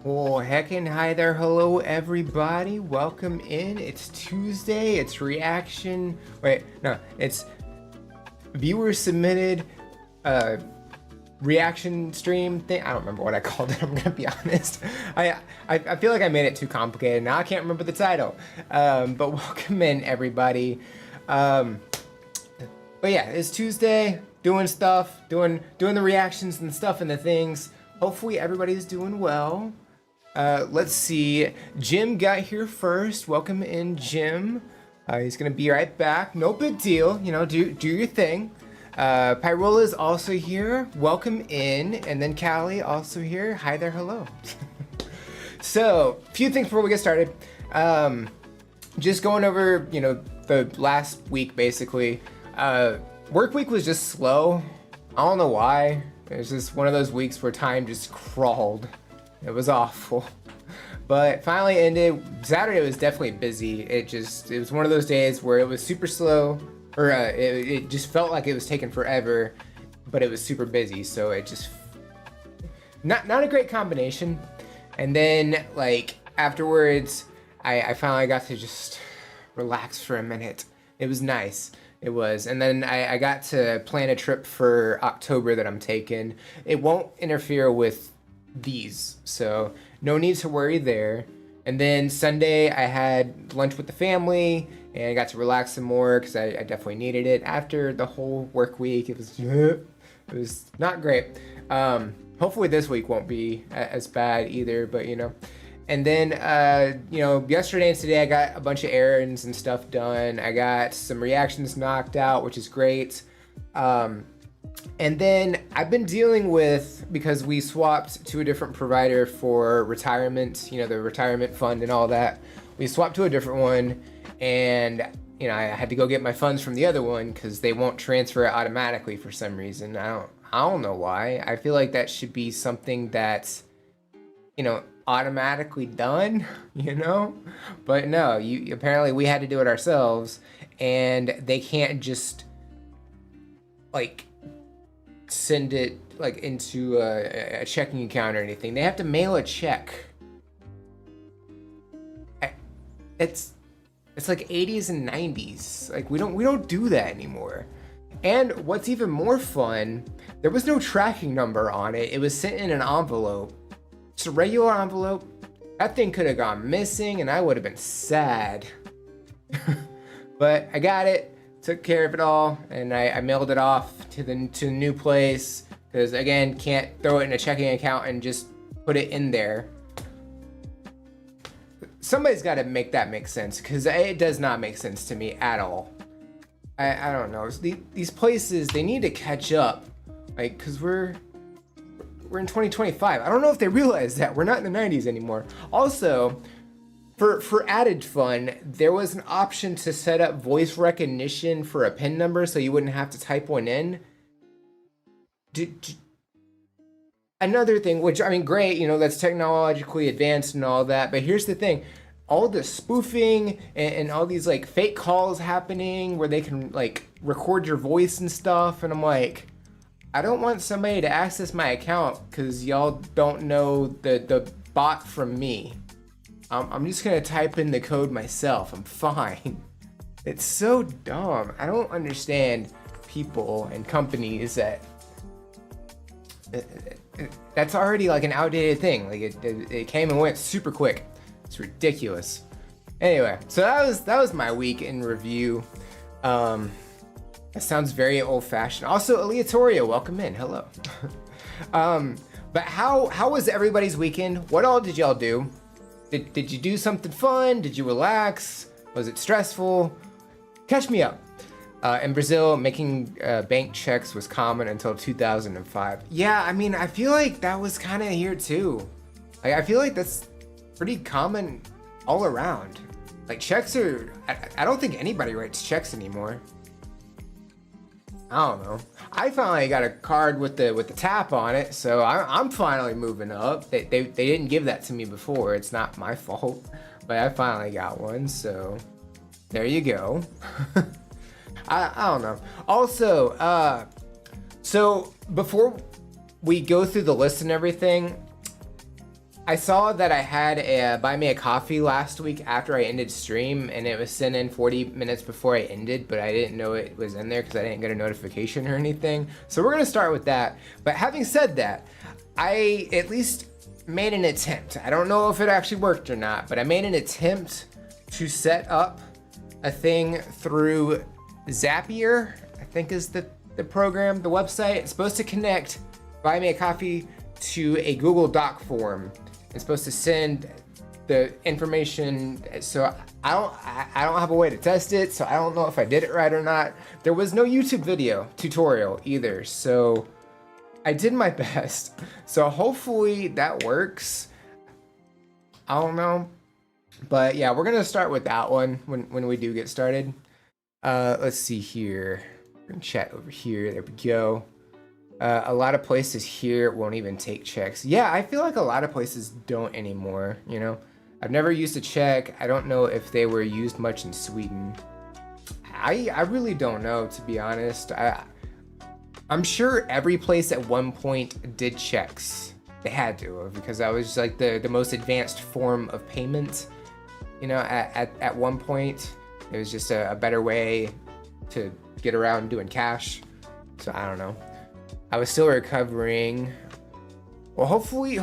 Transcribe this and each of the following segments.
Well, heckin' hi there, hello everybody. Welcome in. It's Tuesday. It's reaction. Wait, no, it's viewer submitted reaction stream thing. I don't remember what I called it. I'm gonna be honest. I feel like I made it too complicated. Now I can't remember the title. But welcome in everybody. But yeah, it's Tuesday. Doing stuff, doing the reactions and stuff and the things. Hopefully everybody's doing well. Let's see. Jim got here first. Welcome in, Jim. He's gonna be right back. No big deal. You know, do your thing. Pyrola is also here. Welcome in. And then Callie also here. Hi there. Hello. So, a few things before we get started. Just going over, you know, the last week basically. Work week was just slow. I don't know why. It was just one of those weeks where time just crawled. It was awful, but finally ended. Saturday was definitely busy. It was one of those days where it was super slow, or it just felt like it was taking forever, but it was super busy. So it just not a great combination. And then like afterwards, I finally got to just relax for a minute. It was nice. It was. And then I got to plan a trip for October that I'm taking. It won't interfere with these, so no need to worry there. And then Sunday I had lunch with the family and I got to relax some more because I definitely needed it after the whole work week. It was not great. Hopefully this week won't be as bad either, but you know. And then you know, yesterday and today I got a bunch of errands and stuff done. I got some reactions knocked out, which is great. And then I've been dealing with, because we swapped to a different provider for retirement, you know, the retirement fund and all that. We swapped to a different one, and you know, I had to go get my funds from the other one because they won't transfer it automatically for some reason. I don't know why. I feel like that should be something that's, you know, automatically done, you know? But no, apparently we had to do it ourselves, and they can't just like send it like into a checking account or anything. They have to mail a check. It's like 80s and 90s. Like we don't do that anymore. And what's even more fun, there was no tracking number on it. It was sent in an envelope. Just a regular envelope. That thing could have gone missing and I would have been sad. But I got it. Took care of it all, and I mailed it off to the new place, because again, can't throw it in a checking account and just put it in there. Somebody's got to make that make sense, because it does not make sense to me at all. I don't know. These places, they need to catch up, like, because we're in 2025. I don't know if they realize that we're not in the 90s anymore. Also, For added fun, there was an option to set up voice recognition for a PIN number so you wouldn't have to type one in. Another thing, which, I mean, great, you know, that's technologically advanced and all that, but here's the thing. All the spoofing and all these, like, fake calls happening where they can, like, record your voice and stuff, and I'm like, I don't want somebody to access my account because y'all don't know the bot from me. I'm just gonna type in the code myself. I'm fine. It's so dumb. I don't understand people and companies that that's already like an outdated thing. Like it came and went super quick. It's ridiculous. Anyway, so that was my week in review. That sounds very old-fashioned. Also, Aleatoria, welcome in. Hello. But how was everybody's weekend? What all did y'all do? Did you do something fun? Did you relax? Was it stressful? Catch me up. In Brazil, making bank checks was common until 2005. Yeah, I mean, I feel like that was kind of here too. Like, I feel like that's pretty common all around. Like checks are, I don't think anybody writes checks anymore. I don't know. I finally got a card with the tap on it, so I'm finally moving up. They didn't give that to me before. It's not my fault, but I finally got one, so there you go. I don't know. Also, so before we go through the list and everything, I saw that I had a buy me a coffee last week after I ended stream, and it was sent in 40 minutes before I ended, but I didn't know it was in there because I didn't get a notification or anything. So we're gonna start with that. But having said that, I at least made an attempt. I don't know if it actually worked or not, but I made an attempt to set up a thing through Zapier, I think is the program, the website. It's supposed to connect Buy Me a Coffee to a Google Doc form. It's supposed to send the information. So I don't have a way to test it, so I don't know if I did it right or not. There was no YouTube video tutorial either, so I did my best. So hopefully that works. I don't know. But yeah, we're gonna start with that one when we do get started. Let's see here. We're gonna chat over here. There we go. A lot of places here won't even take checks. Yeah, I feel like a lot of places don't anymore, you know? I've never used a check. I don't know if they were used much in Sweden. I really don't know, to be honest. I'm sure every place at one point did checks. They had to, because that was like the most advanced form of payment. You know, at one point, it was just a better way to get around doing cash. So I don't know. I was still recovering. Well, hopefully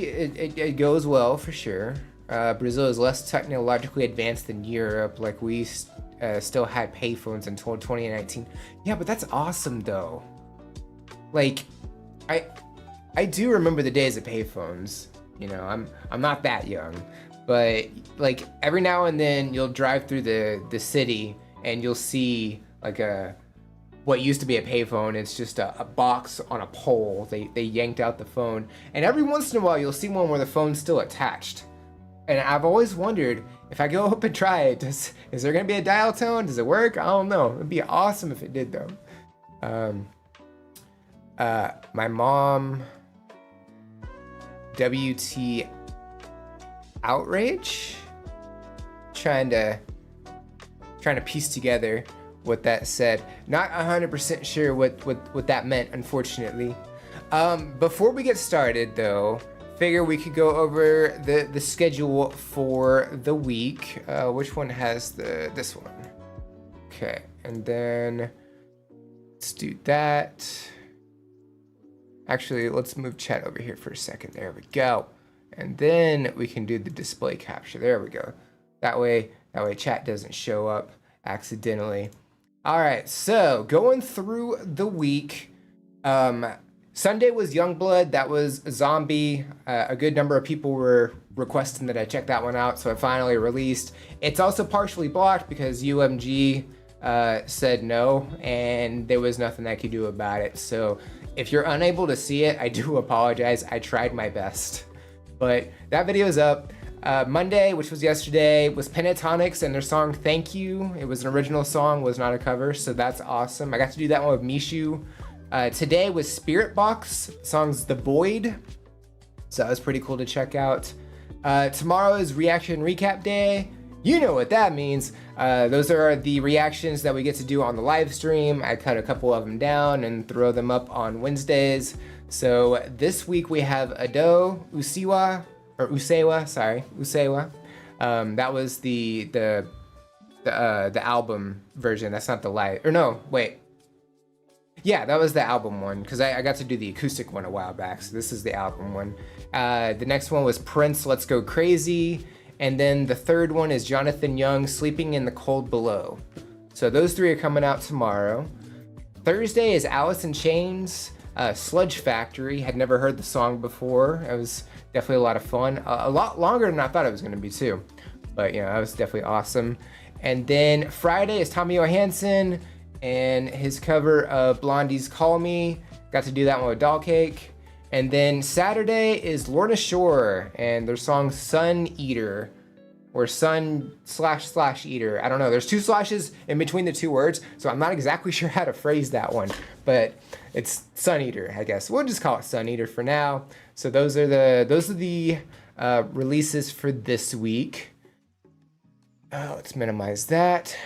it goes well for sure. Brazil is less technologically advanced than Europe. Like we still had payphones until 2019. Yeah, but that's awesome though. Like, I do remember the days of payphones. You know, I'm not that young, but like every now and then you'll drive through the city and you'll see like what used to be a payphone. It's just a box on a pole. They yanked out the phone, and every once in a while you'll see one where the phone's still attached. And I've always wondered, if I go up and try it, is there gonna be a dial tone? Does it work? I don't know. It'd be awesome if it did though. My mom, WT outrage, trying to piece together what that said. Not 100% sure what that meant, unfortunately. Before we get started though, figure we could go over the schedule for the week. Which one has this one? Okay, and then let's do that. Actually, let's move chat over here for a second. There we go. And then we can do the display capture. There we go. That way chat doesn't show up accidentally. All right, so going through the week, Sunday was Youngblood. That was a zombie. A good number of people were requesting that I check that one out, so it finally released. It's also partially blocked because UMG said no, and there was nothing I could do about it. So if you're unable to see it, I do apologize. I tried my best, but that video is up. Monday, which was yesterday, was Pentatonics and their song Thank You. It was an original song, was not a cover, so that's awesome. I got to do that one with Mishu. Today was Spirit Box, song's The Void, so that was pretty cool to check out. Tomorrow is Reaction Recap Day. You know what that means. Those are the reactions that we get to do on the live stream. I cut a couple of them down and throw them up on Wednesdays. So this week we have Ado, Usewa. That was the album version. That's not the live, or no, wait. Yeah, that was the album one, because I got to do the acoustic one a while back, so this is the album one. The next one was Prince, Let's Go Crazy, and then the third one is Jonathan Young, Sleeping in the Cold Below. So those three are coming out tomorrow. Thursday is Alice in Chains, Sludge Factory. Had never heard the song before. It was definitely a lot of fun. A lot longer than I thought it was going to be too. But, you know, that was definitely awesome. And then Friday is Tommy Johansson and his cover of Blondie's Call Me. Got to do that one with Doll Cake. And then Saturday is Lorna Shore and their song Sun Eater. Or sun/eater. I don't know. There's two slashes in between the two words, so I'm not exactly sure how to phrase that one. But it's Sun Eater, I guess. We'll just call it Sun Eater for now. So those are the releases for this week. Let's minimize that.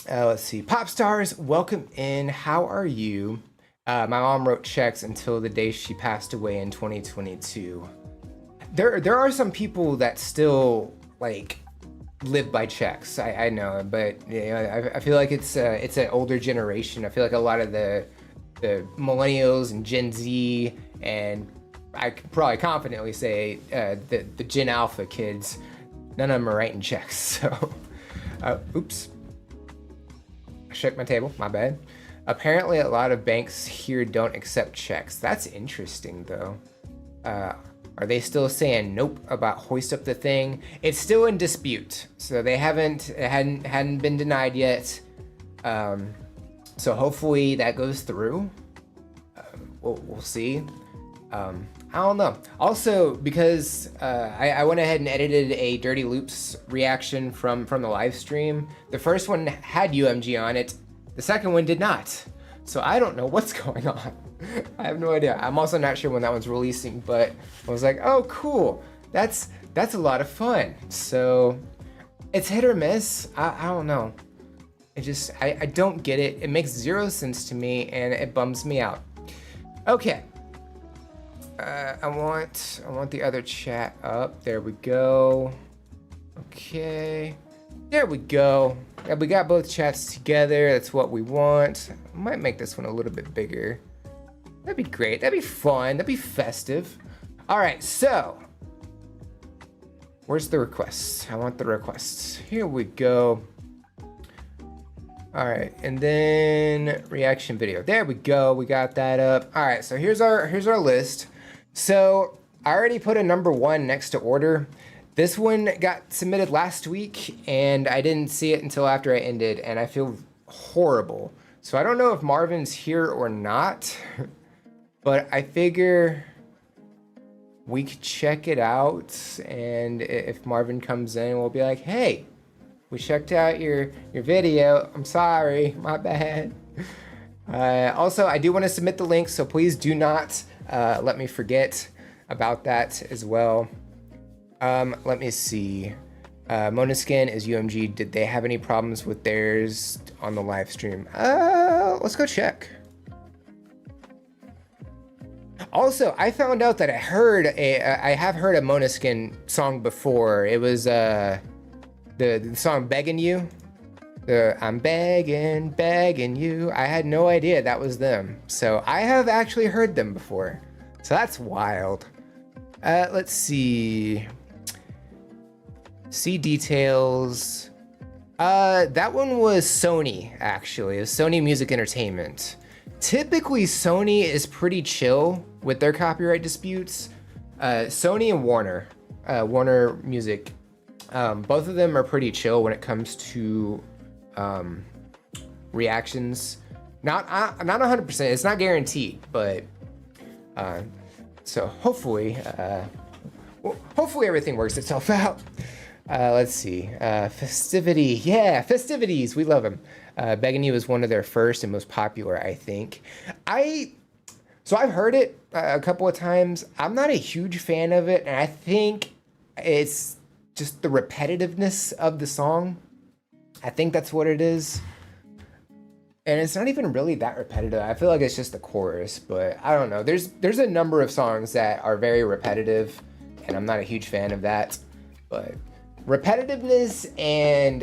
Let's see. Pop stars, welcome in. How are you? My mom wrote checks until the day she passed away in 2022. there are some people that still like live by checks. I know, but I feel like it's an older generation. I feel like a lot of the millennials and Gen Z, and I could probably confidently say the Gen Alpha kids, none of them are writing checks. So, oops, I shook my table. My bad. Apparently, a lot of banks here don't accept checks. That's interesting, though. Are they still saying nope about hoist up the thing? It's still in dispute, so it hadn't been denied yet. So hopefully that goes through. We'll see. I don't know. Also, because I went ahead and edited a Dirty Loops reaction from the live stream. The first one had UMG on it. The second one did not. So I don't know what's going on. I have no idea. I'm also not sure when that one's releasing, but I was like, oh, cool. That's a lot of fun. So it's hit or miss. I don't know. It just, I don't get it. It makes zero sense to me, and it bums me out. Okay. I want the other chat up. There we go. Okay. There we go. Yeah, we got both chats together. That's what we want. I might make this one a little bit bigger. That'd be great. That'd be fun. That'd be festive. All right, so where's the requests? I want the requests. Here we go. All right, and then reaction video. There we go. We got that up. All right, so here's our list. So I already put a number 1 next to order. This one got submitted last week, and I didn't see it until after I ended, and I feel horrible. So I don't know if Marvin's here or not, but I figure we could check it out, and if Marvin comes in, we'll be like, hey, we checked out your video. I'm sorry, my bad. Also, I do want to submit the link, so please do not let me forget about that as well. Let me see. Monoskin is UMG. Did they have any problems with theirs on the live stream? Let's go check. Also, I found out that I have heard a Monoskin song before. It was the song "Begging You." I'm begging you. I had no idea that was them. So I have actually heard them before. So that's wild. Let's see. See details. That one was Sony, actually. It was Sony Music Entertainment. Typically, Sony is pretty chill with their copyright disputes. Sony and Warner Music, both of them are pretty chill when it comes to reactions. Not 100%. It's not guaranteed, but so hopefully everything works itself out. Let's see. Festivity. Yeah, festivities. We love them. Begging You is one of their first and most popular, I think. So I've heard it a couple of times. I'm not a huge fan of it, and I think it's just the repetitiveness of the song. I think that's what it is. And it's not even really that repetitive. I feel like it's just the chorus, but I don't know. There's a number of songs that are very repetitive, and I'm not a huge fan of that. But repetitiveness and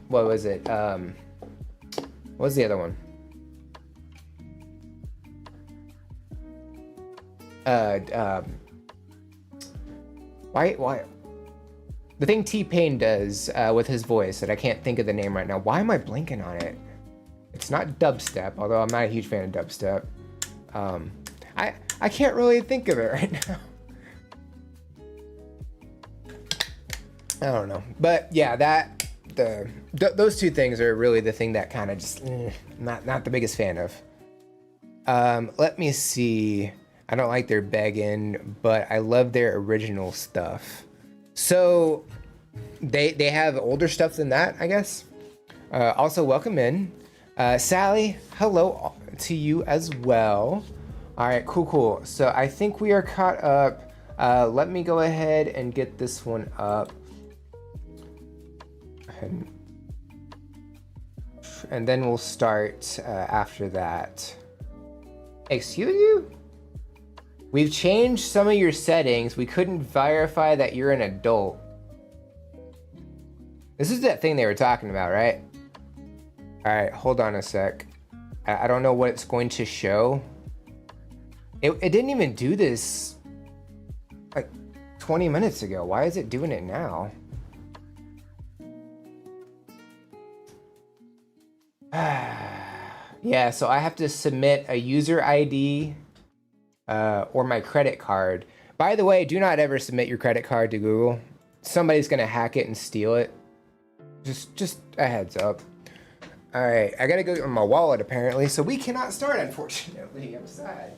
what was it? What was the other one? Why? The thing T-Pain does with his voice that I can't think of the name right now. Why am I blanking on it? It's not dubstep, although I'm not a huge fan of dubstep. I can't really think of it right now. I don't know, but yeah, those two things are really the thing that kind of just not the biggest fan of. Let me see. I don't like their begging, but I love their original stuff. So they have older stuff than that, I guess. Also, welcome in. Sally, hello to you as well. All right, cool. So I think we are caught up. Let me go ahead and get this one up. And then we'll start after that. Excuse you? We've changed some of your settings. We couldn't verify that you're an adult. This is that thing they were talking about, right? All right, hold on a sec. I don't know what it's going to show. It didn't even do this like 20 minutes ago. Why is it doing it now? Yeah, so I have to submit a user ID or my credit card. By the way, do not ever submit your credit card to Google. Somebody's gonna hack it and steal it. Just a heads up. All right, I gotta go get my wallet apparently, so we cannot start, unfortunately. I'm sad.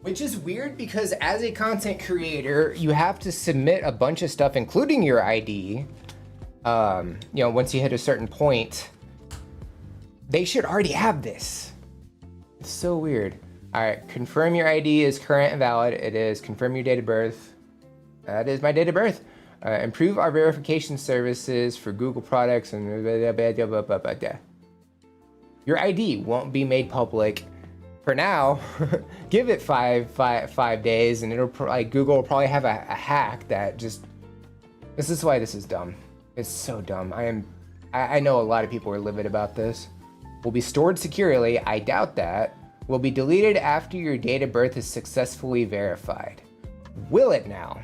Which is weird because as a content creator, you have to submit a bunch of stuff, including your ID. You know, once you hit a certain point, they should already have this. It's so weird. All right, confirm your ID is current and valid. It is. Confirm your date of birth. That is my date of birth. Improve our verification services for Google products and your ID won't be made public for now. Give it five days, and it'll like Google will probably have a hack that just. This is why this is dumb. It's so dumb. I know a lot of people are livid about this. Will be stored securely. I doubt that. Will be deleted after your date of birth is successfully verified. Will it now?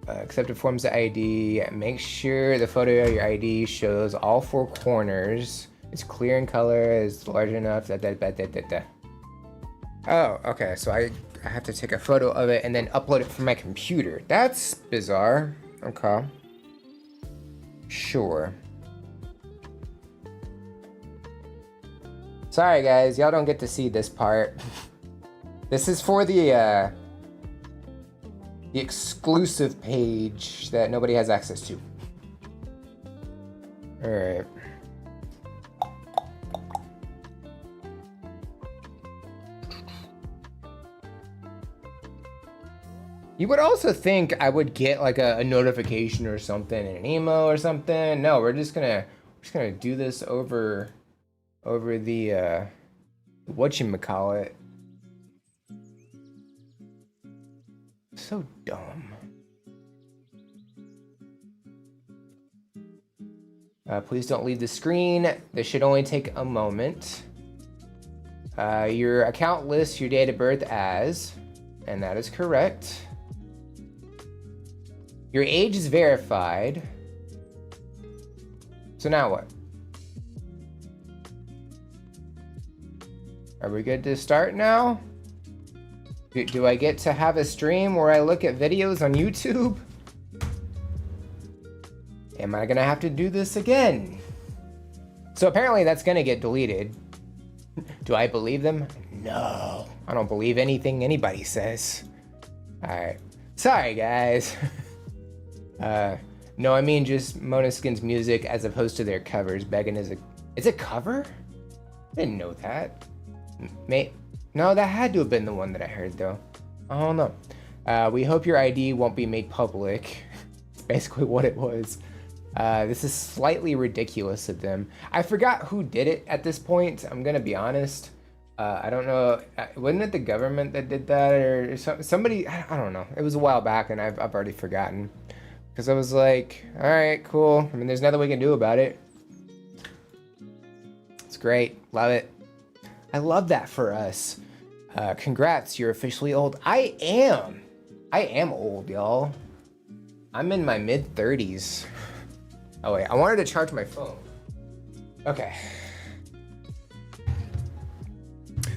Accepted forms of ID. Make sure the photo of your ID shows all four corners. It's clear in color. Is large enough. Oh, okay. So I have to take a photo of it and then upload it from my computer. That's bizarre. Okay. Sure. Sorry guys, y'all don't get to see this part. This is for the exclusive page that nobody has access to. All right. You would also think I would get like a notification or something in an email or something. No, we're just gonna do this over the whatchamacallit. So dumb. Please don't leave the screen. This should only take a moment. Your account lists your date of birth as, and that is correct. Your age is verified. So now what? Are we good to start now? Do I get to have a stream where I look at videos on YouTube? Am I gonna have to do this again? So apparently that's gonna get deleted. Do I believe them? No, I don't believe anything anybody says. All right, sorry guys. No, I mean just Måneskin's music as opposed to their covers. Begging is a cover? I didn't know that. No, that had to have been the one that I heard though. I don't know. We hope your ID won't be made public. It's basically what it was. This is slightly ridiculous of them. I forgot who did it at this point. I'm gonna be honest. I don't know. Wasn't it the government that did that or somebody? I don't know. It was a while back and I've already forgotten. Because I was like, all right, cool. I mean, there's nothing we can do about it. It's great. Love it. I love that for us. Congrats, you're officially old. I am old, y'all. I'm in my mid-30s. Oh wait, I wanted to charge my phone. Okay.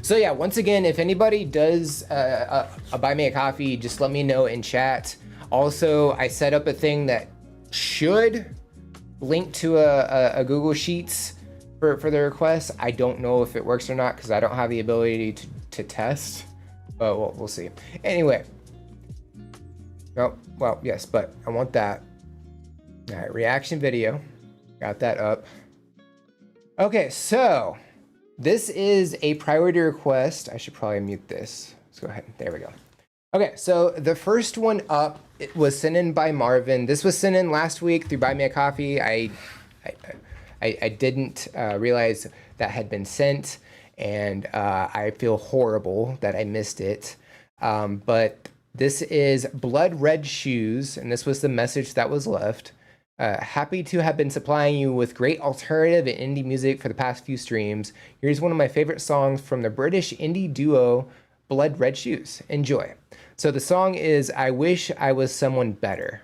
So yeah, once again, if anybody does buy me a coffee, just let me know in chat. Also, I set up a thing that should link to a Google Sheets for the request. I don't know if it works or not because I don't have the ability to test, but we'll see. Anyway, oh, well, yes, but I want that. All right, reaction video, got that up. Okay, so this is a priority request. I should probably mute this Let's go ahead. There we go. Okay, so the first one up, it was sent in by Marvin. This was sent in last week through Buy Me a Coffee. I didn't realize that had been sent, and I feel horrible that I missed it. But this is Blood Red Shoes, and this was the message that was left. Happy to have been supplying you with great alternative and indie music for the past few streams. Here's one of my favorite songs from the British indie duo Blood Red Shoes. Enjoy. So the song is I Wish I Was Someone Better.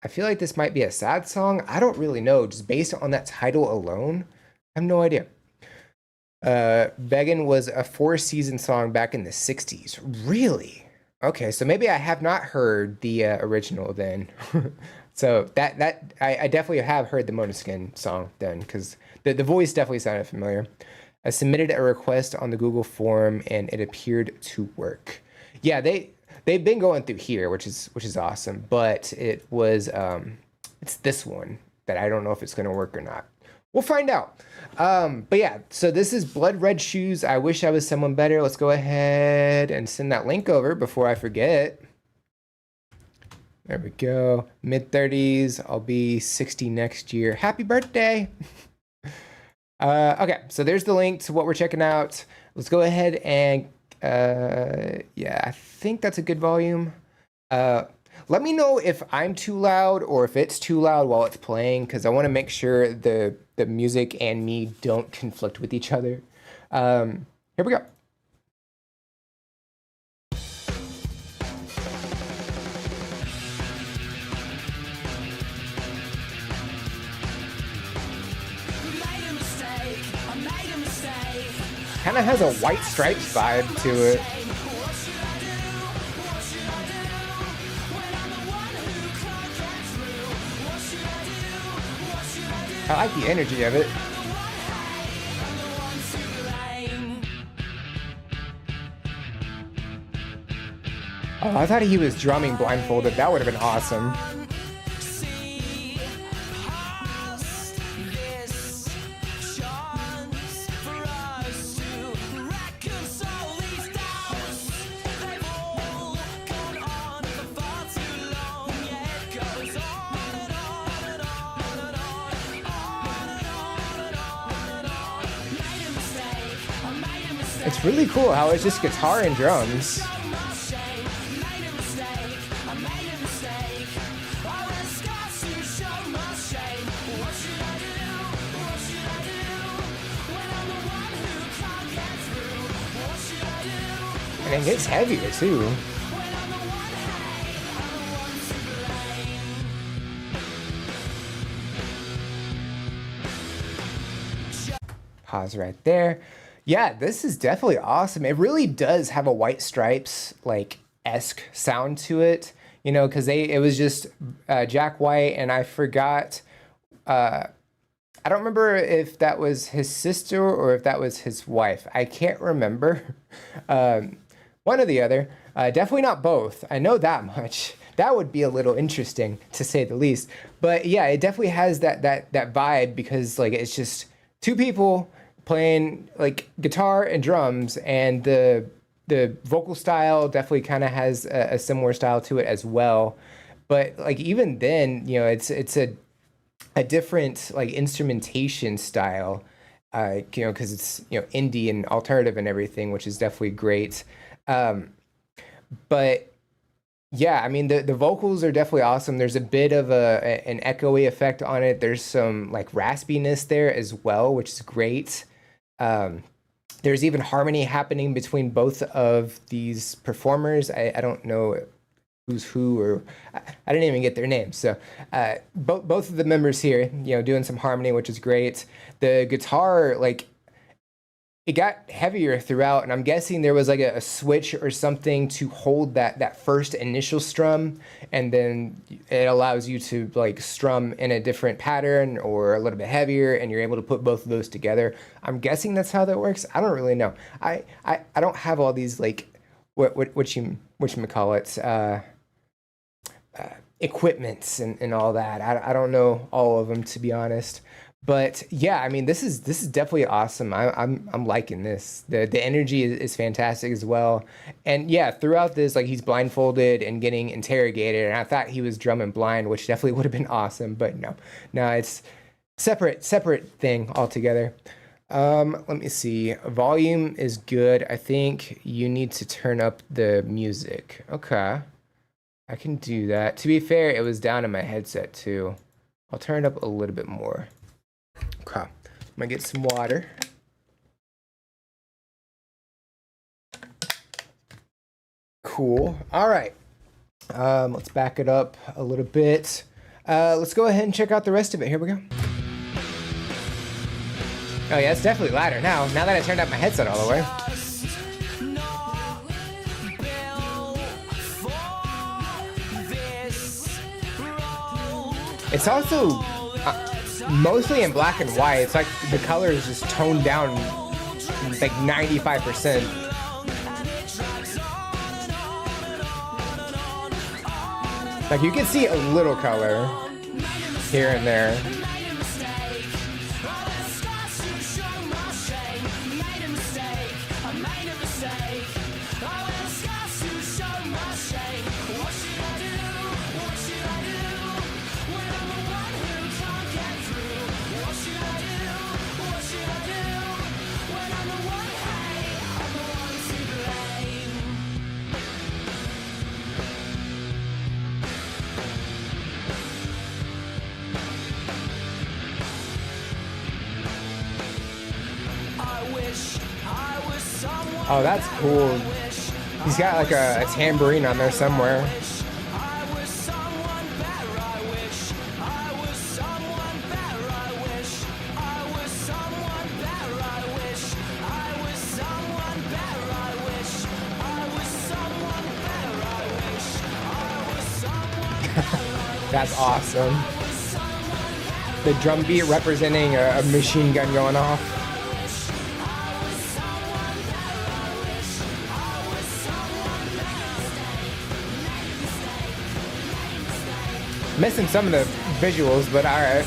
I feel like this might be a sad song. I don't really know, just based on that title alone. I have no idea. Beggin' was a 4-season song back in the 60s. Really? Okay, so maybe I have not heard the original then. So I definitely have heard the Måneskin song then, because the voice definitely sounded familiar. I submitted a request on the Google form and it appeared to work. Yeah, they've been going through here, which is awesome, but it was it's this one that I don't know if it's gonna work or not. We'll find out. But yeah, so this is Blood Red Shoes. I Wish I Was Someone Better. Let's go ahead and send that link over before I forget. There we go. Mid-30s. I'll be 60 next year. Happy birthday. Okay, so there's the link to what we're checking out. Let's go ahead and yeah, I think that's a good volume. Let me know if I'm too loud or if it's too loud while it's playing, because I want to make sure the music and me don't conflict with each other. Here we go. Kind of has a White Stripes vibe to it. I like the energy of it. Oh, I thought he was drumming blindfolded. That would have been awesome. It's really cool how it's just guitar and drums. And it gets heavier too. Pause right there. Yeah, this is definitely awesome. It really does have a White Stripes like esque sound to it, you know, because it was just Jack White, and I forgot. I don't remember if that was his sister or if that was his wife. I can't remember. One or the other. Definitely not both. I know that much. That would be a little interesting, to say the least. But yeah, it definitely has that vibe, because like it's just two people playing like guitar and drums, and the vocal style definitely kind of has a similar style to it as well. But like even then, you know, it's a different like instrumentation style, you know, because it's, you know, indie and alternative and everything, which is definitely great. But yeah, I mean the vocals are definitely awesome. There's a bit of an echoey effect on it. There's some like raspiness there as well, which is great. There's even harmony happening between both of these performers. I don't know who's who, or I didn't even get their names. So both of the members here, you know, doing some harmony, which is great. The guitar, like, it got heavier throughout, and I'm guessing there was like a switch or something to hold that first initial strum, and then it allows you to like strum in a different pattern or a little bit heavier, and you're able to put both of those together. I'm guessing that's how that works. I don't really know. I don't have all these like what you call it, equipments and all that. I don't know all of them, to be honest. But yeah, I mean, this is definitely awesome. I'm liking this. The energy is fantastic as well. And yeah, throughout this, like he's blindfolded and getting interrogated, and I thought he was drumming blind, which definitely would have been awesome. But no, no, it's separate thing altogether. Let me see. Volume is good. I think you need to turn up the music. Okay, I can do that. To be fair, it was down in my headset too. I'll turn it up a little bit more. Okay, I'm gonna get some water. Cool. All right. Let's back it up a little bit. Let's go ahead and check out the rest of it. Here we go. Oh yeah, it's definitely louder now. Now that I turned up my headset all the way. It's also mostly in black and white. It's like the color is just toned down like 95%. Like you can see a little color here and there. Oh, that's cool. He's got like a tambourine on there somewhere. That's awesome. The drum beat representing a machine gun going off. Missing some of the visuals, but all right.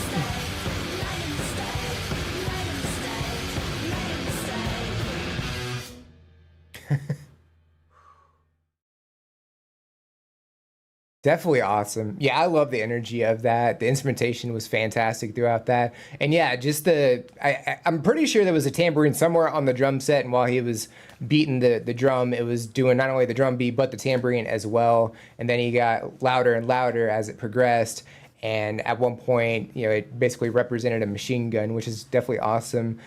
Definitely awesome. Yeah, I love the energy of that. The instrumentation was fantastic throughout that. And yeah, just I'm pretty sure there was a tambourine somewhere on the drum set, and while he was beating the drum, it was doing not only the drum beat but the tambourine as well. And then he got louder and louder as it progressed. And at one point, you know, it basically represented a machine gun, which is definitely awesome.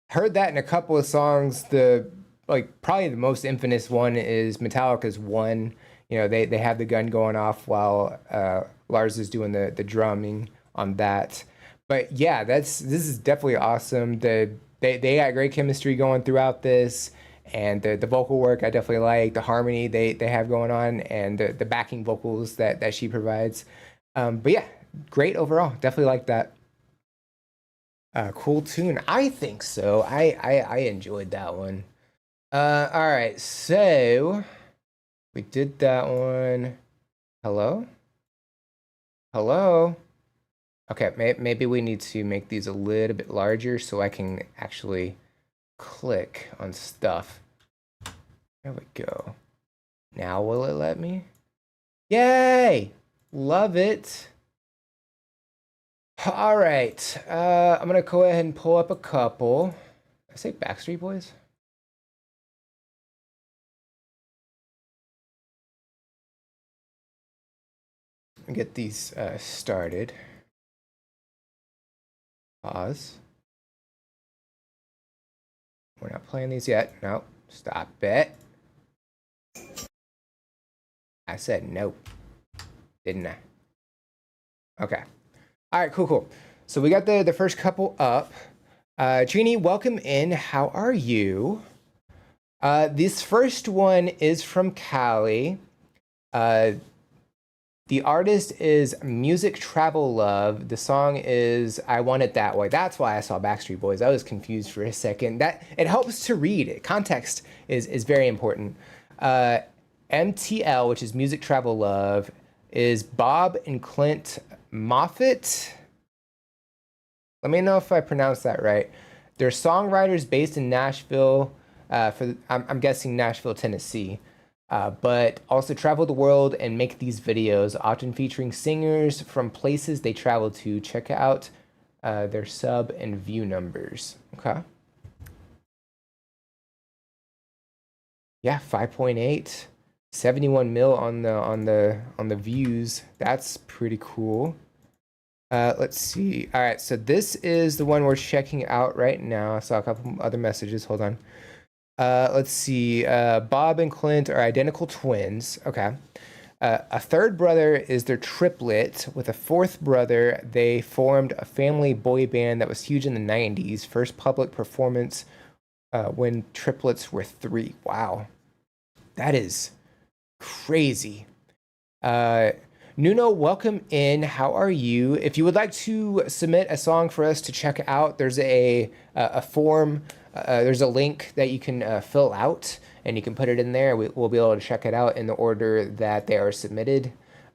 Heard that in a couple of songs. The like probably the most infamous one is Metallica's One. You know, they have the gun going off while Lars is doing the drumming on that. But yeah, this is definitely awesome. They got great chemistry going throughout this, and the vocal work I definitely like the harmony they have going on, and the backing vocals that she provides. But yeah, great overall. Definitely like that. Cool tune. I think so. I enjoyed that one. All right, so. We did that one. Hello? Hello? Okay, maybe we need to make these a little bit larger so I can actually click on stuff. There we go. Now will it let me? Yay! Love it. All right, I'm gonna go ahead and pull up a couple. Did I say Backstreet Boys? Get these started. Pause. We're not playing these yet. No, stop it. I said no, didn't I? Okay. All right, cool. So we got the first couple up. Trini, welcome in. How are you? This first one is from Cali. The artist is Music Travel Love. The song is I Want It That Way. That's why I saw Backstreet Boys. I was confused for a second. That it helps to read it. Context is very important. MTL, which is Music Travel Love, is Bob and Clint Moffat. Let me know if I pronounced that right. They're songwriters based in Nashville, I'm guessing Nashville, Tennessee, but also travel the world and make these videos, often featuring singers from places they travel to. Check out their sub and view numbers. Okay. Yeah, 5.8, 71 mil on the views. That's pretty cool. Let's see. All right, so this is the one we're checking out right now. I saw a couple other messages. Hold on. Let's see. Bob and Clint are identical twins. Okay. A third brother is their triplet. With a fourth brother, they formed a family boy band that was huge in the 90s. First public performance when triplets were 3. Wow. That is crazy. Nuno, welcome in. How are you? If you would like to submit a song for us to check out, there's a form. There's a link that you can fill out, and you can put it in there. We'll be able to check it out in the order that they are submitted.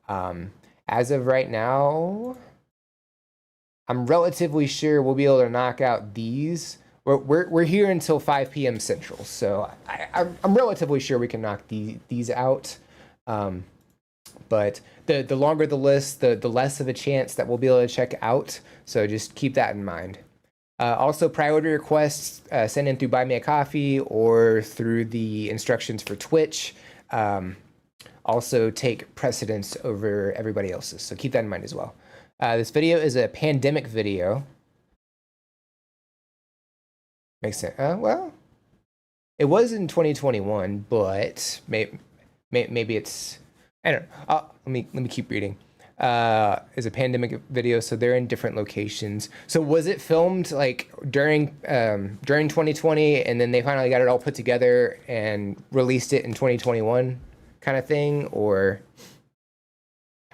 As of right now, I'm relatively sure we'll be able to knock out these. We're here until 5 p.m. Central, so I'm relatively sure we can knock these out. But the longer the list, the less of a chance that we'll be able to check out. So just keep that in mind. Also, priority requests send in through Buy Me a Coffee or through the instructions for Twitch. Also take precedence over everybody else's. So keep that in mind as well. This video is a pandemic video. Makes sense. Well, it was in 2021, but maybe it's, I don't know. Let me keep reading. Is a pandemic video, so they're in different locations. So was it filmed like during 2020, and then they finally got it all put together and released it in 2021, kind of thing, or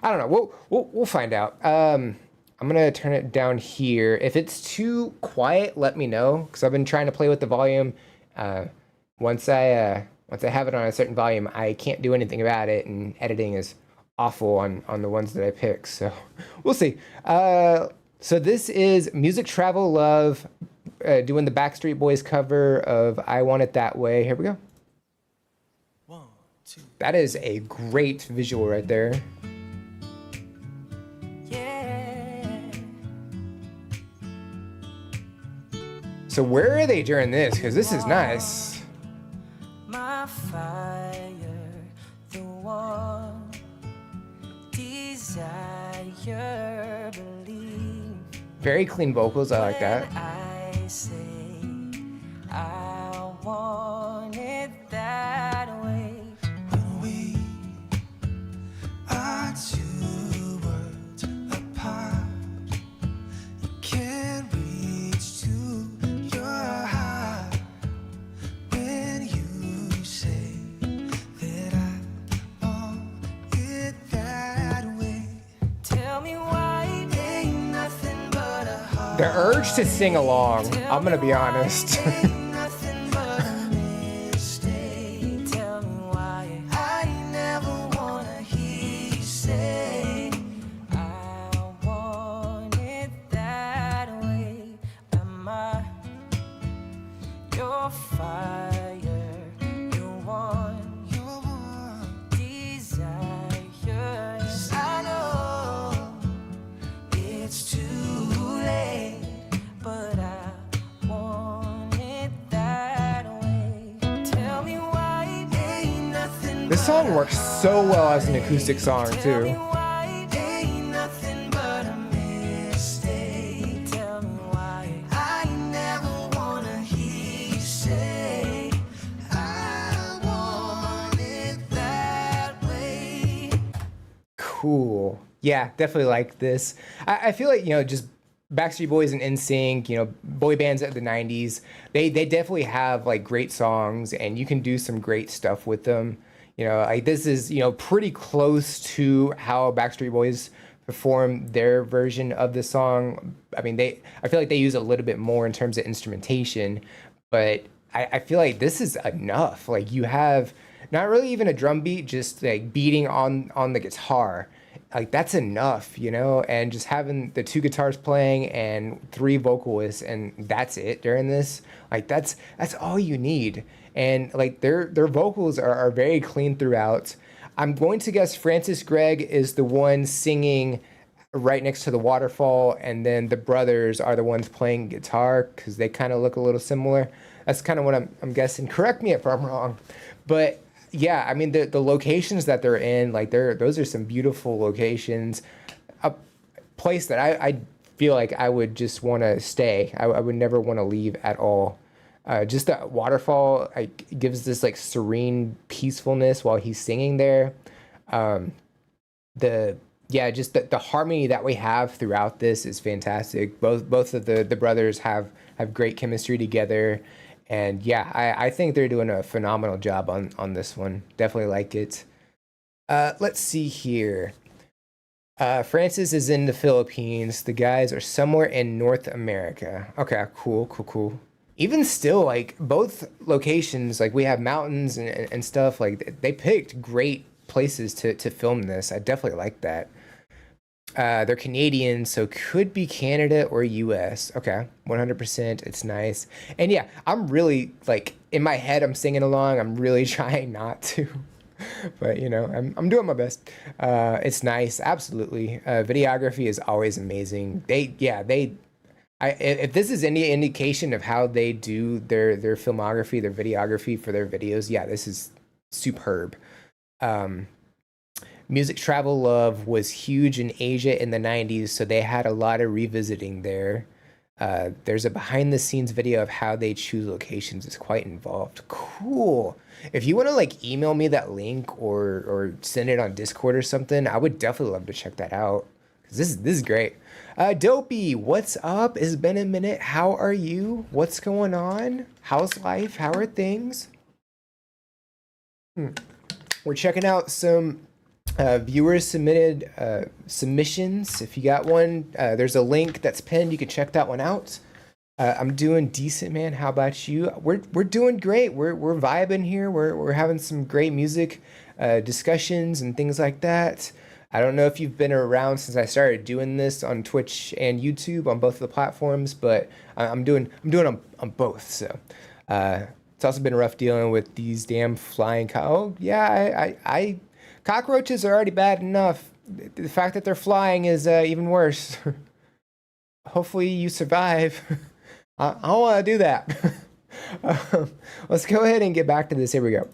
I don't know. We'll find out. I'm gonna turn it down here. If it's too quiet, let me know, because I've been trying to play with the volume. Once I have it on a certain volume, I can't do anything about it, and editing is awful on the ones that I pick. So we'll see. So this is Music Travel Love doing the Backstreet Boys cover of I Want It That Way. Here we go. 1, 2. That is a great visual right there. So where are they during this? Because this is nice. My fire, the one desire, believe. Very clean vocals. I like that. I say I want it that way. When we are two words apart, you can't reach to your heart when you say that I want it that way. Tell me why ain't nothing but a heart. The urge to sing along, I'm gonna be honest. This song works so well as an acoustic song, too. Cool. Yeah, definitely like this. I feel like, just Backstreet Boys and NSYNC, boy bands of the 90s, they definitely have like great songs, and you can do some great stuff with them. Like this is, pretty close to how Backstreet Boys perform their version of the song. I mean, I feel like they use a little bit more in terms of instrumentation, but I feel like this is enough. Like you have not really even a drum beat, just like beating on the guitar. like that's enough, you know, and just having the two guitars playing and three vocalists and that's it during this, like that's all you need. And like their vocals are very clean throughout. I'm going to guess Francis Gregg is the one singing right next to the waterfall, and then the brothers are the ones playing guitar because they kind of look a little similar. That's kind of what I'm guessing. Correct me if I'm wrong, but yeah, I mean the locations that they're in, like those are some beautiful locations. A place that I feel like I would just want to stay. I would never want to leave at all. Just that waterfall like gives this like serene peacefulness while he's singing there. Um, the yeah, just the harmony that we have throughout this is fantastic. Both of the brothers have great chemistry together, and yeah, I think they're doing a phenomenal job on this one. Definitely like it. Let's see here. Francis is in the Philippines. The guys are somewhere in North America. Okay, cool. Even still, like both locations, like we have mountains and stuff. Like they picked great places to film this. I definitely like that. They're Canadian, so could be Canada or US. Okay, 100%. It's nice. And yeah, I'm really like in my head, I'm singing along. I'm really trying not to, but you know, I'm doing my best. It's nice, absolutely. Videography is always amazing. If this is any indication of how they do their filmography, their videography for their videos, yeah, this is superb. Um, Music Travel Love was huge in Asia in the 90s, so they had a lot of revisiting there. There's a behind the scenes video of how they choose locations. It's quite involved. Cool. If you want to like email me that link or send it on Discord or something, I would definitely love to check that out. 'Cause this is great. Dopey, what's up? It's been a minute. How are you? What's going on? How's life? How are things? Hmm. We're checking out some viewers submitted submissions. If you got one, there's a link that's pinned. You can check that one out. I'm doing decent, man. How about you? We're doing great. We're vibing here. We're having some great music discussions and things like that. I don't know if you've been around since I started doing this on Twitch and YouTube on both of the platforms, but I'm doing on both. So it's also been rough dealing with these damn flying oh yeah, I cockroaches are already bad enough. The fact that they're flying is even worse. Hopefully you survive. I don't want to do that. Let's go ahead and get back to this. Here we go.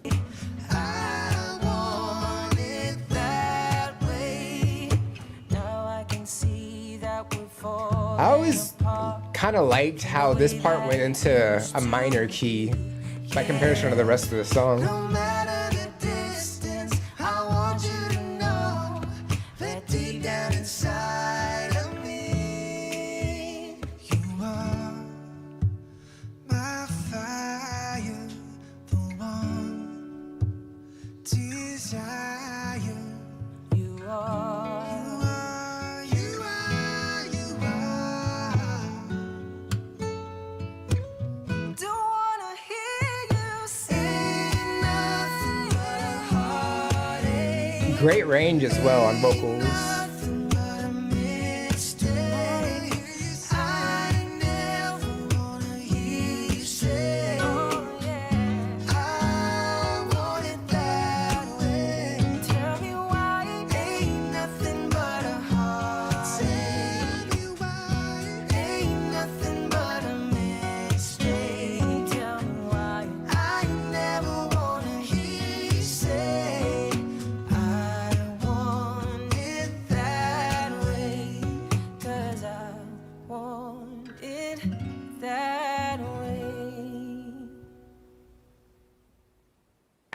I always kind of liked how this part went into a minor key by comparison to the rest of the song. No matter the distance, I want you to know that deep down inside of me, you are my fire, the one desire. You are. Great range as well on vocals.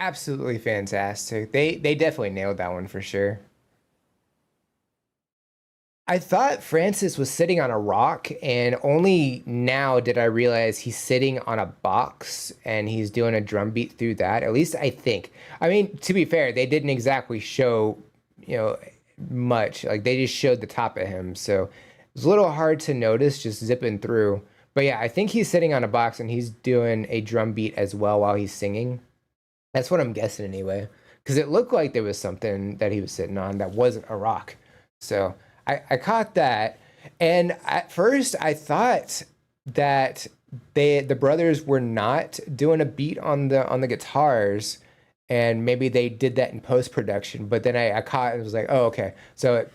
Absolutely fantastic. They definitely nailed that one for sure. I thought Francis was sitting on a rock, and only now did I realize he's sitting on a box and he's doing a drum beat through that. At least I think. I mean, to be fair, they didn't exactly show, you know, much. Like they just showed the top of him, so it was a little hard to notice just zipping through. But yeah, I think he's sitting on a box and he's doing a drum beat as well while he's singing. That's what I'm guessing anyway, because it looked like there was something that he was sitting on that wasn't a rock. So I caught that, and at first I thought that the brothers were not doing a beat on the guitars, and maybe they did that in post production. But then I caught and was like, oh, okay. So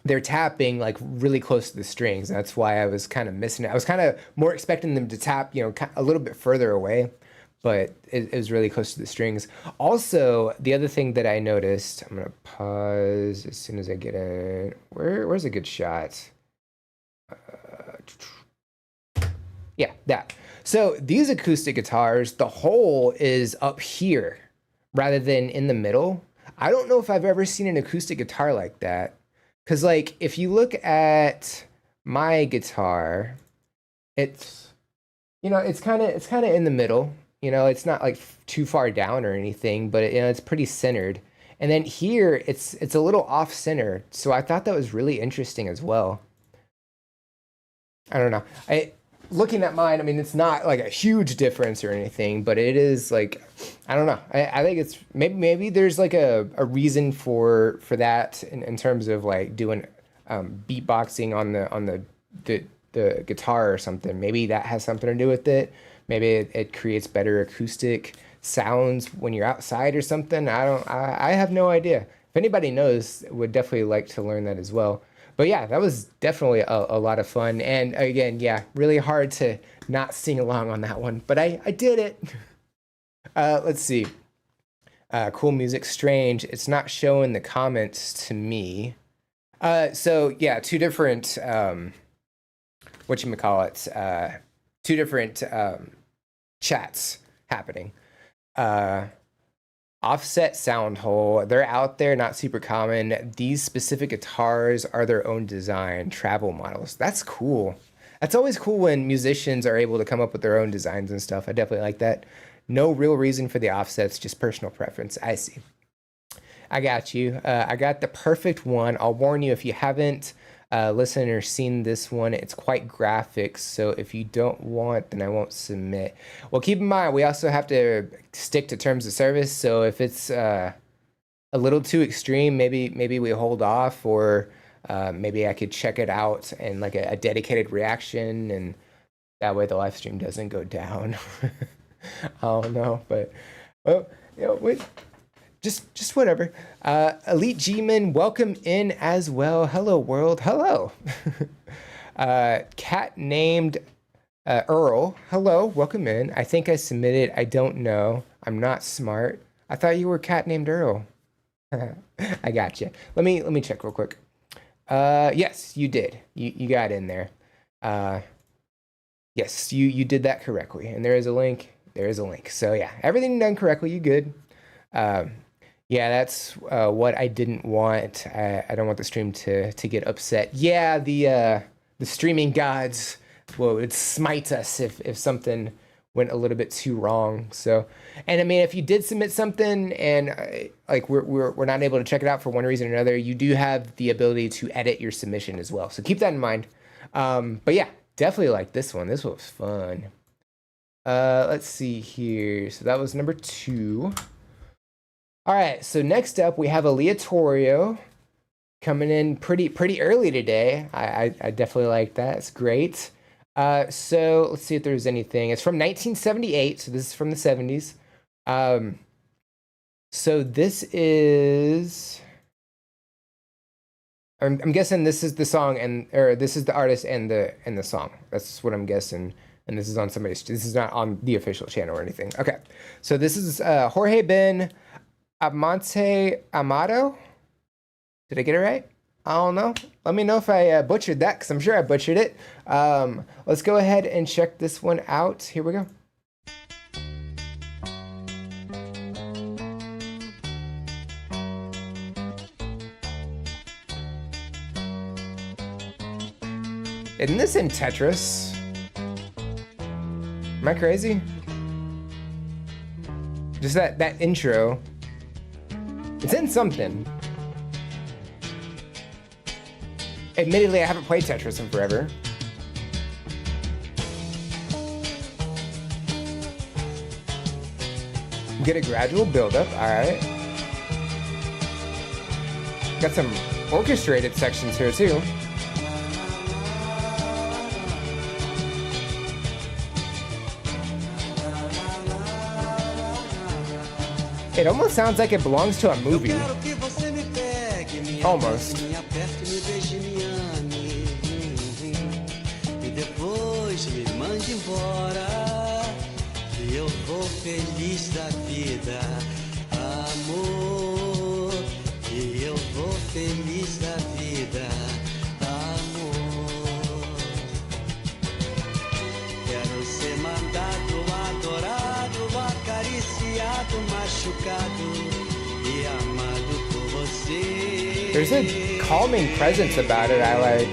they're tapping like really close to the strings. That's why I was kind of missing it. I was kind of more expecting them to tap, a little bit further away, but it was really close to the strings. Also, the other thing that I noticed, I'm gonna pause as soon as I get it. Where's a good shot? Yeah, that. So these acoustic guitars, the hole is up here rather than in the middle. I don't know if I've ever seen an acoustic guitar like that. Because, like, if you look at my guitar, it's, it's kind of in the middle. It's not like too far down or anything, but it's pretty centered. And then here, it's a little off center. So I thought that was really interesting as well. I don't know. Looking at mine, I mean, it's not like a huge difference or anything, but it is like, I don't know. I think it's maybe there's like a reason for that in terms of like doing beatboxing on the guitar or something. Maybe that has something to do with it. Maybe it creates better acoustic sounds when you're outside or something. I have no idea. If anybody knows, would definitely like to learn that as well. But yeah, that was definitely a lot of fun. And again, yeah, really hard to not sing along on that one. But I did it. Let's see. Cool music, strange. It's not showing the comments to me. So yeah, two different, whatchamacallit, two different chats happening. Offset sound hole, they're out there, not super common. These specific guitars are their own design, travel models. That's cool. That's always cool when musicians are able to come up with their own designs and stuff. I definitely like that. No real reason for the offsets, just personal preference. I see. I got you. I got the perfect one. I'll warn you, if you haven't listened or seen this one, it's quite graphic, so if you don't want, then I won't submit. Well, keep in mind, we also have to stick to terms of service, so if it's a little too extreme, maybe we hold off, or maybe I could check it out and like a dedicated reaction, and that way the live stream doesn't go down. I don't know, but well, wait. Just whatever. Elite G-Man, welcome in as well. Hello, world. Hello. Cat named Earl. Hello, welcome in. I think I submitted. I don't know. I'm not smart. I thought you were cat named Earl. I got you. Let me check real quick. Yes, you did. You got in there. Yes, you did that correctly. And there is a link. There is a link. So yeah, everything done correctly. You good. Yeah, that's what I didn't want. I don't want the stream to get upset. Yeah, the streaming gods would smite us if something went a little bit too wrong. So, and I mean, if you did submit something and like we're not able to check it out for one reason or another, you do have the ability to edit your submission as well. So keep that in mind. But yeah, definitely like this one. This one was fun. Let's see here. So that was number 2. All right, so next up we have Aleatorio coming in pretty early today. I definitely like that. It's great. So let's see if there's anything. It's from 1978, so this is from the 70s. So this is, I'm guessing this is the song or this is the artist and the song. That's what I'm guessing. And this is on this is not on the official channel or anything. Okay, so this is Jorge Ben Amonte Amado. Did I get it right? I don't know. Let me know if I butchered that, because I'm sure I butchered it. Let's go ahead and check this one out. Here we go. Isn't this in Tetris? Am I crazy? Just that intro. It's in something. Admittedly, I haven't played Tetris in forever. Get a gradual buildup, all right. Got some orchestrated sections here too. It almost sounds like it belongs to a movie. Almost. There's a calming presence about it I like.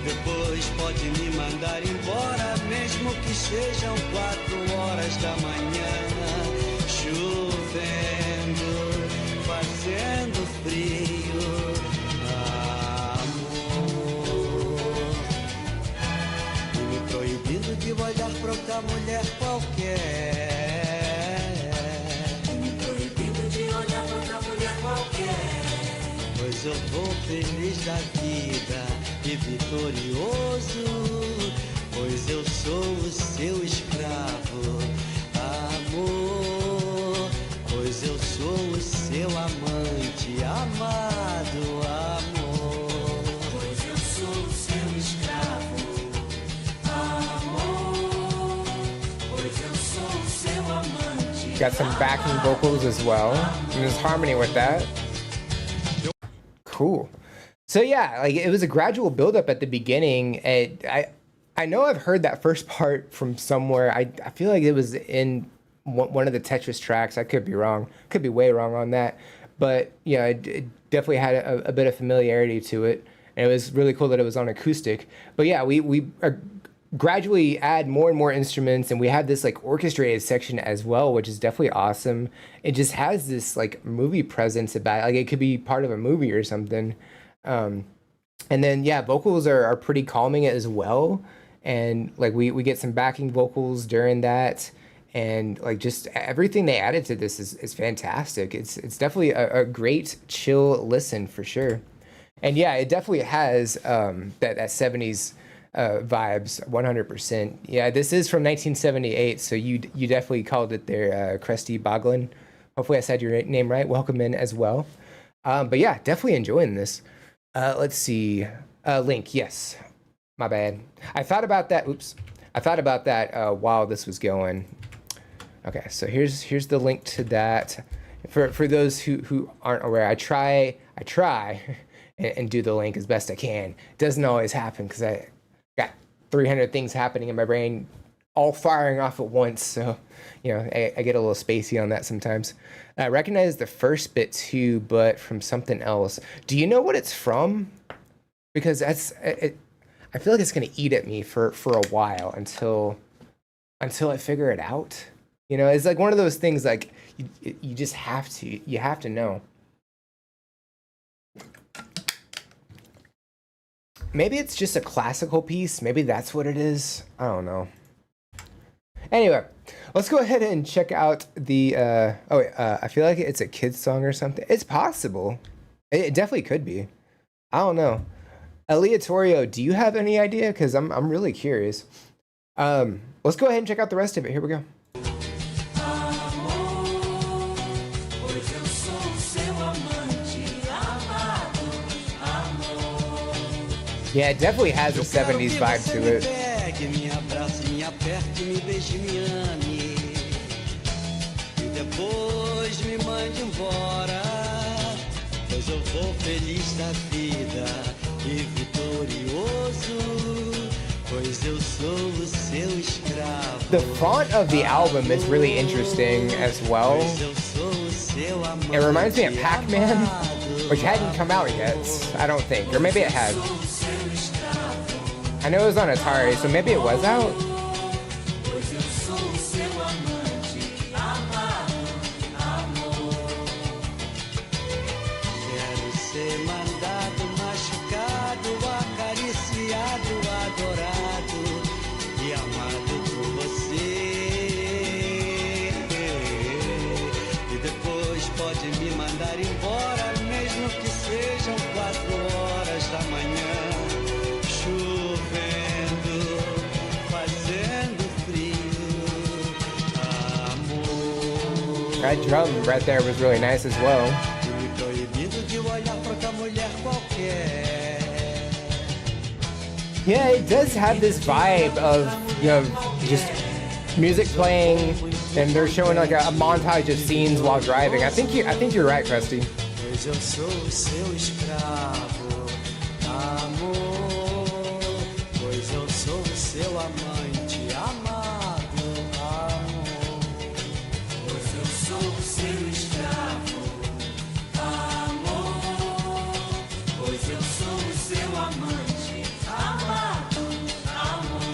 Depois pode me mandar embora, mesmo que sejam 4 horas da manhã. Chovendo, fazendo frio, amor. E me proibindo de olhar pra outra mulher qualquer. Pois eu vou feliz da vida e vitorioso, pois eu sou o seu escravo, amor, pois eu sou o seu amante, amado amor. Pois eu sou o seu escravo, amor, pois eu sou o seu amante. Got some backing vocals as well, and there's harmony with that. Cool. So yeah, like it was a gradual buildup at the beginning. I know I've heard that first part from somewhere. I feel like it was in one of the Tetris tracks. I could be wrong. Could be way wrong on that. But yeah, it definitely had a bit of familiarity to it. And it was really cool that it was on acoustic. But yeah, we gradually add more and more instruments, and we have this like orchestrated section as well, which is definitely awesome. It just has this like movie presence about it. Like it could be part of a movie or something. And then yeah, vocals are pretty calming as well. And like we get some backing vocals during that, and like just everything they added to this is fantastic. It's definitely a great chill listen for sure. And yeah, it definitely has that 70s vibes 100%. Yeah, this is from 1978, so you definitely called it there, Krusty Boglin. Hopefully I said your name right. Welcome in as well. But yeah, definitely enjoying this. Let's see. Link, yes. My bad. I thought about that. Oops. I thought about that while this was going. Okay, so here's the link to that. For those who aren't aware, I try and do the link as best I can. It doesn't always happen because I got 300 things happening in my brain, all firing off at once. So, you know, I get a little spacey on that sometimes. I recognize the first bit too, but from something else. Do you know what it's from? Because that's it. I feel like it's gonna eat at me for a while until I figure it out. You know, it's like one of those things like you just have to know. Maybe it's just a classical piece. Maybe that's what it is. I don't know. Anyway, let's go ahead and check out the. I feel like it's a kid's song or something. It's possible. It definitely could be. I don't know. Aleatorio, do you have any idea? Because I'm really curious. Let's go ahead and check out the rest of it. Here we go. Yeah, it definitely has a 70s vibe to it. The font of the album is really interesting as well. It reminds me of Pac-Man, which hadn't come out yet, I don't think. Or maybe it had. I know it was on Atari, so maybe it was out. Pode me mandar embora, mesmo que sejam 4 horas. That drum right there was really nice as well. E proibido de olhar pra outra mulher qualquer. Yeah, it does have this vibe of, you know, just music playing, and they're showing like a montage of scenes while driving. I think you're right, Krusty. Pois eu sou o seu escravo, amor. Pois eu sou o seu amante, amado, amor. Pois eu sou o seu escravo, amor. Pois eu sou o seu amante, amado, amor.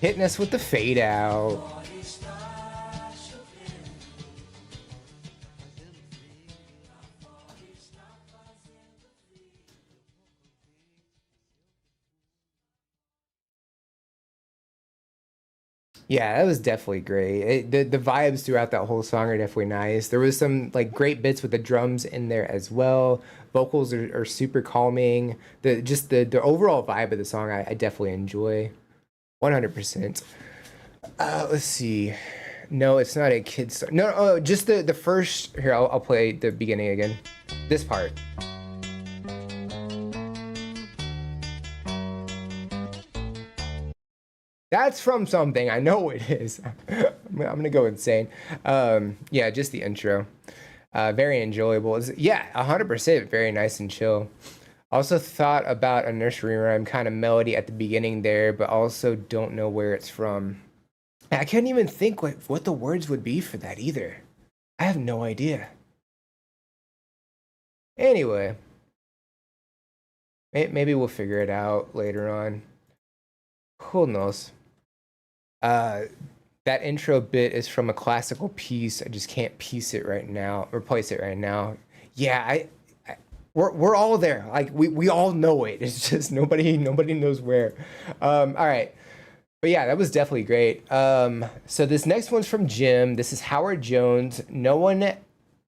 Hitting us with the fade out. Yeah, that was definitely great. The vibes throughout that whole song are definitely nice. There was some like great bits with the drums in there as well. Vocals are super calming. The overall vibe of the song I definitely enjoy. 100%. Let's see. No, it's not a kid's song. No, oh, just the first. Here, I'll play the beginning again. This part. That's from something. I know it is. I'm gonna go insane. Yeah, just the intro. Very enjoyable. Yeah, 100%. Very nice and chill. Also thought about a nursery rhyme kind of melody at the beginning there, but also don't know where it's from. I can't even think what the words would be for that either. I have no idea. Anyway, maybe we'll figure it out later on. Who knows? That intro bit is from a classical piece. I just can't piece it right now, replace it right now. Yeah, we're all there. Like we all know it. It's just nobody knows where. All right. But yeah, that was definitely great. So this next one's from Jim. This is Howard Jones. No one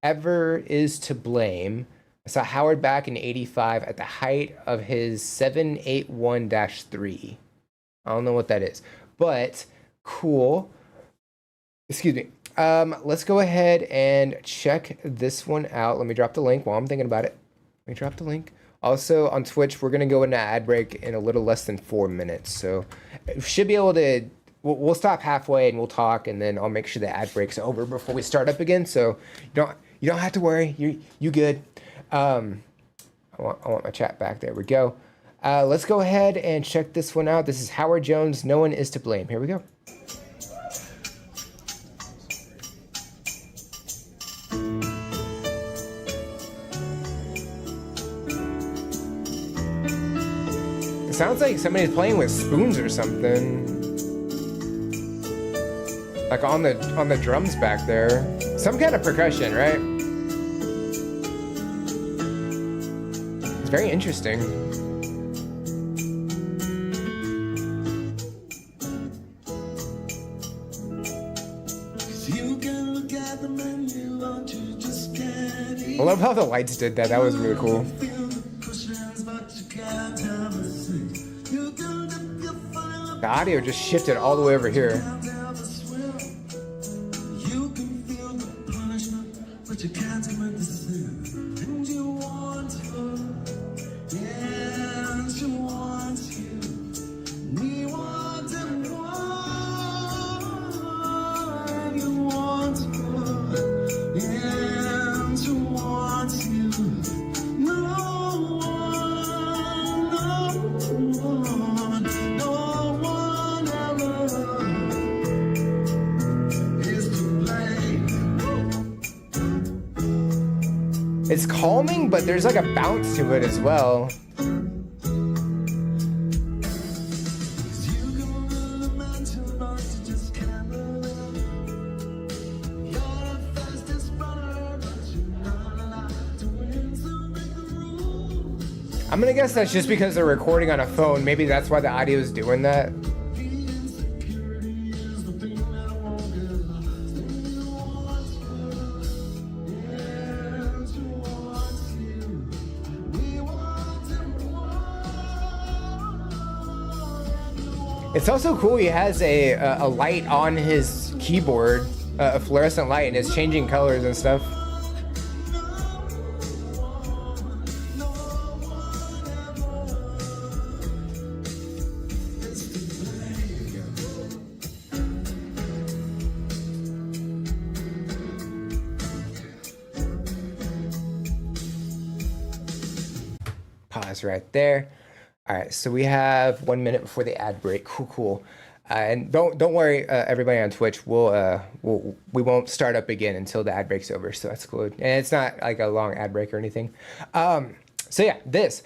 ever is to blame. I saw Howard back in '85 at the height of his 781-3. I don't know what that is, but cool. Excuse me. Let's go ahead and check this one out. Let me drop the link while I'm thinking about it. Let me drop the link. Also on Twitch, we're gonna go into ad break in a little less than 4 minutes, so should be able to. We'll stop halfway and we'll talk, and then I'll make sure the ad break's over before we start up again. So you don't have to worry. You good. I want my chat back. There we go. Let's go ahead and check this one out. This is Howard Jones. No one is to blame. Here we go. It sounds like somebody's playing with spoons or something. Like on the drums back there. Some kind of percussion, right? It's very interesting. I love how the lights did that. That was really cool. The audio just shifted all the way over here. It's calming, but there's like a bounce to it as well. I'm gonna guess that's just because they're recording on a phone. Maybe that's why the audio is doing that. It's also cool. He has a light on his keyboard, a fluorescent light, and it's changing colors and stuff. Pause right there. All right, so we have 1 minute before the ad break. Cool. And don't worry, everybody on Twitch. We won't start up again until the ad break's over. So that's cool. And it's not like a long ad break or anything. So yeah, this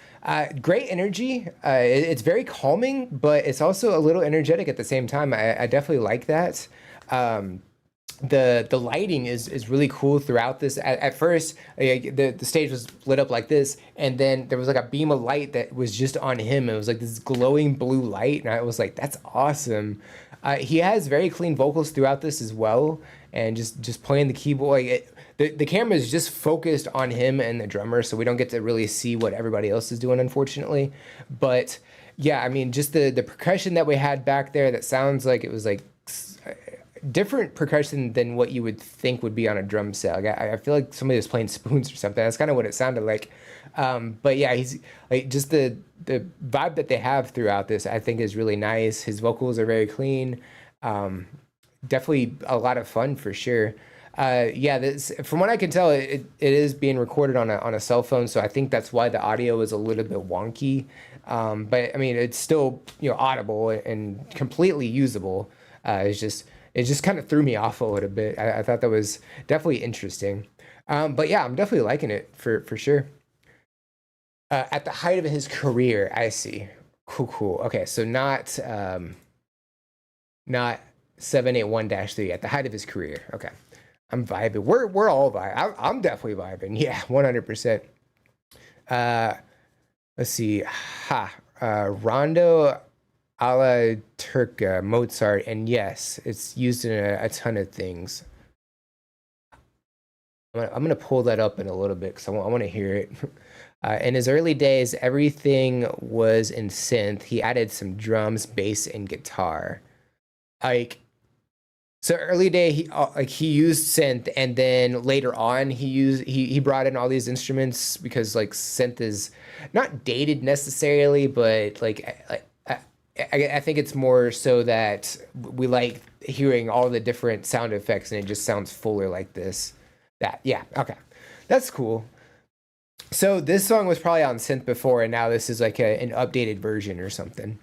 great energy. It's very calming, but it's also a little energetic at the same time. I definitely like that. The lighting is really cool throughout this. At first, the stage was lit up like this, and then there was like a beam of light that was just on him. It was like this glowing blue light, and I was like, that's awesome. He has very clean vocals throughout this as well, and just playing the keyboard. The camera is just focused on him and the drummer, so we don't get to really see what everybody else is doing, unfortunately. But yeah, I mean, just the percussion that we had back there, that sounds like it was like different percussion than what you would think would be on a drum set. Like, I feel like somebody was playing spoons or something. That's kind of what it sounded like. But yeah, he's like, just the vibe that they have throughout this, I think, is really nice. His vocals are very clean. Definitely a lot of fun for sure. Yeah, this, from what I can tell, it is being recorded on a cell phone, so I think that's why the audio is a little bit wonky. But I mean, it's still, you know, audible and completely usable. It just kind of threw me off a little bit. I thought that was definitely interesting. But yeah, I'm definitely liking it for sure. At the height of his career, I see. Cool. Okay, so not 781-3, at the height of his career. Okay. I'm vibing. We're all vibing. I'm definitely vibing. Yeah, 100%. Let's see. Rondo alla Turca, Mozart, and yes, it's used in a ton of things. I'm gonna pull that up in a little bit because I want to hear it. In his early days, everything was in synth. He added some drums, bass, and guitar. Like, so early day, he used synth, and then later on, he brought in all these instruments because like synth is not dated necessarily, but like I think it's more so that we like hearing all the different sound effects, and it just sounds fuller like this. Yeah, okay, that's cool. So this song was probably on synth before, and now this is like an updated version or something.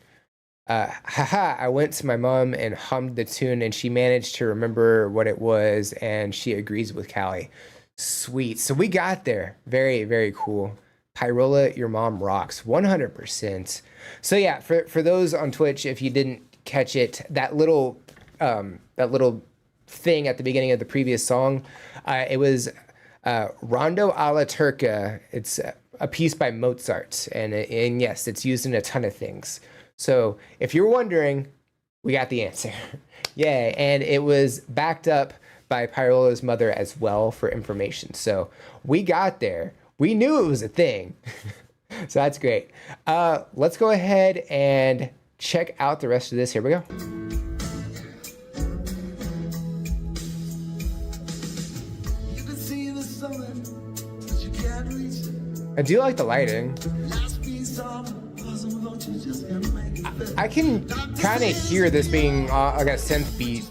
I went to my mom and hummed the tune, and she managed to remember what it was, and she agrees with Callie. Sweet. So we got there. Very, very cool. Pyrola, your mom rocks. 100%. So yeah, for those on Twitch, if you didn't catch it, that little thing at the beginning of the previous song, it was Rondo alla Turca. It's a piece by Mozart, and yes, it's used in a ton of things. So if you're wondering, we got the answer. Yeah, and it was backed up by Pyrola's mother as well for information. So we got there. We knew it was a thing. So that's great. Let's go ahead and check out the rest of this. Here we go. I do like the lighting. I can kind of hear this being like a synth beat.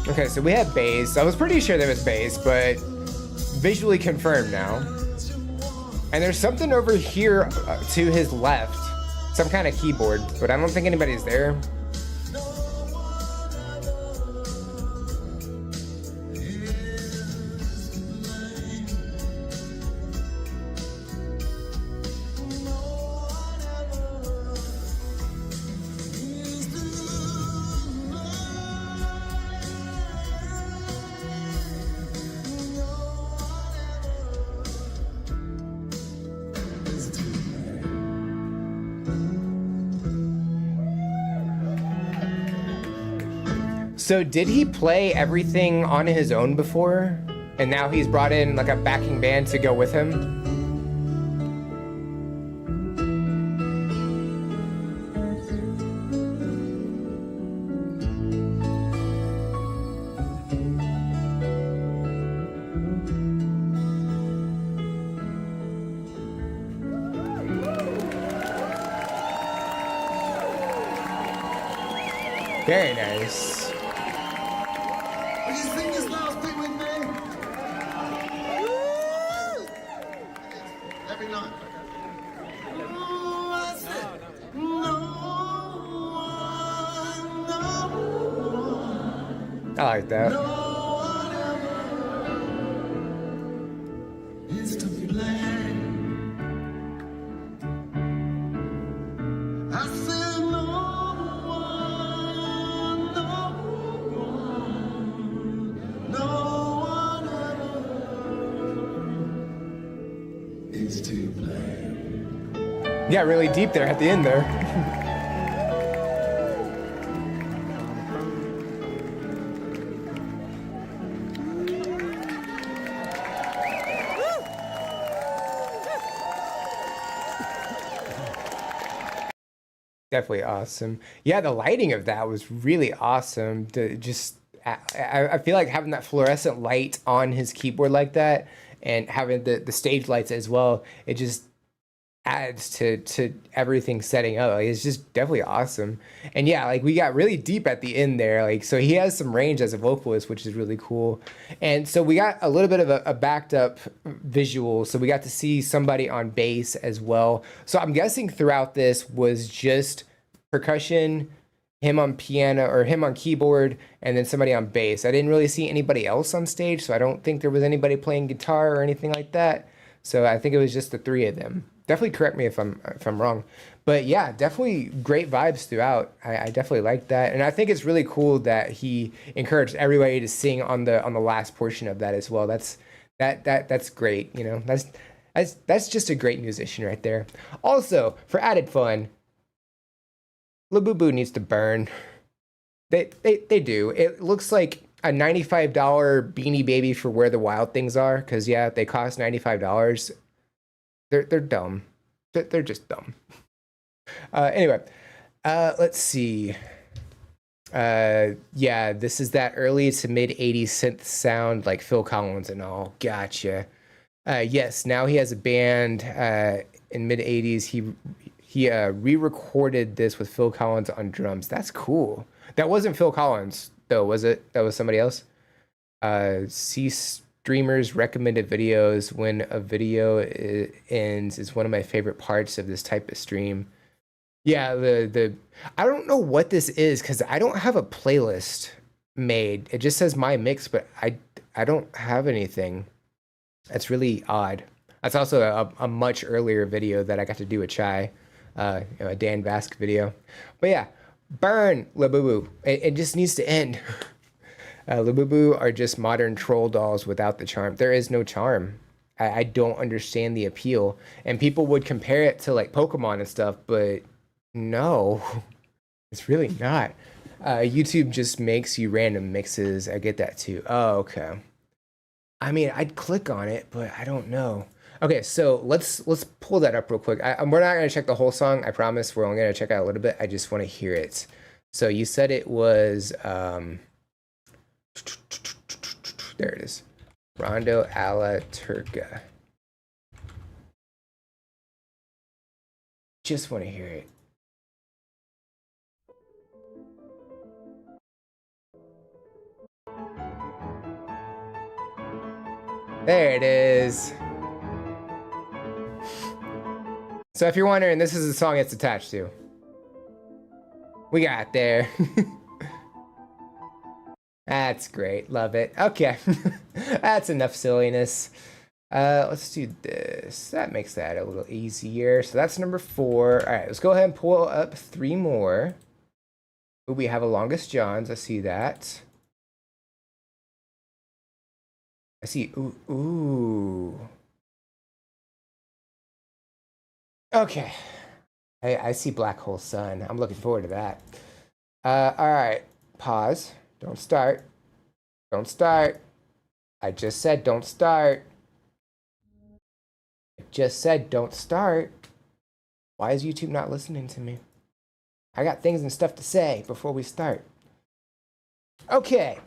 Okay, so we have bass. I was pretty sure there was bass, but visually confirmed now. And there's something over here to his left. Some kind of keyboard, but I don't think anybody's there. So did he play everything on his own before? And now he's brought in like a backing band to go with him? Very nice. Will you sing this last bit with me? Woo! Every night. Oh, I said, no one, no one, I like that. no one ever is to blame. I said, no one, no one ever is to blame. You got really deep there at the end there. Definitely awesome. Yeah, the lighting of that was really awesome. To just, I feel like having that fluorescent light on his keyboard like that, and having the stage lights as well, it just adds to everything setting up. Like, it's just definitely awesome. And yeah, like we got really deep at the end there. Like, so he has some range as a vocalist, which is really cool. And so we got a little bit of a backed up visual. So we got to see somebody on bass as well. So I'm guessing throughout this was just percussion, him on piano or him on keyboard, and then somebody on bass. I didn't really see anybody else on stage, so I don't think there was anybody playing guitar or anything like that. So I think it was just the three of them. Definitely correct me if I'm wrong, but yeah, definitely great vibes throughout. I definitely like that, and I think it's really cool that he encouraged everybody to sing on the last portion of that as well. That's great. You know, that's just a great musician right there. Also, for added fun, Labubu needs to burn. They do. It looks like a $95 Beanie Baby for Where the Wild Things Are, because yeah, they cost $95. They're dumb. They're just dumb. Anyway, let's see. Yeah, this is that early to mid 80s synth sound like Phil Collins and all. Gotcha. Yes, now he has a band in mid 80s. He re-recorded this with Phil Collins on drums. That's cool. That wasn't Phil Collins though, was it? That was somebody else. See streamers recommended videos when a video ends is one of my favorite parts of this type of stream. Yeah, the I don't know what this is because I don't have a playlist made. It just says my mix, but I don't have anything. That's really odd. That's also a much earlier video that I got to do with Chai, a Dan Vasc video. But yeah, burn Labubu. It just needs to end. Labubu are just modern troll dolls without the charm. There is no charm. I don't understand the appeal. And people would compare it to like Pokemon and stuff, but no, it's really not. YouTube just makes you random mixes. I get that too. Oh, okay. I mean, I'd click on it, but I don't know. Okay, so let's pull that up real quick. We're not gonna check the whole song. I promise. We're only gonna check out a little bit. I just want to hear it. So you said it was there it is. Rondo alla Turca. Just want to hear it. There it is. So if you're wondering, this is the song it's attached to. We got there. That's great. Love it. Okay. That's enough silliness. Let's do this. That makes that a little easier. So that's number 4. All right, let's go ahead and pull up 3 more. Ooh, we have a Longest Johns. I see that. I see. Ooh. Okay. I see Black Hole Sun. I'm looking forward to that. All right. Pause. Don't start. Don't start. I just said don't start. I just said don't start. Why is YouTube not listening to me? I got things and stuff to say before we start. Okay,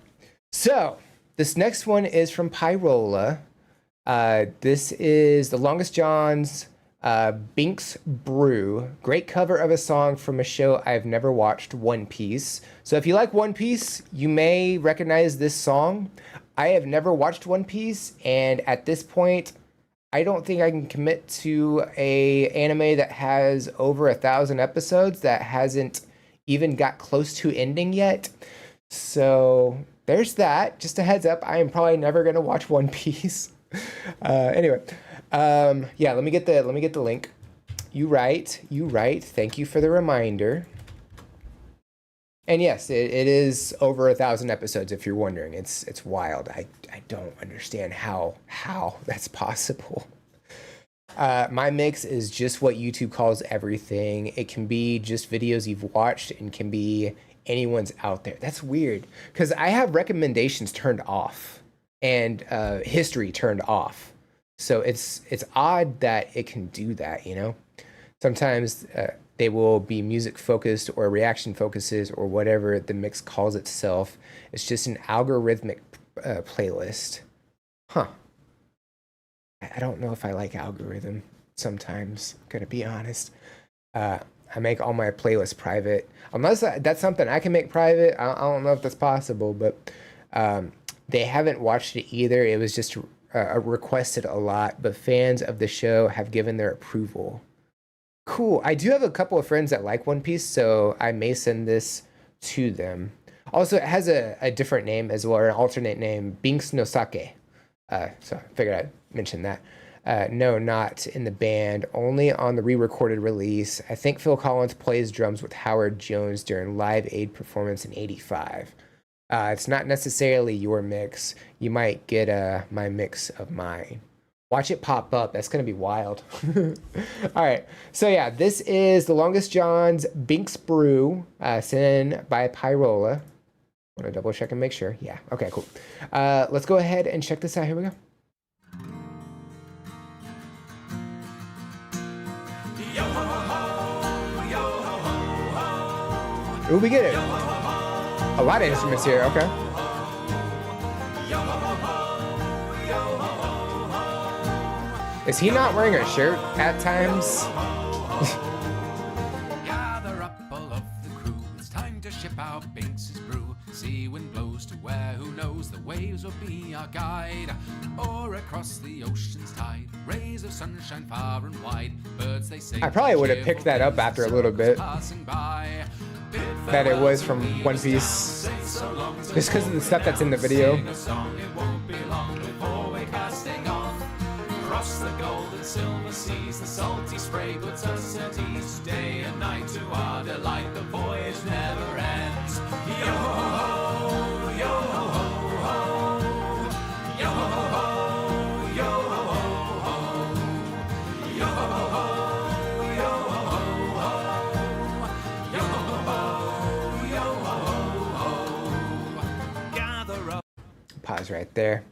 so this next one is from Pyrola. This is The Longest John's Binks Brew. Great cover of a song from a show I've never watched, One Piece. So if you like One Piece, you may recognize this song. I have never watched One Piece, and at this point, I don't think I can commit to a anime that has over 1,000 episodes that hasn't even got close to ending yet. So there's that. Just a heads up, I am probably never gonna watch One Piece. Anyway, yeah, let me get the link. You right. Thank you for the reminder. And yes, it is over 1,000 episodes. If you're wondering, it's wild. I don't understand how that's possible. My mix is just what YouTube calls everything. It can be just videos you've watched and can be anyone's out there. That's weird because I have recommendations turned off and history turned off. So it's odd that it can do that, you know? Sometimes they will be music focused or reaction focuses or whatever the mix calls itself. It's just an algorithmic playlist. Huh. I don't know if I like algorithm sometimes, gonna be honest. I make all my playlists private. Unless that's something I can make private. I don't know if that's possible, but they haven't watched it either. It was just requested a lot, but fans of the show have given their approval. Cool. I do have a couple of friends that like One Piece, so I may send this to them. Also, it has a different name as well, or an alternate name, Binks no Sake. So I figured I'd mention that. No, not in the band, only on the re-recorded release. I think Phil Collins plays drums with Howard Jones during Live Aid performance in '85. It's not necessarily your mix. You might get my mix of mine. Watch it pop up. That's going to be wild. All right. So yeah, this is The Longest John's Binks Brew, sent in by Pyrola. Want to double check and make sure. Yeah. Okay, cool. Let's go ahead and check this out. Here we go. Ooh, we get it. A lot of instruments here. Okay. Is he not wearing a shirt at times? Gather up all of the crew. It's time to ship out Binks's brew. Sea wind blows to where, who knows, the waves will be our guide. Or across the ocean's tide, rays of sunshine far and wide. Birds they sing. I probably would have picked that up after a little bit. That it was from One Piece. Just because of the stuff that's in the video. Across the gold and silver seas, the salty spray puts us at ease. Day and night to our delight, the voyage never ends. Yo ho ho, yo ho ho ho, yo ho ho, yo ho ho, yo ho ho, yo ho ho, yo ho ho, gather up. Pause right there.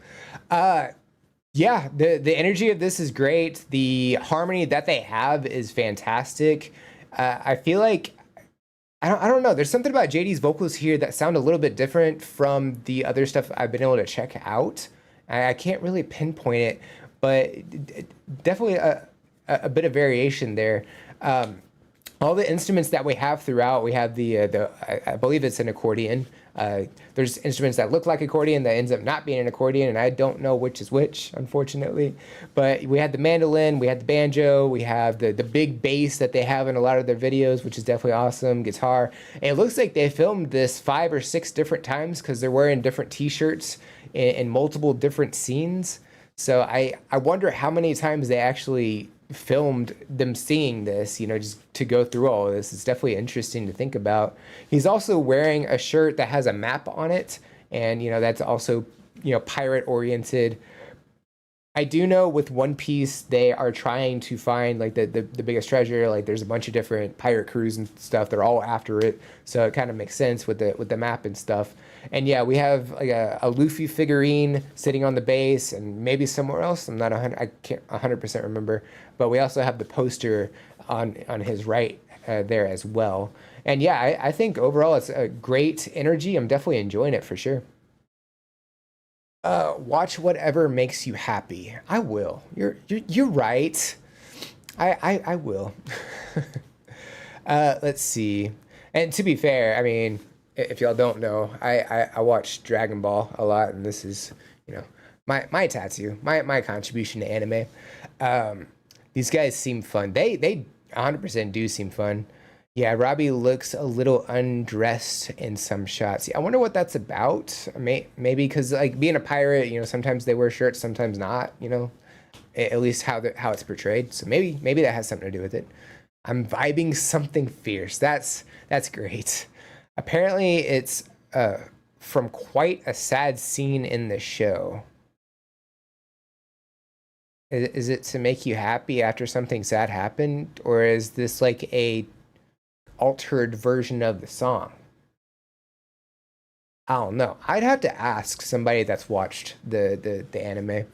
Yeah, the energy of this is great. The harmony that they have is fantastic. I feel like I don't know. There's something about JD's vocals here that sound a little bit different from the other stuff I've been able to check out. I can't really pinpoint it, but definitely a bit of variation there. All the instruments that we have throughout, we have the I believe it's an accordion. There's instruments that look like accordion that ends up not being an accordion, and I don't know which is which, unfortunately. But we had the mandolin, we had the banjo, we have the big bass that they have in a lot of their videos, which is definitely awesome, guitar. And it looks like they filmed this 5 or 6 different times because they're wearing different t-shirts in multiple different scenes. So I wonder how many times they actually filmed them singing this, you know, just to go through all of this. It's definitely interesting to think about. He's also wearing a shirt that has a map on it, and, you know, that's also, you know, pirate oriented. I do know with One Piece, they are trying to find like the biggest treasure. Like there's a bunch of different pirate crews and stuff. They're all after it. So it kind of makes sense with the map and stuff. And yeah, we have like a Luffy figurine sitting on the base, and maybe somewhere else. I'm not 100. I can't 100% remember. But we also have the poster on his right there as well. And yeah, I think overall it's a great energy. I'm definitely enjoying it for sure. Watch whatever makes you happy. I will. You're right. I will. Let's see. And to be fair, I mean, if y'all don't know, I watch Dragon Ball a lot, and this is, you know, my tattoo, my contribution to anime. These guys seem fun. They 100% do seem fun. Yeah, Robbie looks a little undressed in some shots. I wonder what that's about. Maybe because like being a pirate, you know, sometimes they wear shirts, sometimes not. You know, at least how it's portrayed. So maybe that has something to do with it. I'm vibing something fierce. That's great. Apparently, it's from quite a sad scene in the show. Is it to make you happy after something sad happened, or is this like a altered version of the song? I don't know. I'd have to ask somebody that's watched the anime.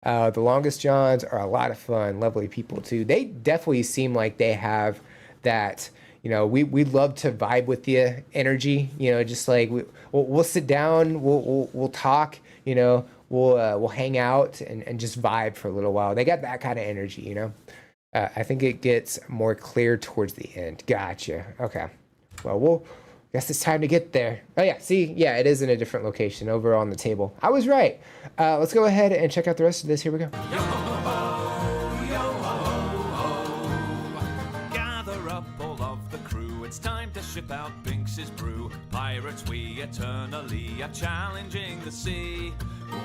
The Longest Johns are a lot of fun, lovely people too. They definitely seem like they have that, you know, we love to vibe with the energy, you know, just like we'll sit down, we'll talk, you know, we'll hang out and just vibe for a little while. They got that kind of energy, you know. I think it gets more clear towards the end. Gotcha. Okay. Well, guess it's time to get there. Oh yeah, see, yeah, it is in a different location over on the table. I was right. Let's go ahead and check out the rest of this. Here we go. Gather up all of the crew, it's time to ship out Binks's brew. Pirates we eternally are challenging the sea.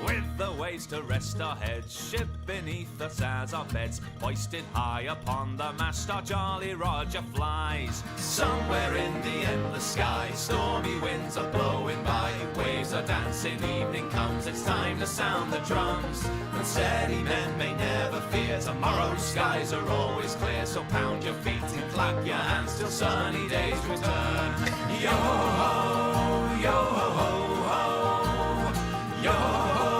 With the waves to rest our heads, ship beneath us as our beds. Hoisted high upon the mast, our Jolly Roger flies. Somewhere in the endless sky, stormy winds are blowing by. Waves are dancing, evening comes, it's time to sound the drums. And steady men may never fear, tomorrow's skies are always clear. So pound your feet and clap your hands till sunny days return. Yo ho ho, yo ho ho ho, yo ho ho.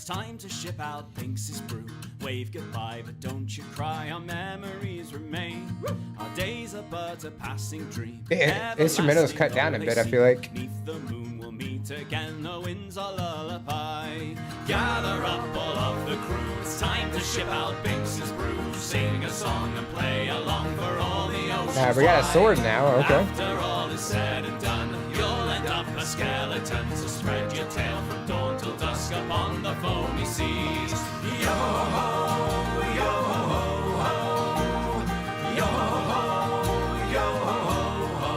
Time to ship out Binks's brew. Wave goodbye, but don't you cry. Our memories remain. Our days are but a passing dream. The instrumental's cut down a bit, I feel like. Beneath the moon we'll meet again. The winds are lullaby. Gather up all of the crew. It's time to ship out Binks's brew. Sing a song and play along for all the oceans. We got a sword now. Okay. After all is said and done, you'll end up a skeleton. So spread your tail from dawn till dusk upon the foamy seas. Yo ho ho, yo ho ho ho, yo ho ho, yo ho ho ho,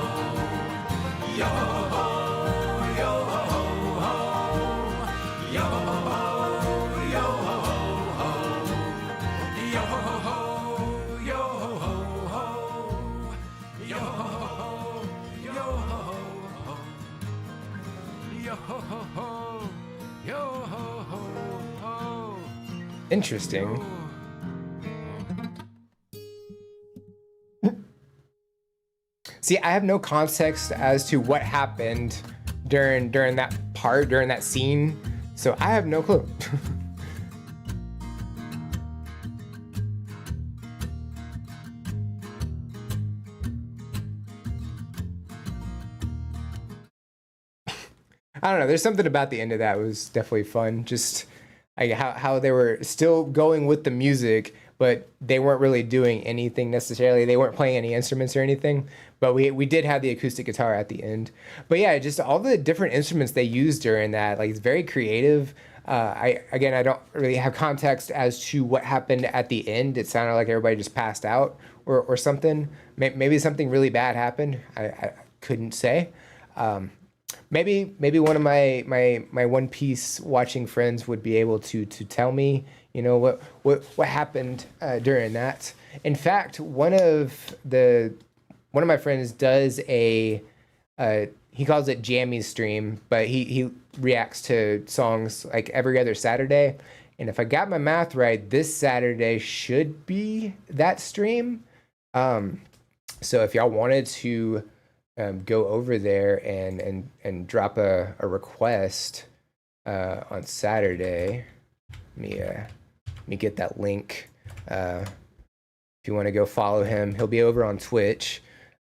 yo ho ho, yo ho ho ho, yo ho ho, yo ho ho ho, yo ho ho, yo ho ho ho, yo ho ho, yo ho ho ho. Yo ho ho ho, yo ho ho ho. Interesting. See, I have no context as to what happened during that part, during that scene, so I have no clue. I don't know. There's something about the end of that was definitely fun. Just like how they were still going with the music, but they weren't really doing anything necessarily. They weren't playing any instruments or anything. But we did have the acoustic guitar at the end. But yeah, just all the different instruments they used during that, like it's very creative. I don't really have context as to what happened at the end. It sounded like everybody just passed out or something. Maybe something really bad happened. I couldn't say. Maybe one of my One Piece watching friends would be able to tell me, you know, what happened during that. In fact, one of my friends does he calls it Jammy stream, but he reacts to songs like every other Saturday. And if I got my math right, this Saturday should be that stream. So if y'all wanted to go over there and drop a request on Saturday, let me get that link. If you want to go follow him, he'll be over on Twitch.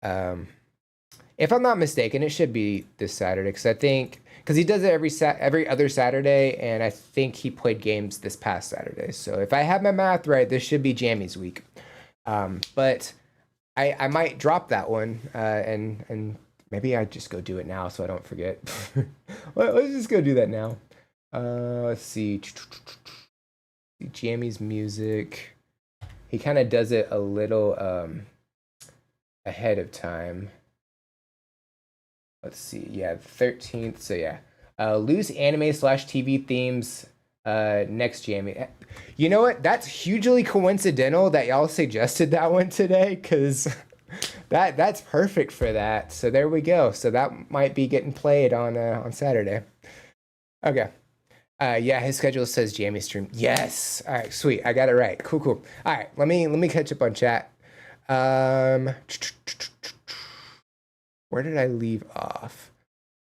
If I'm not mistaken, it should be this Saturday because he does it every other Saturday, and I think he played games this past Saturday. So if I have my math right, this should be Jammy's week. But I might drop that one, and maybe I just go do it now so I don't forget. Let's just go do that now. Let's see. Jammy's music. He kind of does it a little ahead of time. Let's see. Yeah, the 13th. So yeah, loose anime/TV themes. Next Jammy. You know what? That's hugely coincidental that y'all suggested that one today, because that's perfect for that. So there we go. So that might be getting played on Saturday. Okay. Yeah, his schedule says Jammy stream. Yes. All right, sweet. I got it right. Cool. All right, let me catch up on chat. Where did I leave off?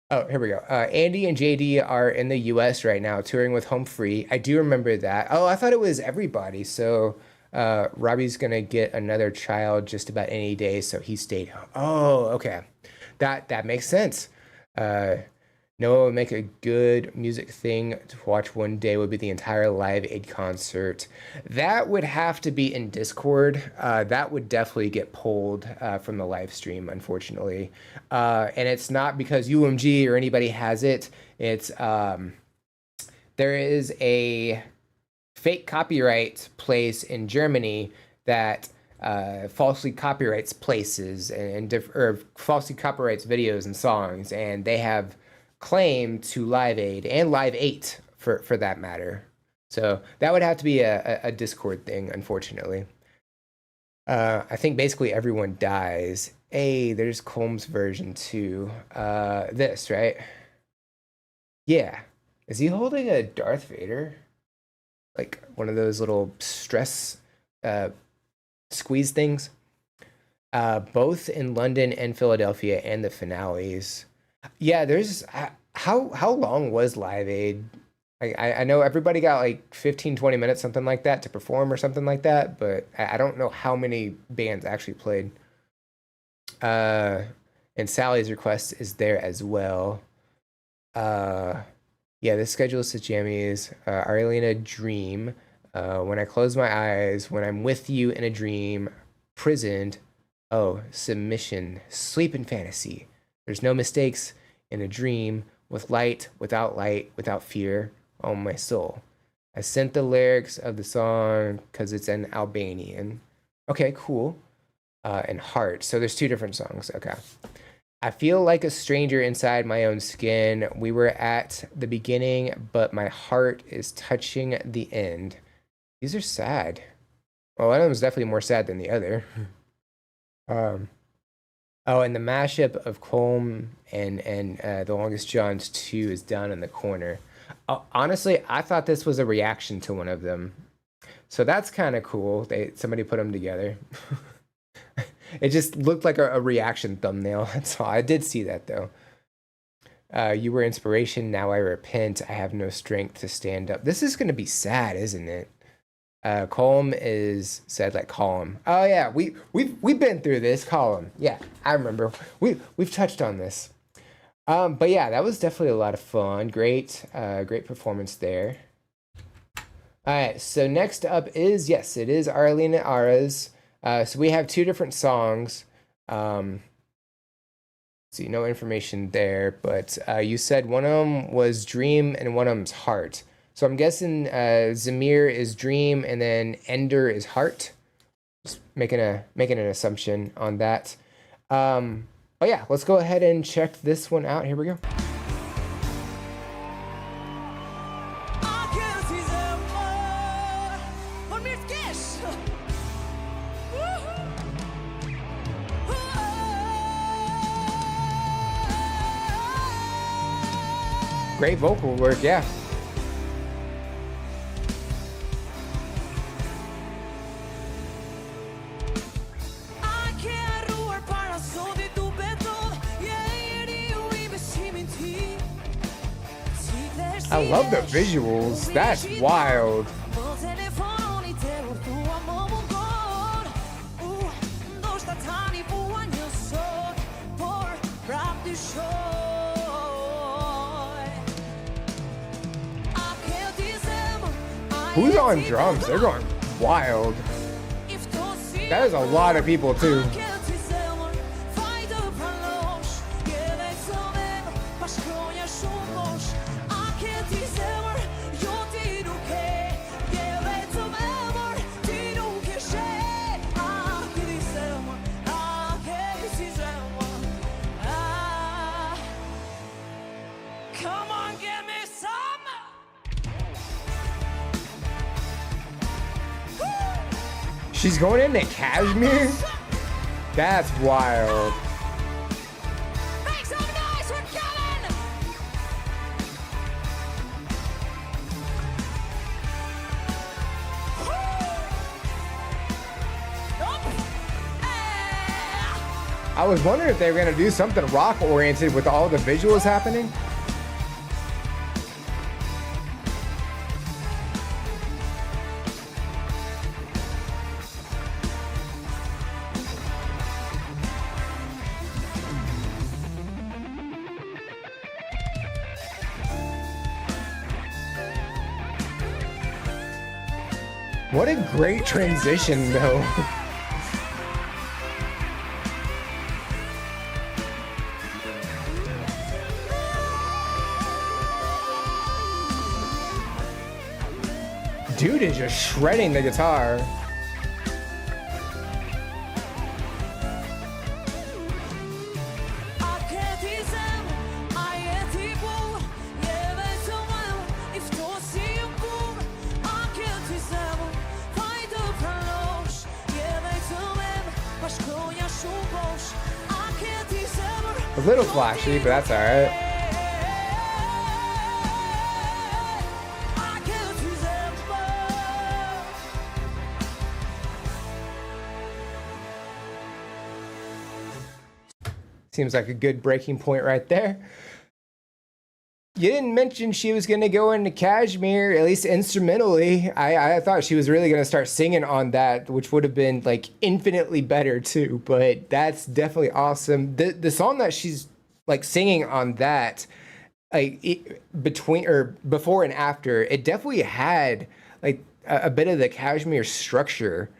Oh, here we go. Andy and JD are in the US right now touring with Home Free. I do remember that. Oh, I thought it was everybody. So Robbie's going to get another child just about any day, so he stayed home. Oh, okay. That makes sense. Noah would make a good music thing to watch one day would be the entire Live Aid concert. That would have to be in Discord. That would definitely get pulled from the live stream, unfortunately. And it's not because UMG or anybody has it. It's there is a fake copyright place in Germany that falsely copyrights places or falsely copyrights videos and songs, and they have claim to Live Aid and Live 8 for that matter. So that would have to be a Discord thing, unfortunately. I think basically everyone dies. Hey, there's Colm's version too. This, right? Yeah. Is he holding a Darth Vader? Like one of those little stress squeeze things? Both in London and Philadelphia and the finales. Yeah, there's how long was Live Aid? I know everybody got like 15-20 minutes, something like that, to perform or something like that, but I don't know how many bands actually played. And Sally's request is there as well. Yeah, the schedule says Jammies. Arlena Dream. When I close my eyes, when I'm with you in a dream, prisoned. Oh, submission, sleep in fantasy. There's no mistakes in a dream, with light, without fear. Oh, my soul. I sent the lyrics of the song because it's in Albanian. Okay, cool. And Heart. So there's two different songs. Okay. I feel like a stranger inside my own skin. We were at the beginning, but my heart is touching the end. These are sad. Well, one of them is definitely more sad than the other. Oh, and the mashup of Colm and The Longest Johns 2 is down in the corner. Honestly, I thought this was a reaction to one of them. So that's kind of cool. Somebody put them together. It just looked like a reaction thumbnail. That's all. I did see that, though. You were inspiration, now I repent. I have no strength to stand up. This is going to be sad, isn't it? Colm is said like Colm. Oh yeah, we've been through this. Colm. Yeah, I remember. We've touched on this. But yeah, that was definitely a lot of fun. Great performance there. All right, so next up is it is Arlena Ara's. So we have two different songs. See, no information there, but you said one of them was Dream and one of them's Heart. So I'm guessing Zamir is Dream and then Ender is Heart. Just making an assumption on that. But yeah, let's go ahead and check this one out. Here we go. great vocal work, yeah. I love the visuals. That's wild. Who's on drums? They're going wild. That is a lot of people too. Come on, give me some. She's going into Kashmir? That's wild. Make some noise for Kevin. I was wondering if they were gonna do something rock oriented with all the visuals happening. What a great transition though. Dude is just shredding the guitar. A little flashy, but that's alright. Seems like a good breaking point right there. You didn't mention she was going to go into Kashmir, at least instrumentally. I thought she was really going to start singing on that, which would have been like infinitely better too, but that's definitely awesome. The song that she's like singing on that, like between or before and after, it definitely had like a bit of the Kashmir structure,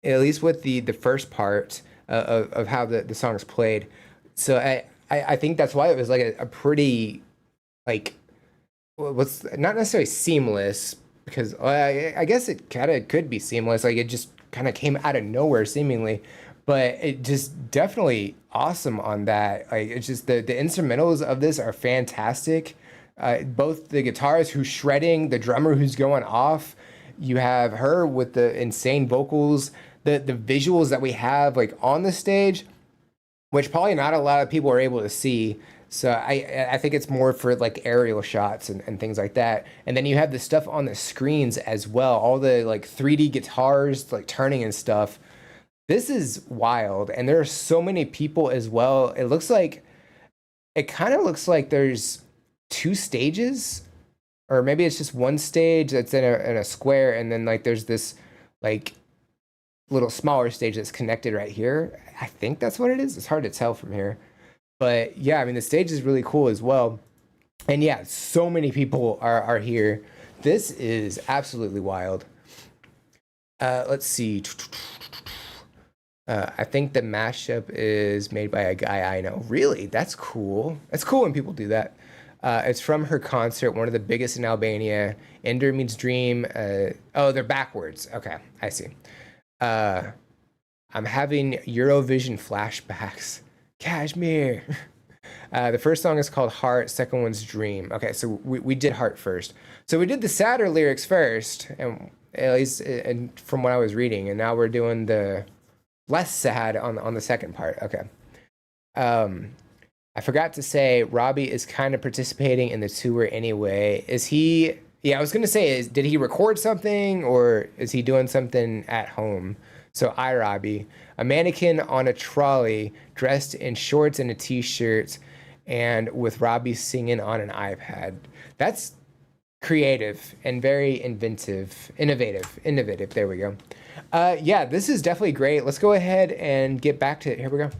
at least with the first part of how the song is played. So I think that's why it was like a pretty, like, what's not necessarily seamless, because I guess it kind of could be seamless. Like it just kind of came out of nowhere seemingly, but it just definitely awesome on that. Like it's just the instrumentals of this are fantastic. Both the guitarist who's shredding, the drummer who's going off. You have her with the insane vocals, the visuals that we have like on the stage, which probably not a lot of people are able to see. So I think it's more for like aerial shots and things like that. And then you have the stuff on the screens as well. All the like 3D guitars like turning and stuff. This is wild. And there are so many people as well. It kind of looks like there's two stages, or maybe it's just one stage that's in a square. And then like there's this like little smaller stage that's connected right here. I think that's what it is. It's hard to tell from here. But yeah, I mean, the stage is really cool as well. And yeah, so many people are here. This is absolutely wild. Let's see. I think the mashup is made by a guy I know. Really? That's cool. It's cool when people do that. It's from her concert, one of the biggest in Albania. Ender meets Dream. Oh, they're backwards. Okay, I see. I'm having Eurovision flashbacks. Kashmir. The first song is called Heart, second one's Dream. Okay, so we did Heart first. So we did the sadder lyrics first, and at least and from what I was reading, and now we're doing the less sad on the second part. Okay. I forgot to say, Robbie is kind of participating in the tour anyway. Is he? Yeah, I was gonna say, did he record something or is he doing something at home? So Robbie, a mannequin on a trolley, dressed in shorts and a t-shirt, and with Robbie singing on an iPad. That's creative and very innovative. There we go. Yeah, this is definitely great. Let's go ahead and get back to it. Here we go.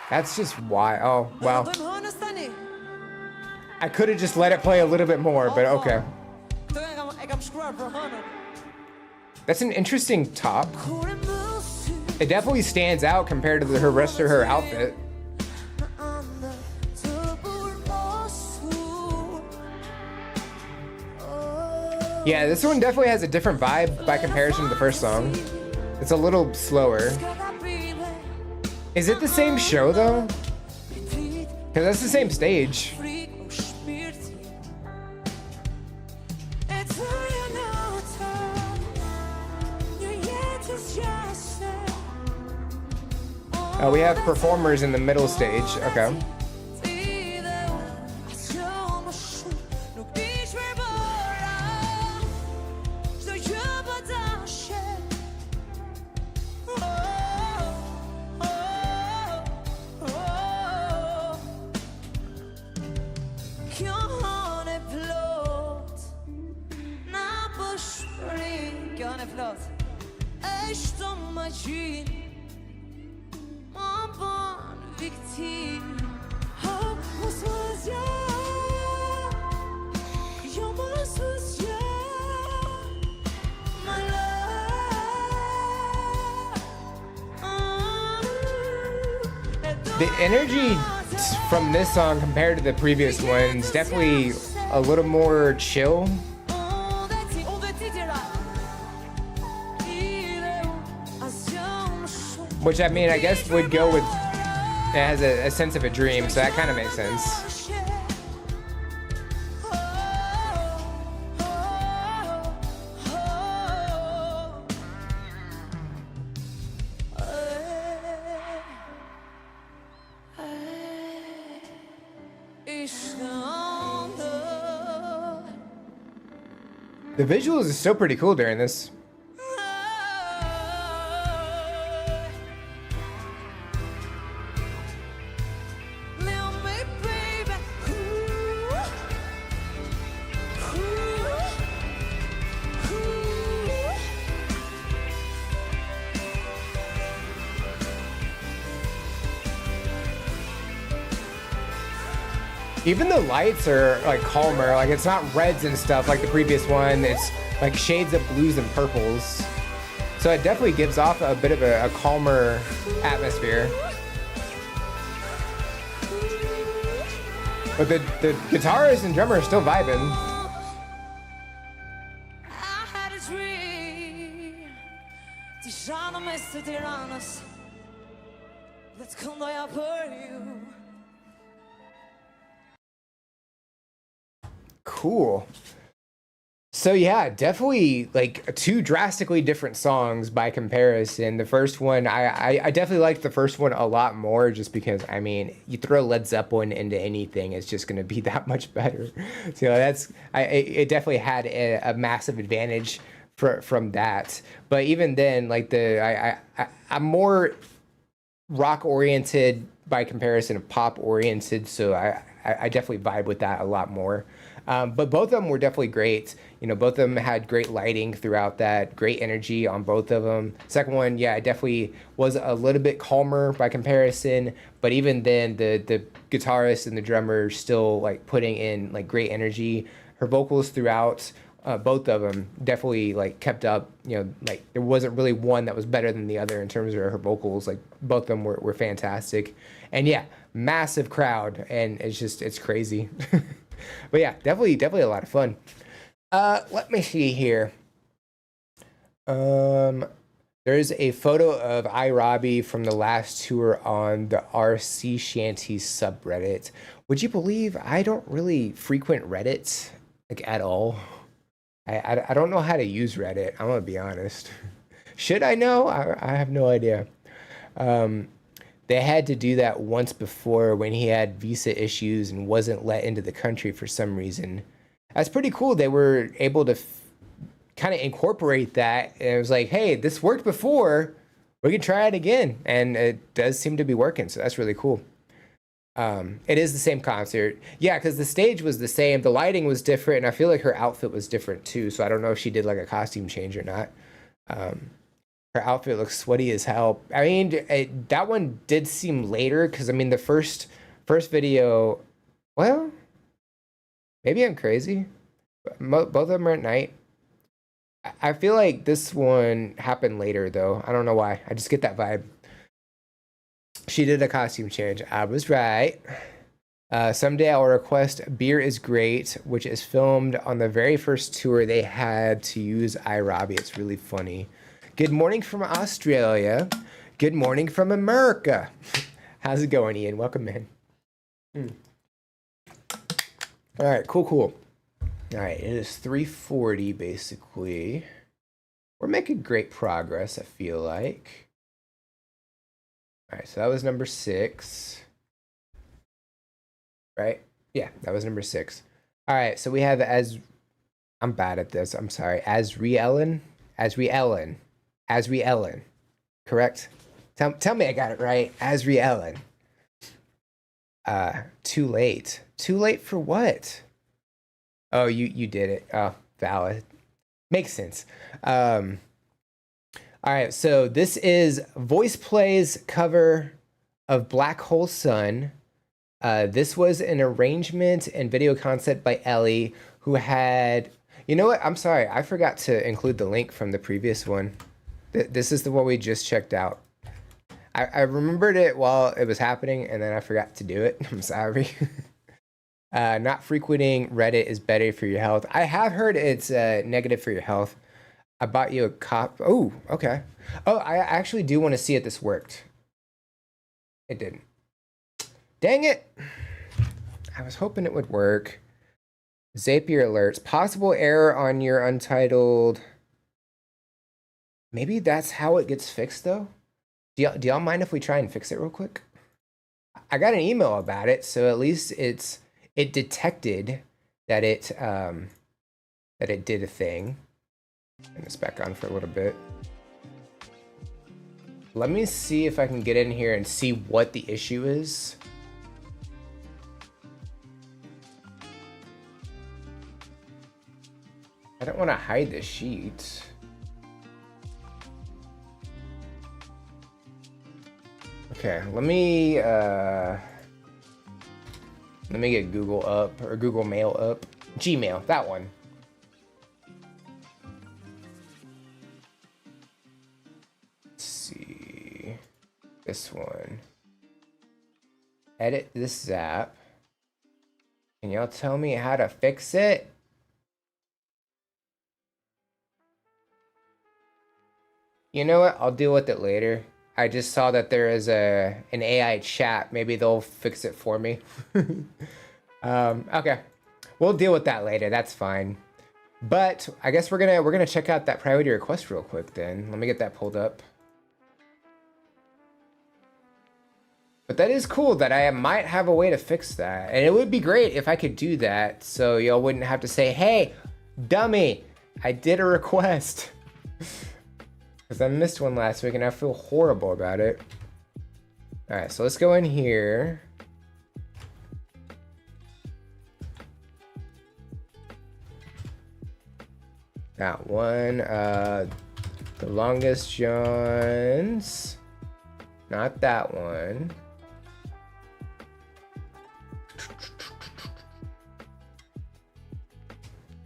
That's just why. Oh, well. I could have just let it play a little bit more, but okay. That's an interesting top. It definitely stands out compared to her rest of her outfit. Yeah, this one definitely has a different vibe by comparison to the first song. It's a little slower. Is it the same show though? Because that's the same stage. Oh, we have performers in the middle stage. Okay. The energy from this song compared to the previous ones definitely a little more chill. Which, I mean, I guess would go with, it has a sense of a dream, so that kind of makes sense. The visuals are still pretty cool during this. Even the lights are like calmer, like it's not reds and stuff like the previous one. It's like shades of blues and purples. So it definitely gives off a bit of a calmer atmosphere. But the guitarist and drummer are still vibing. Cool. So yeah, definitely like two drastically different songs by comparison. The first one, I definitely liked the first one a lot more just because, I mean, you throw Led Zeppelin into anything, it's just going to be that much better. So it definitely had a massive advantage from that. But even then, like I'm more rock oriented by comparison of pop oriented. So I definitely vibe with that a lot more. But both of them were definitely great. You know, both of them had great lighting throughout that, great energy on both of them. Second one, yeah, it definitely was a little bit calmer by comparison. But even then, the guitarist and the drummer still like putting in like great energy. Her vocals throughout, both of them definitely like kept up. You know, like there wasn't really one that was better than the other in terms of her vocals. Like both of them were fantastic. And yeah, massive crowd, and it's crazy. But yeah, definitely a lot of fun. Let me see here. There's a photo of iRobbie from the last tour on the RC Shanties subreddit. Would you believe I don't really frequent Reddit? like at all. I don't know how to use Reddit. I'm gonna be honest. Should I know? I have no idea. They had to do that once before when he had visa issues and wasn't let into the country for some reason. That's pretty cool. They were able to kind of incorporate that. And it was like, hey, this worked before. We can try it again. And it does seem to be working. So that's really cool. It is the same concert. Yeah, because the stage was the same. The lighting was different. And I feel like her outfit was different too. So I don't know if she did like a costume change or not. Her outfit looks sweaty as hell. I mean, that one did seem later because I mean the first video. Well, maybe I'm crazy. Both of them are at night. I feel like this one happened later though. I don't know why. I just get that vibe. She did a costume change. I was right. Someday I'll request Beer is Great, which is filmed on the very first tour they had to use iRobbie. It's really funny. Good morning from Australia. Good morning from America. How's it going, Ian? Welcome in. All right, cool. All right, it is 3:40 basically. We're making great progress, I feel like. All right, so that was number 6. Right? Yeah, that was number 6. All right, so we have I'm bad at this. I'm sorry. Asriellen. Correct? Tell me I got it right. Asriellen. Too late. Too late for what? Oh, you did it. Oh, valid. Makes sense. All right, so this is Voice Play's cover of Black Hole Sun. This was an arrangement and video concept by Ellie, who had... You know what? I'm sorry. I forgot to include the link from the previous one. This is the one we just checked out. I remembered it while it was happening, and then I forgot to do it. I'm sorry. Not frequenting Reddit is better for your health. I have heard it's negative for your health. I bought you a cop. Oh, okay. Oh, I actually do want to see if this worked. It didn't. Dang it. I was hoping it would work. Zapier alerts. Possible error on your Untitled. Maybe that's how it gets fixed, though. Do y'all mind if we try and fix it real quick? I got an email about it, so at least it detected that it did a thing. Turn this back on for a little bit. Let me see if I can get in here and see what the issue is. I don't want to hide the sheet. Okay, let me get Google up, or Google Mail up. Gmail, that one. Let's see. This one. Edit this zap. Can y'all tell me how to fix it? You know what? I'll deal with it later. I just saw that there is an AI chat. Maybe they'll fix it for me. Okay, we'll deal with that later. That's fine. But I guess we're gonna check out that priority request real quick. Then let me get that pulled up. But that is cool that I might have a way to fix that, and it would be great if I could do that, so y'all wouldn't have to say, "Hey, dummy, I did a request." Because I missed one last week and I feel horrible about it. All right, so let's go in here. Got one. The Longest Johns. Not that one.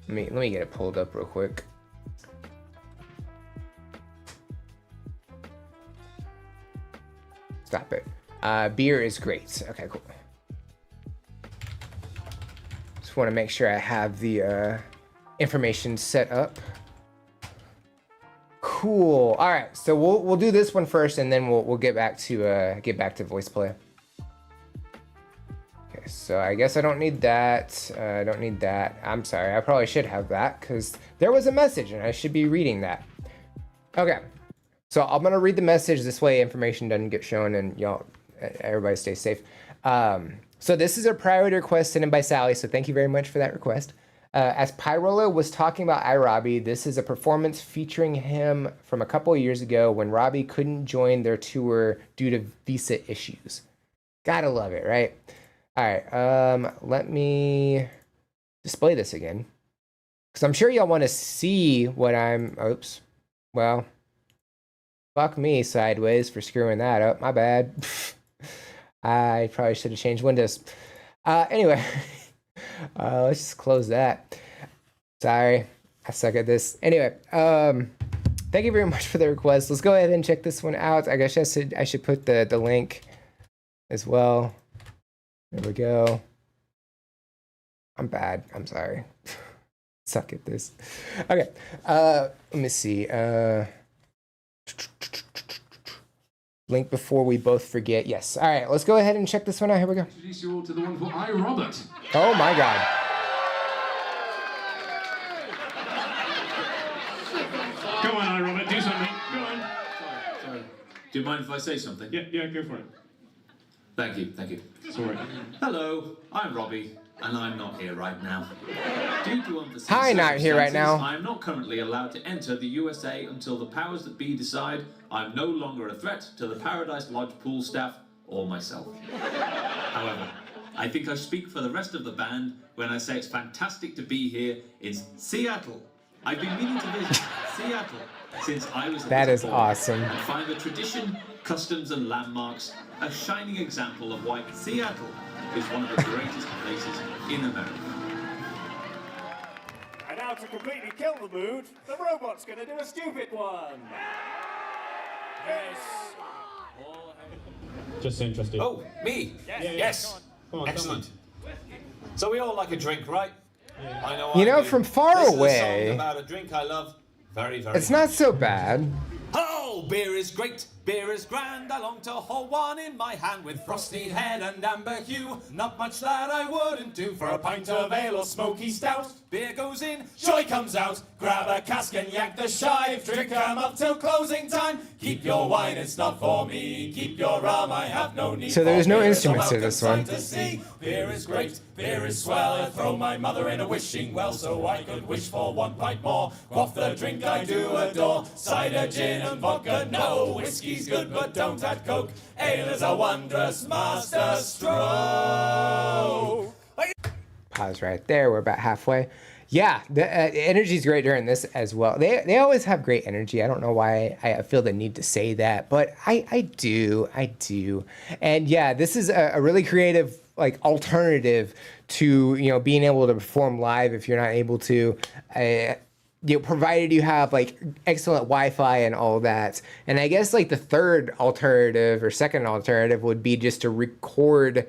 Let me get it pulled up real quick. Stop it. Beer is great. Okay, cool. Just want to make sure I have the information set up. Cool. All right, so we'll do this one first, and then we'll get back to voice play. Okay, so I guess I don't need that. I don't need that. I'm sorry, I probably should have that because there was a message and I should be reading that. Okay, so I'm gonna read the message. This way information doesn't get shown and y'all, everybody stay safe. So this is a priority request sent in by Sally, so thank you very much for that request. As Pyrola was talking about iRobbie, this is a performance featuring him from a couple of years ago when Robbie couldn't join their tour due to visa issues. Gotta love it, right? All right, let me display this again. Because I'm sure y'all want to see what I'm... Oops. Well, fuck me sideways for screwing that up. My bad. I probably should have changed windows. Anyway, let's just close that. Sorry, I suck at this. Anyway, thank you very much for the request. Let's go ahead and check this one out. I guess I should put the link as well. There we go. I'm bad. I'm sorry. Suck at this. Okay. Let me see. Link before we both forget. Yes. All right. Let's go ahead and check this one out. Here we go. Introduce you all to the wonderful iRobot. Oh my God. Come on, iRobot, do something. Go on. Sorry. Do you mind if I say something? Yeah, go for it. Thank you. It's all right. Hello, I'm Robbie, and I'm not here right now. Due to unforeseen Hi, not here right now. I am not currently allowed to enter the USA until the powers that be decide I'm no longer a threat to the Paradise Lodge pool staff or myself. However, I think I speak for the rest of the band when I say it's fantastic to be here in Seattle. I've been meaning to visit Seattle since I was a That is little boy awesome. and find the tradition, customs and landmarks a shining example of why Seattle is one of the greatest places in America. And now to completely kill the mood, the robot's gonna do a stupid one. Yes. Just interested. Oh, me? Yes. Come on, Excellent. So we all like a drink, right? I know. You I know, do. from far This is a away, song about a drink I love very, very it's not so bad. Oh, beer is great, beer is grand. I long to hold one in my hand with frosty head and amber hue. Not much that I wouldn't do for a pint of ale or smoky stout. Beer goes in, joy comes out. Grab a cask and yank the shive. Drink 'em up till closing time. Keep your wine, it's not for me. Keep your rum, I have no need. So there's for no beer. instruments It's a to this welcome one. sight to see. Beer is great, beer is swell. I throw my mother in a wishing well so I could wish for one pint more. Quaff the drink I do adore. Cider, gin and vodka, no. Whiskey's good but don't add coke. Ale is a wondrous master stroke. Pause right there. We're about halfway. Yeah, the energy's great during this as well. They always have great energy. I don't know why I feel the need to say that, but I do. And yeah, this is a really creative like alternative to being able to perform live if you're not able to. Provided you have like excellent Wi-Fi and all that. And I guess like the third alternative or second alternative would be just to record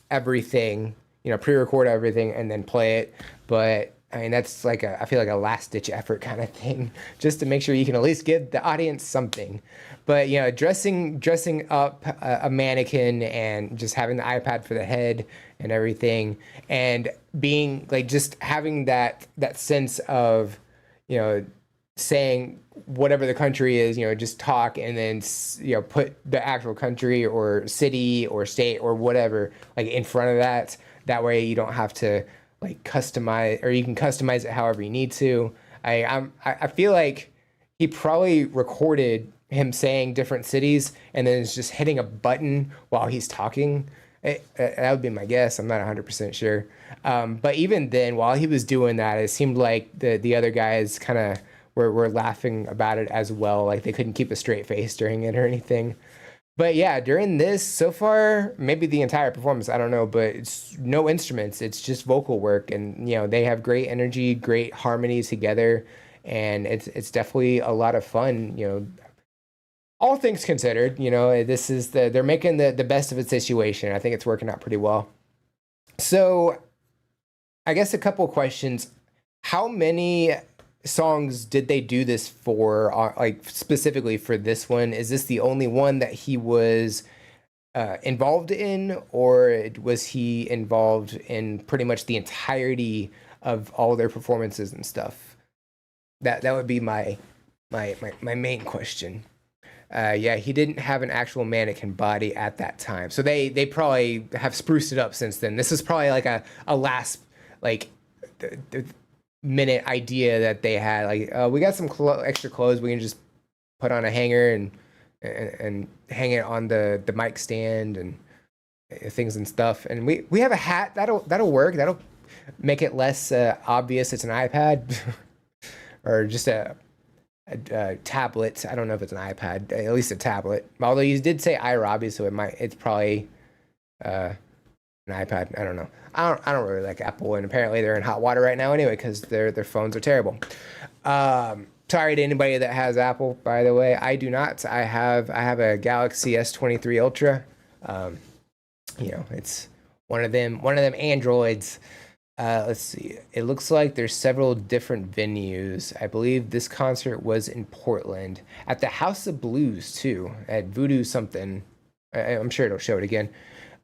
everything, pre-record everything and then play it. But I mean, that's like I feel like a last ditch effort kind of thing, just to make sure you can at least give the audience something. But dressing up a mannequin and just having the iPad for the head and everything, and being like just having that sense of saying whatever the country is, just talk and then put the actual country or city or state or whatever like in front of that. That way you don't have to like customize, or you can customize it however you need to. I feel like he probably recorded him saying different cities and then is just hitting a button while he's talking. That would be my guess. I'm not 100% sure. But even then, while he was doing that, it seemed like the other guys kind of were laughing about it as well. Like they couldn't keep a straight face during it or anything. But yeah, during this, so far, maybe the entire performance, I don't know, but it's no instruments. It's just vocal work. And, they have great energy, great harmonies together. And it's definitely a lot of fun, all things considered. This is they're making the best of the situation. I think it's working out pretty well. So I guess a couple of questions. How many songs did they do this for, like specifically for this one? Is this the only one that he was involved in, or was he involved in pretty much the entirety of all their performances and stuff? That would be my main question. Yeah, he didn't have an actual mannequin body at that time, so they probably have spruced it up since then. This is probably like a last like minute idea that they had. Like, we got some extra clothes, we can just put on a hanger and hang it on the mic stand and things and stuff. And we have a hat that'll work. That'll make it less obvious it's an iPad or just a tablet. I don't know if it's an iPad, at least a tablet. Although you did say iRobbie, so it's probably an iPad. I don't know. I don't really like Apple, and apparently they're in hot water right now anyway because their phones are terrible. Sorry to anybody that has Apple, by the way. I do not. I have a Galaxy S23 Ultra. You know, it's one of them Androids. Let's see. It looks like there's several different venues. I believe this concert was in Portland at the House of Blues too, at Voodoo something. I'm sure it'll show it again.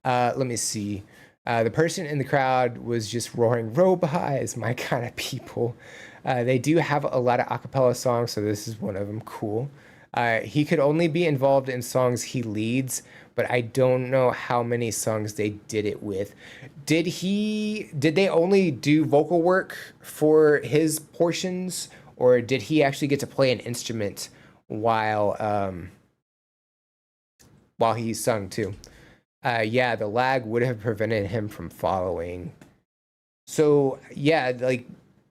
Let me see. The person in the crowd was just roaring, "Roll by is my kind of people." They do have a lot of acapella songs, so this is one of them. Cool. He could only be involved in songs he leads, but I don't know how many songs they did it with. Did they only do vocal work for his portions, or did he actually get to play an instrument while he sung too? Yeah, the lag would have prevented him from following. So yeah, like,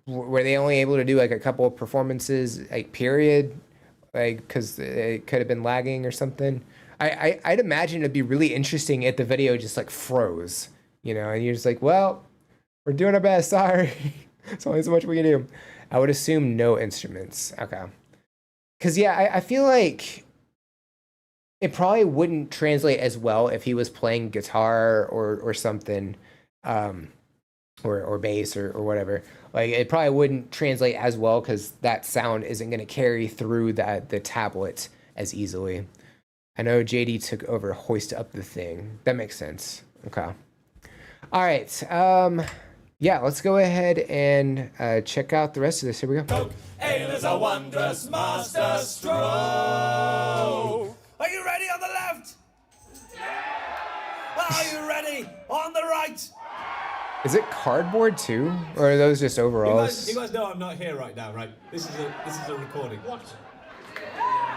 were they only able to do like a couple of performances, like, period? Like, because it could have been lagging or something. I'd imagine it'd be really interesting if the video just like froze, you know, and you're just like, well, we're doing our best, sorry. It's only so much we can do. I would assume no instruments. Okay. Because yeah, I feel like it probably wouldn't translate as well if he was playing guitar or something, or bass or whatever. Like, it probably wouldn't translate as well because that sound isn't going to carry through the tablet as easily. I know JD took over Hoist Up the Thing. That makes sense. Okay. All right. Yeah, let's go ahead and check out the rest of this. Here we go. Ale is a wondrous master stroke. Are you ready on the left? Are you ready on the right? Is it cardboard too, or are those just overalls? You guys know I'm not here right now, right? This is a recording. What?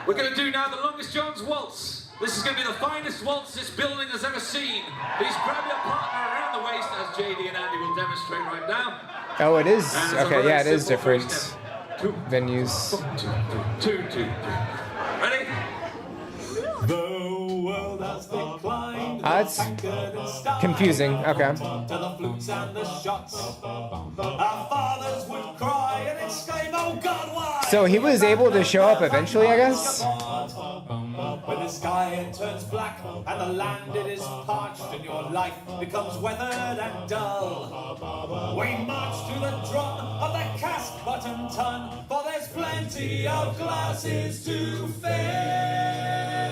We're going to do now the Longest John's Waltz. This is going to be the finest waltz this building has ever seen. Please grab your partner around the waist as JD and Andy will demonstrate right now. Oh, it is. And Okay, yeah, it is simple different three-step. Two, venues. two. Ready? The world has declined. It's confusing. Okay. To the flutes and the shots. Our fathers would cry and exclaim, "Oh God, why?" So he was able to show up eventually, I guess. When the sky it turns black and the land it is parched and your life becomes weathered and dull, we march to the drum of the cask button ton, for there's plenty of glasses to fill.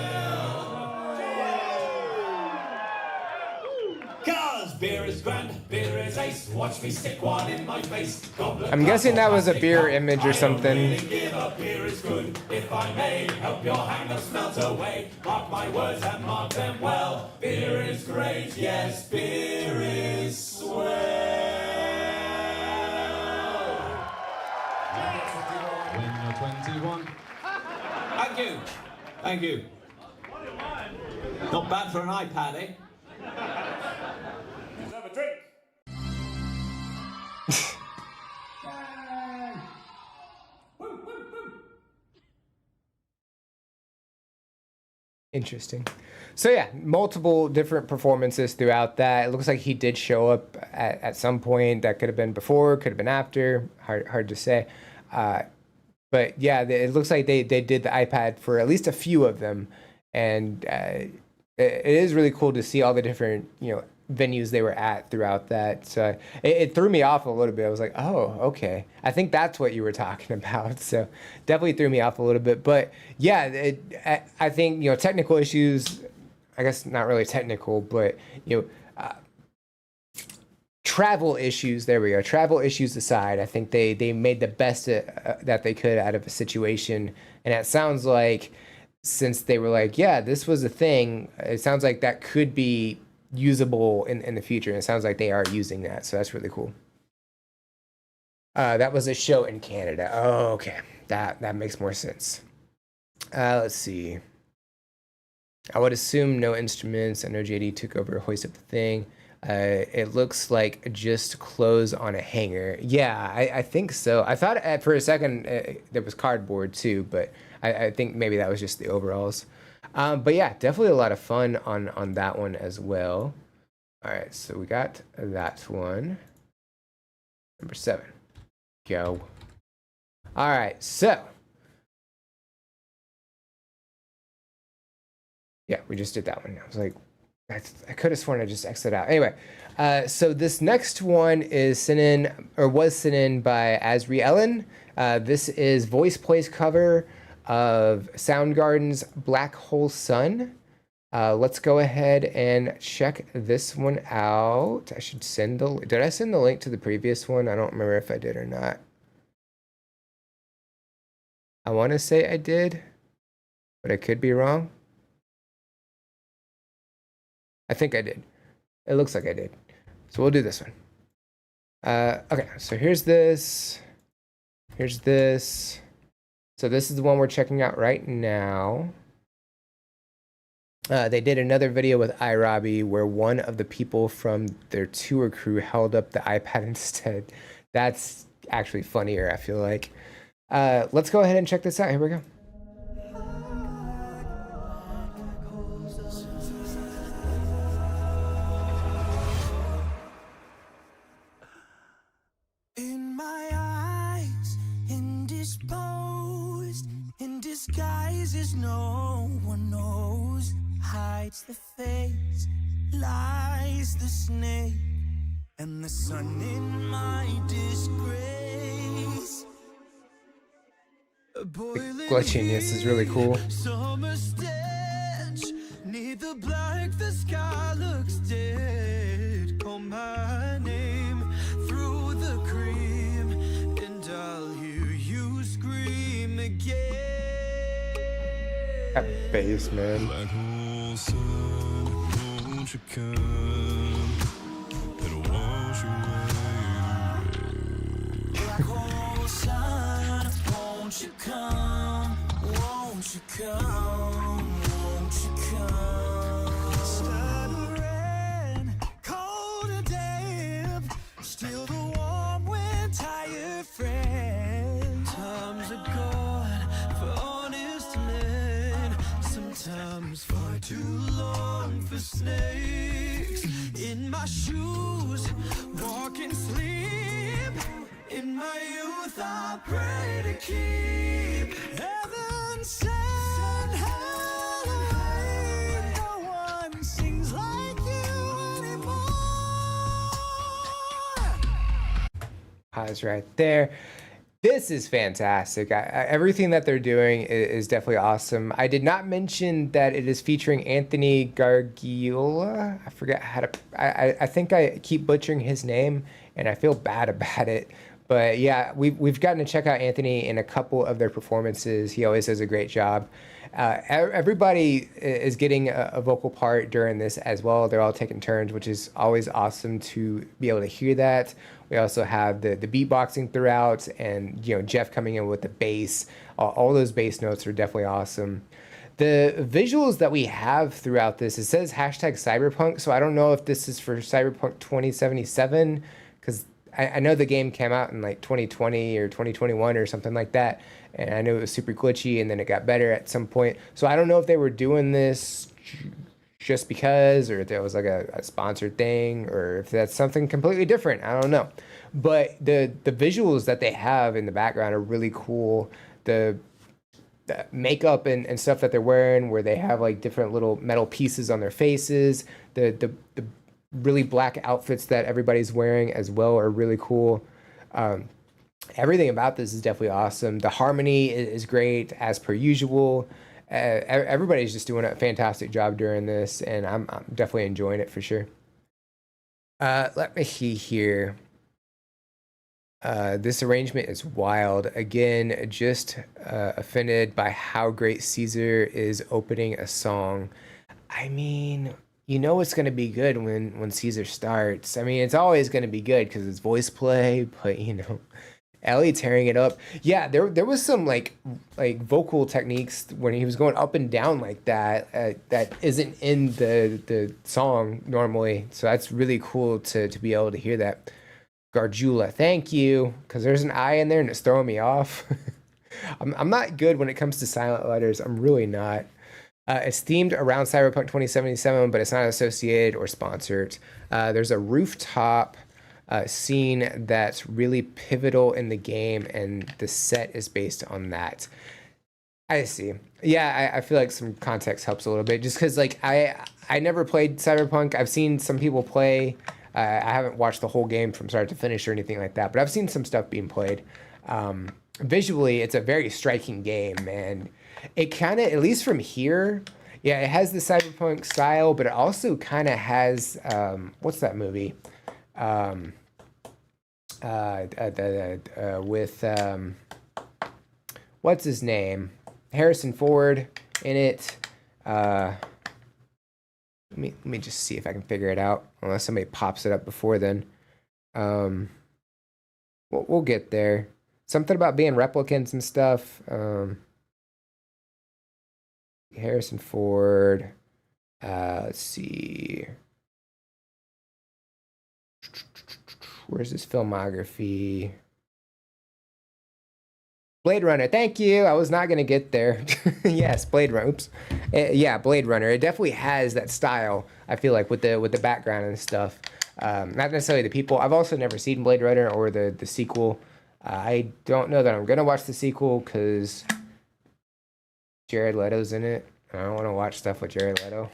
'Cause beer is grand, beer is ace. Watch me stick one in my face. Goblet I'm guessing that was a beer image or something. give up, beer is good. If I may help your hang-ups melt away, mark my words and mark them well. Beer is great, yes, beer is swell. When you're 21. Thank you. Thank you. Not bad for an iPad, eh? Let's have a drink. Interesting. So yeah, multiple different performances throughout that. It looks like he did show up at some point. That could have been before, could have been after. Hard to say. But yeah, it looks like they did the iPad for at least a few of them, and it is really cool to see all the different venues they were at throughout that. So it threw me off a little bit. I was like, oh, okay. I think that's what you were talking about. So definitely threw me off a little bit. But yeah, I think technical issues I guess not really technical, but travel issues. There we go. Travel issues aside, I think they made the best that they could out of a situation, and it sounds like since they were like, yeah, this was a thing. It sounds like that could be usable in the future, and it sounds like they are using that. So that's really cool. That was a show in Canada. Oh, okay. That makes more sense. Let's see. I would assume no instruments. I know JD took over, hoist up the thing. It looks like just clothes on a hanger. Yeah, I think so. I thought for a second there was cardboard too, but I think maybe that was just the overalls. But yeah, definitely a lot of fun on that one as well. All right, so we got that one. Number 7. Go. All right, so. Yeah, we just did that one. I was like, I could have sworn I just exited out. Anyway, so this next one is sent in, or was sent in by Asri Ellen. This is voice plays cover of Soundgarden's Black Hole Sun. Let's go ahead and check this one out. I should send the, did I send the link to the previous one? I don't remember if I did or not. I want to say I did, but I could be wrong. I think I did. It looks like I did. So we'll do this one. Okay, so here's this. Here's this. So this is the one we're checking out right now. They did another video with iRobbie where one of the people from their tour crew held up the iPad instead. That's actually funnier, I feel like. Let's go ahead and check this out. Here we go. In my eyes, indisposed, in disguises no one knows. Hides the face, lies the snake, and the sun in my disgrace. The glitchiness is really cool. Summer stench, neath the black, the sky looks dead. Call my name through the cream, and I'll hear you scream again. That bass, man. Black hole sun, won't you come and wash away? Black hole sun, won't you come? Won't you come? Won't you come? Stuttering, cold and damp, still the warm wind, tired friend. Times are gone for honest men, sometimes far too long for snakes. In my shoes, walk and sleep. In my youth, I pray to keep heaven sent hell away. No one sings like you anymore. Pause right there. This is fantastic. Everything that they're doing is definitely awesome. I did not mention that it is featuring Anthony Gargiola. I forget how to. I think I keep butchering his name, and I feel bad about it. But yeah, we've gotten to check out Anthony in a couple of their performances. He always does a great job. Everybody is getting a vocal part during this as well. They're all taking turns, which is always awesome to be able to hear that. We also have the beatboxing throughout, and Jeff coming in with the bass. All those bass notes are definitely awesome. The visuals that we have throughout this, it says #cyberpunk, so I don't know if this is for Cyberpunk 2077, because I know the game came out in like 2020 or 2021 or something like that, and I know it was super glitchy, and then it got better at some point. So I don't know if they were doing this just because, or if there was like a sponsored thing, or if that's something completely different. I don't know. But the visuals that they have in the background are really cool. The makeup and stuff that they're wearing, where they have like different little metal pieces on their faces, the really black outfits that everybody's wearing as well are really cool. Everything about this is definitely awesome. The harmony is great as per usual. Everybody's just doing a fantastic job during this, and I'm definitely enjoying it for sure. Let me see here. This arrangement is wild. Again, just offended by how great Caesar is opening a song. I mean, you know it's going to be good when Caesar starts. I mean, it's always going to be good because it's voice play, but you know, Ellie tearing it up. Yeah, there was some like vocal techniques when he was going up and down like that that isn't in the song normally. So that's really cool to be able to hear that. Garjula, thank you, because there's an I in there and it's throwing me off. I'm not good when it comes to silent letters. I'm really not. It's themed around Cyberpunk 2077, but it's not associated or sponsored. There's a rooftop scene that's really pivotal in the game, and the set is based on that. I see. Yeah, I feel like some context helps a little bit, just because like I never played Cyberpunk. I've seen some people play. I haven't watched the whole game from start to finish or anything like that, but I've seen some stuff being played. Visually, it's a very striking game, and it kind of, at least from here, yeah, it has the cyberpunk style, but it also kind of has, what's that movie? With, what's his name? Harrison Ford in it. Let me just see if I can figure it out, unless somebody pops it up before then. We'll get there. Something about being replicants and stuff. Harrison Ford. Let's see. Where's his filmography? Blade Runner. Thank you. I was not going to get there. Yes, Blade Runner. Oops. Yeah, Blade Runner. It definitely has that style, I feel like, with the background and stuff. Not necessarily the people. I've also never seen Blade Runner or the sequel. I don't know that I'm going to watch the sequel because Jared Leto's in it. I don't want to watch stuff with Jared Leto.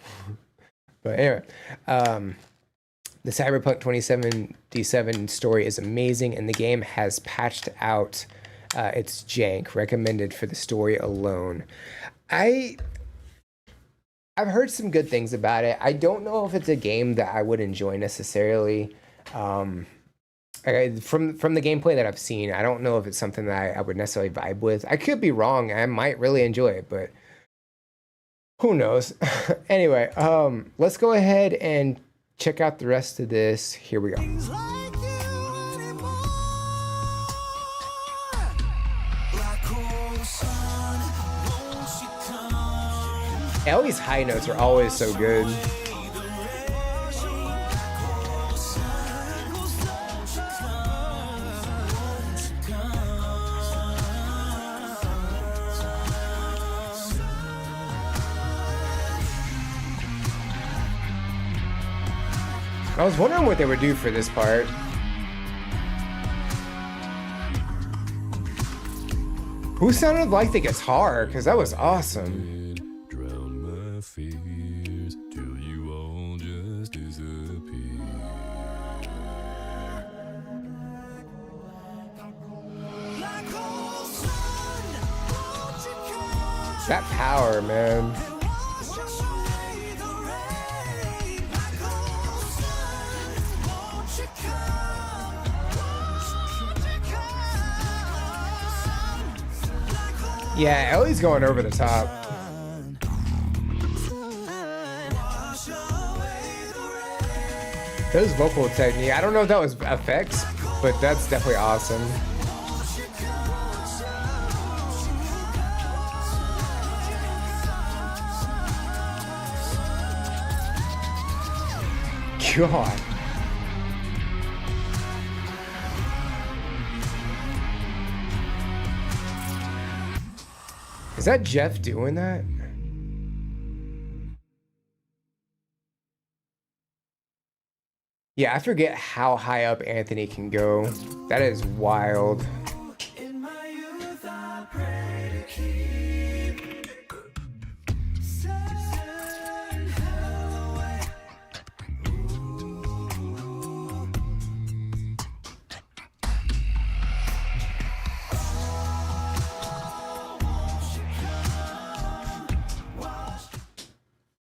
But anyway, the Cyberpunk 2077 story is amazing, and the game has patched out its jank, recommended for the story alone. I've heard some good things about it. I don't know if it's a game that I would enjoy necessarily. From the gameplay that I've seen, I don't know if it's something that I would necessarily vibe with. I could be wrong. I might really enjoy it, but who knows? Anyway, let's go ahead and check out the rest of this. Here we go. Like you anymore. Black hole sun, won't you come? Ellie's high notes are always so good. I was wondering what they would do for this part. Who sounded like the guitar? Because that was awesome. Drown my fears till you all just disappear. Black hole sun, won't you come? That power, man. Wash away the rain. Black hole sun, won't you come? Won't you come? Black hole Yeah, Ellie's going over the top. wash away the rain. Those vocal technique, I don't know if that was effects, but that's definitely awesome. God. Is that Jeff doing that? Yeah, I forget how high up Anthony can go. That is wild. In my youth, I pray to keep send hell away.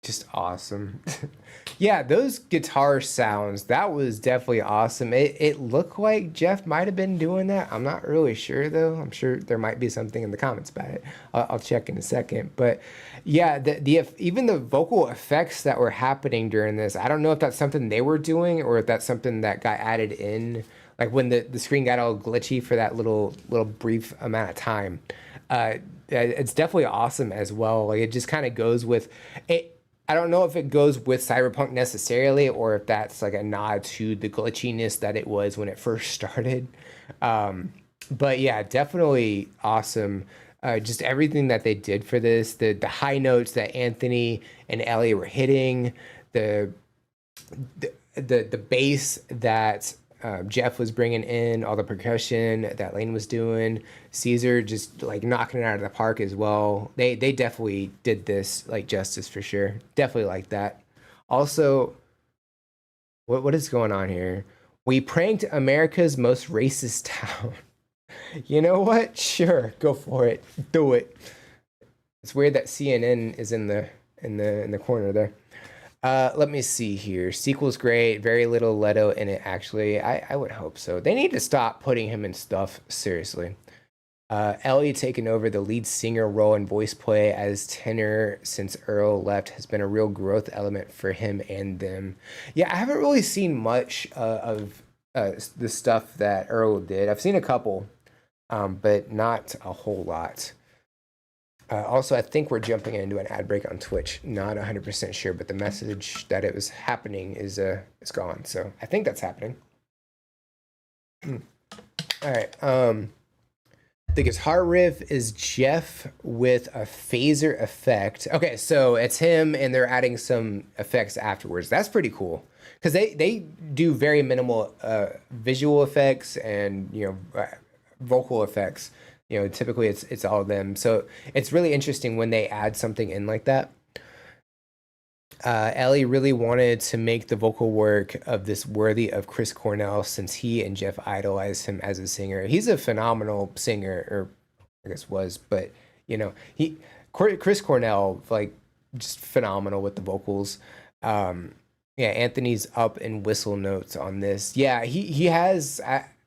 Just awesome. Yeah, those guitar sounds, that was definitely awesome. It looked like Jeff might have been doing that. I'm not really sure though. I'm sure there might be something in the comments about it. I'll check in a second. But yeah, even the vocal effects that were happening during this, I don't know if that's something they were doing or if that's something that got added in, like when the screen got all glitchy for that little brief amount of time. It's definitely awesome as well. Like it just kind of goes with it. I don't know if it goes with Cyberpunk necessarily, or if that's like a nod to the glitchiness that it was when it first started. But yeah, definitely awesome. Just everything that they did for this, the high notes that Anthony and Ellie were hitting, the bass that Jeff was bringing in, all the percussion that Lane was doing, Caesar just like knocking it out of the park as well. They definitely did this like justice for sure. Definitely like that. Also, what is going on here? We pranked America's most racist town. You know what? Sure, go for it. Do it. It's weird that CNN is in the corner there. Let me see here. Sequel's great. Very little Leto in it, actually. I would hope so. They need to stop putting him in stuff, seriously. Ellie taking over the lead singer role in voice play as tenor since Earl left has been a real growth element for him and them. Yeah, I haven't really seen much of the stuff that Earl did. I've seen a couple, but not a whole lot. Also, I think we're jumping into an ad break on Twitch. Not 100% sure, but the message that it was happening is gone. So I think that's happening. All right. The guitar riff is Jeff with a phaser effect. Okay, so it's him, and they're adding some effects afterwards. That's pretty cool because they do very minimal visual effects and vocal effects. Typically it's all of them. So it's really interesting when they add something in like that. Ellie really wanted to make the vocal work of this worthy of Chris Cornell since he and Jeff idolized him as a singer. He's a phenomenal singer, or I guess was, but Chris Cornell, like just phenomenal with the vocals. Yeah, Anthony's up in whistle notes on this. Yeah, he has,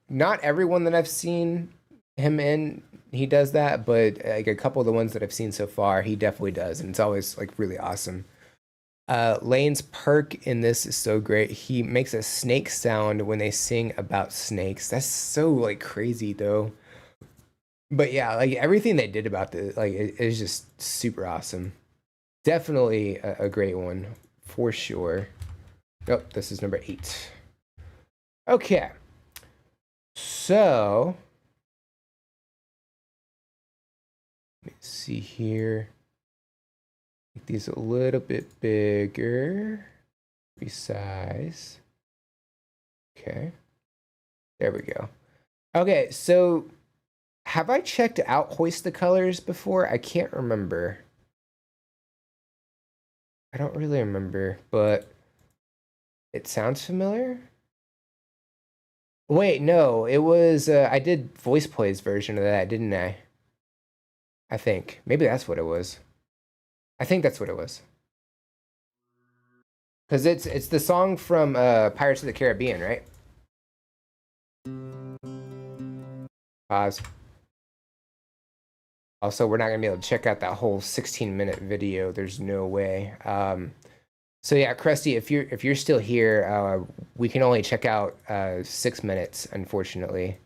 not everyone that I've seen him in, he does that, but like a couple of the ones that I've seen so far, he definitely does, and it's always like really awesome. Lane's perk in this is so great. He makes a snake sound when they sing about snakes. That's so like crazy though. But yeah, like everything they did about this, like it is just super awesome. Definitely a great one for sure. Oh, this is number 8. Okay, so let me see here. Make these a little bit bigger. Resize. Okay. There we go. Okay, so have I checked out Hoist the Colors before? I can't remember. I don't really remember, but it sounds familiar. Wait, no, it was, I did Voice Play's version of that, didn't I? I think. Maybe that's what it was. I think that's what it was. Because it's the song from Pirates of the Caribbean, right? Pause. Also, we're not going to be able to check out that whole 16-minute video. There's no way. So yeah, Krusty, if you're still here, we can only check out 6 minutes, unfortunately.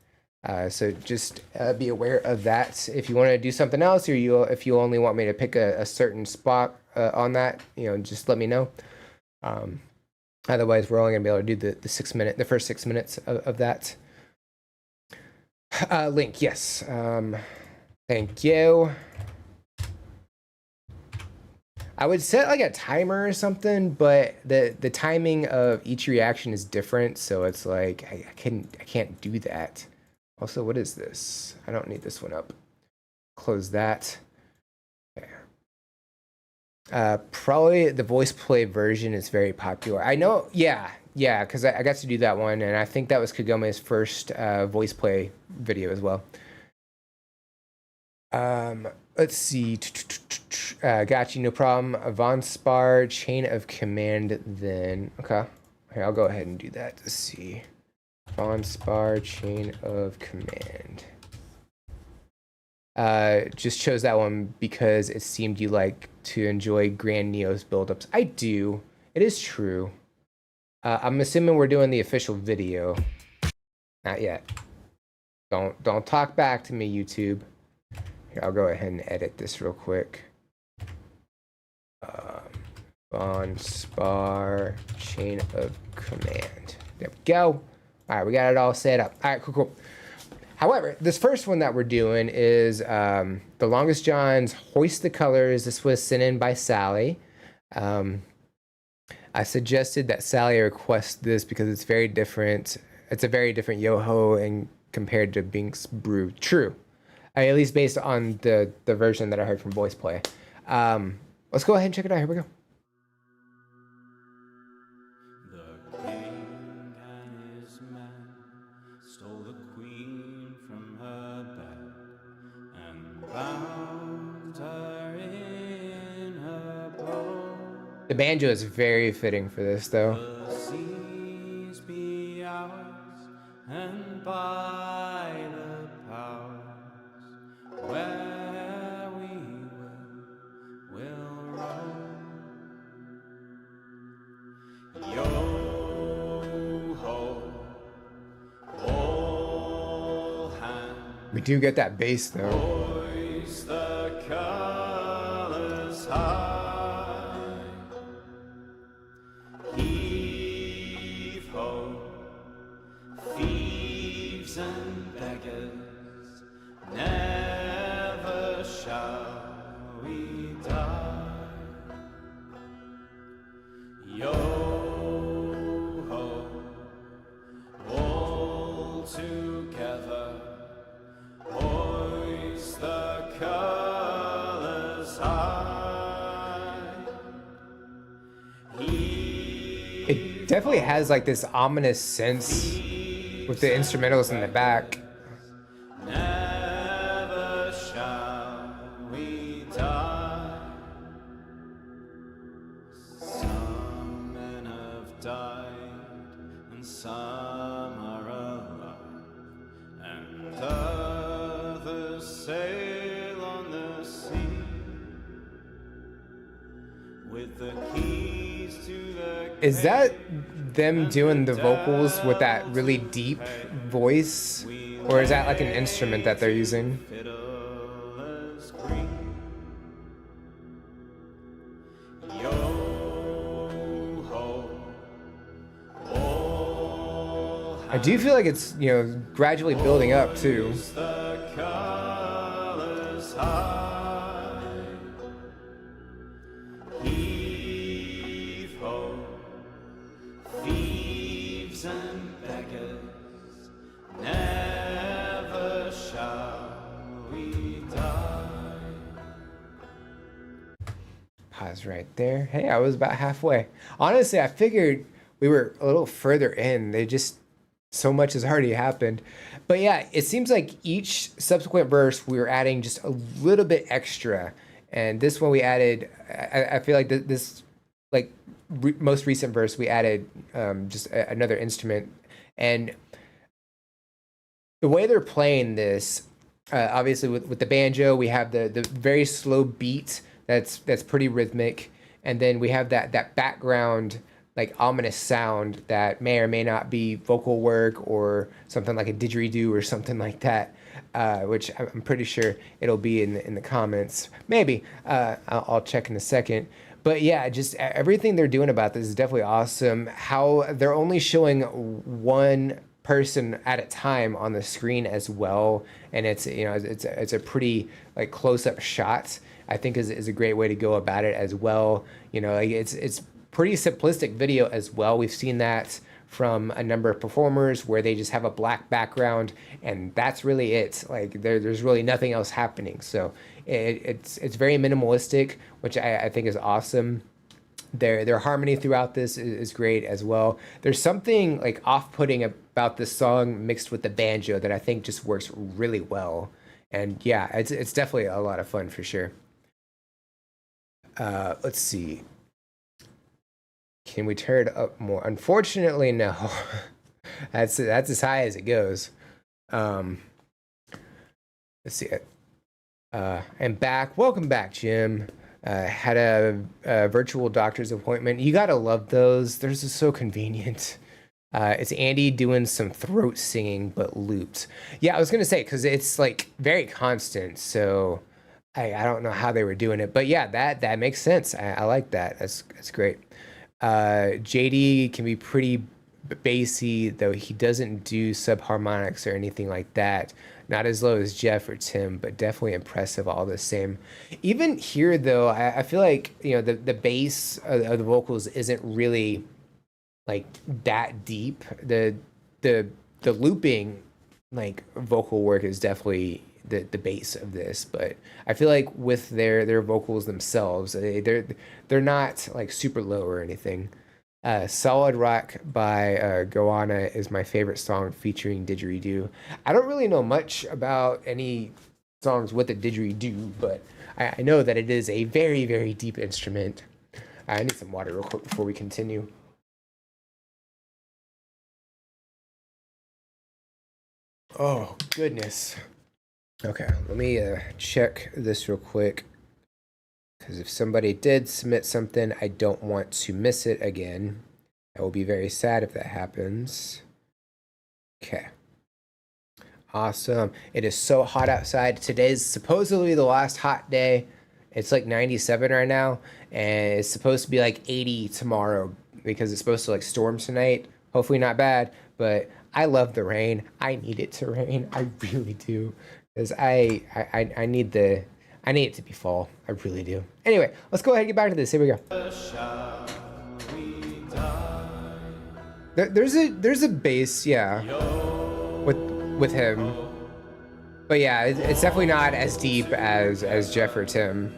So just be aware of that. If you want to do something else, or if you only want me to pick a certain spot on that, just let me know. Otherwise, we're only gonna be able to do the first 6 minutes of that. Link, yes. Thank you. I would set like a timer or something, but the timing of each reaction is different, so it's like I can't do that. Also, what is this? I don't need this one up. Close that. Okay. Probably the voice play version is very popular. I know, yeah, because I got to do that one, and I think that was Kagome's first voice play video as well. Let's see. Got you, no problem. Von Spar, Chain of Command, then. Okay. Here, I'll go ahead and do that. Let's see. Von Spar, Chain of Command. Just chose that one because it seemed you like to enjoy Grand Neo's buildups. I do. It is true. I'm assuming we're doing the official video. Not yet. Don't talk back to me, YouTube. Here, I'll go ahead and edit this real quick. Von Spar, Chain of Command. There we go. All right, we got it all set up. All right, cool. However, this first one that we're doing is The Longest John's Hoist the Colors. This was sent in by Sally. I suggested that Sally request this because it's very different. It's a very different Yoho and compared to Binks Brew. True. At least based on the version that I heard from Voice Play. Let's go ahead and check it out. Here we go. The king and his men stole the queen from her bed and bound her in her bow. The banjo is very fitting for this, though. The seas be ours, and by the powers where we will roam. Yo ho, all hands, We do get that bass, though. hoist the colors high. Heave ho, thieves and beggars, never shall we die. Yo ho, all together, hoist the colors high. It definitely has like this ominous sense with the instrumentals in the back. Never shall we die. Some men have died, and some are alive, and others sail on the sea with the keys to the. Is that them doing the vocals with that really deep voice? Or is that like an instrument that they're using? Fiddler's Green. Yo ho, all I do feel like it's, you know, gradually building up too. hands the colors high. Heave ho, thieves and beggars, never shall we die. Pause right there. Hey, I was about halfway. Honestly, I figured we were a little further in. They just, so much has already happened. But yeah, it seems like each subsequent verse we were adding just a little bit extra. And this one we added, I feel like this, like most recent verse, we added just another instrument. And the way they're playing this, obviously with the banjo, we have the very slow beat that's pretty rhythmic, and then we have that background like ominous sound that may or may not be vocal work or something like a didgeridoo or something like that, which I'm pretty sure it'll be in the comments. Maybe I'll check in a second. But yeah, just everything they're doing about this is definitely awesome. How they're only showing one person at a time on the screen as well, and it's, you know, it's a pretty like close-up shot. I think is a great way to go about it as well. You know, like it's pretty simplistic video as well. We've seen that from a number of performers where they just have a black background and that's really it. Like there's really nothing else happening. So it's very minimalistic, which I think is awesome. Their harmony throughout this is great as well. There's something like off-putting about this song mixed with the banjo that I think just works really well. And yeah, it's definitely a lot of fun for sure. Let's see. Can we turn it up more? Unfortunately, no. That's as high as it goes. Let's see. I'm back. Welcome back, Jim. Had a virtual doctor's appointment. You gotta love those. They're just so convenient. It's Andy doing some throat singing, but looped. Yeah, I was gonna say because it's like very constant. So I don't know how they were doing it, but yeah, that makes sense. I like that. That's great. JD can be pretty bassy, though he doesn't do subharmonics or anything like that. Not as low as Jeff or Tim, but definitely impressive all the same. Even here, though, I feel like, you know, the bass of the vocals isn't really like that deep. The looping like vocal work is definitely the base of this, but I feel like with their vocals themselves, they're not like super low or anything. Solid Rock by Goanna is my favorite song featuring didgeridoo. I don't really know much about any songs with a didgeridoo, but I know that it is a very, very deep instrument. I need some water real quick before we continue. Oh, goodness. Okay, let me check this real quick. Because if somebody did submit something, I don't want to miss it again. I will be very sad if that happens. Okay. Awesome. It is so hot outside. Today's supposedly the last hot day. It's like 97 right now. And it's supposed to be like 80 tomorrow because it's supposed to like storm tonight. Hopefully not bad. But I love the rain. I need it to rain. I really do. Because I need it to be fall. I really do. Anyway, let's go ahead and get back to this. Here we go. There's a bass, yeah, with him, but yeah, it's definitely not as deep as Jeff or Tim.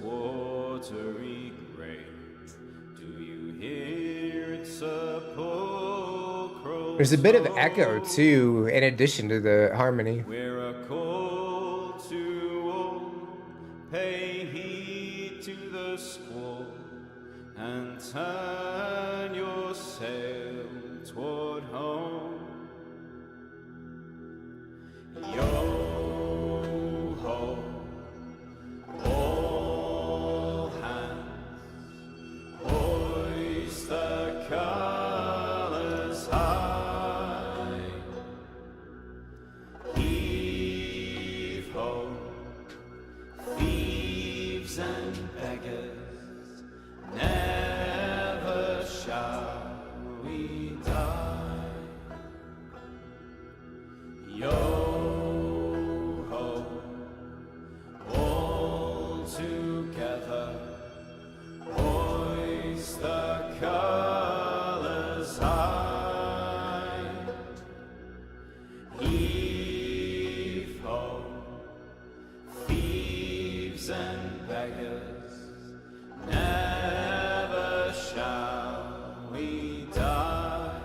Watery grave. Do you hear its sepulchral? There's a bit of echo too, in addition to the harmony. We're a call to all, pay heed to the squall, and turn your sail toward home. Yo ho.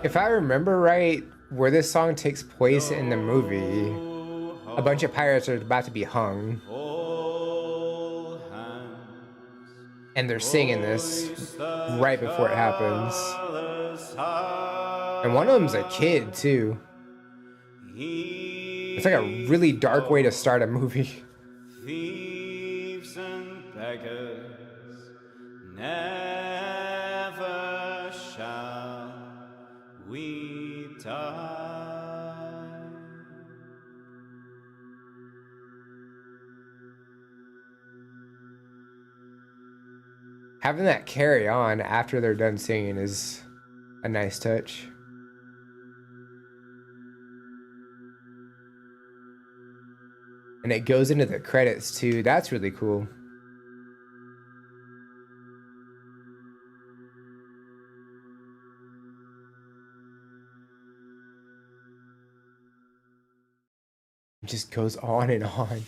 If I remember right, where this song takes place in the movie, a bunch of pirates are about to be hung. And they're singing this right before it happens. And one of them's a kid, too. It's like a really dark way to start a movie. Thieves and beggars never shall we die. Having that carry on after they're done singing is a nice touch. And it goes into the credits too. That's really cool. just goes on and on.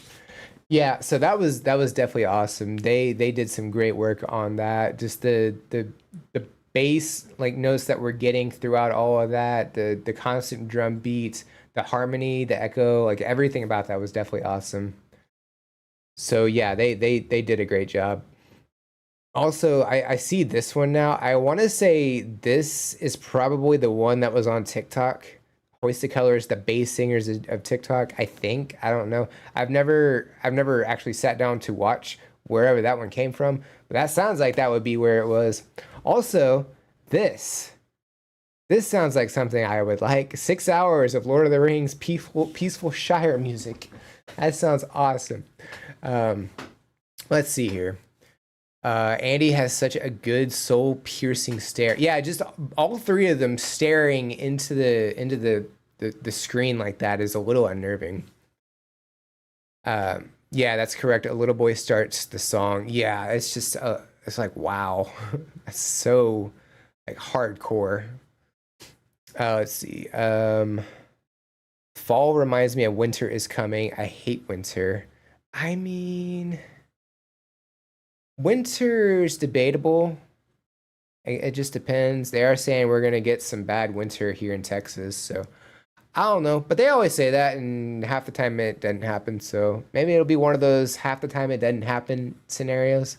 Yeah, so that was definitely awesome. They did some great work on that. Just the bass like notes that we're getting throughout all of that, the constant drum beats, the harmony, the echo, like everything about that was definitely awesome. So yeah, they did a great job. Also, I see this one now. I want to say this is probably the one that was on TikTok. Hoist the Colors, the bass singers of TikTok. I think, I don't know. I've never actually sat down to watch wherever that one came from, but that sounds like that would be where it was. Also, this sounds like something I would like. 6 hours of Lord of the Rings peaceful Shire music. That sounds awesome. Let's see here. Andy has such a good soul-piercing stare. Yeah, just all three of them staring into the screen like that is a little unnerving. Yeah, that's correct. A little boy starts the song. Yeah, it's just it's like wow, that's so like hardcore. Let's see. Fall reminds me of winter is coming. I hate winter. I mean, winter's debatable. It just depends. They are saying we're gonna get some bad winter here in Texas, so I don't know. But they always say that, and half the time it doesn't happen. So maybe it'll be one of those half the time it doesn't happen scenarios.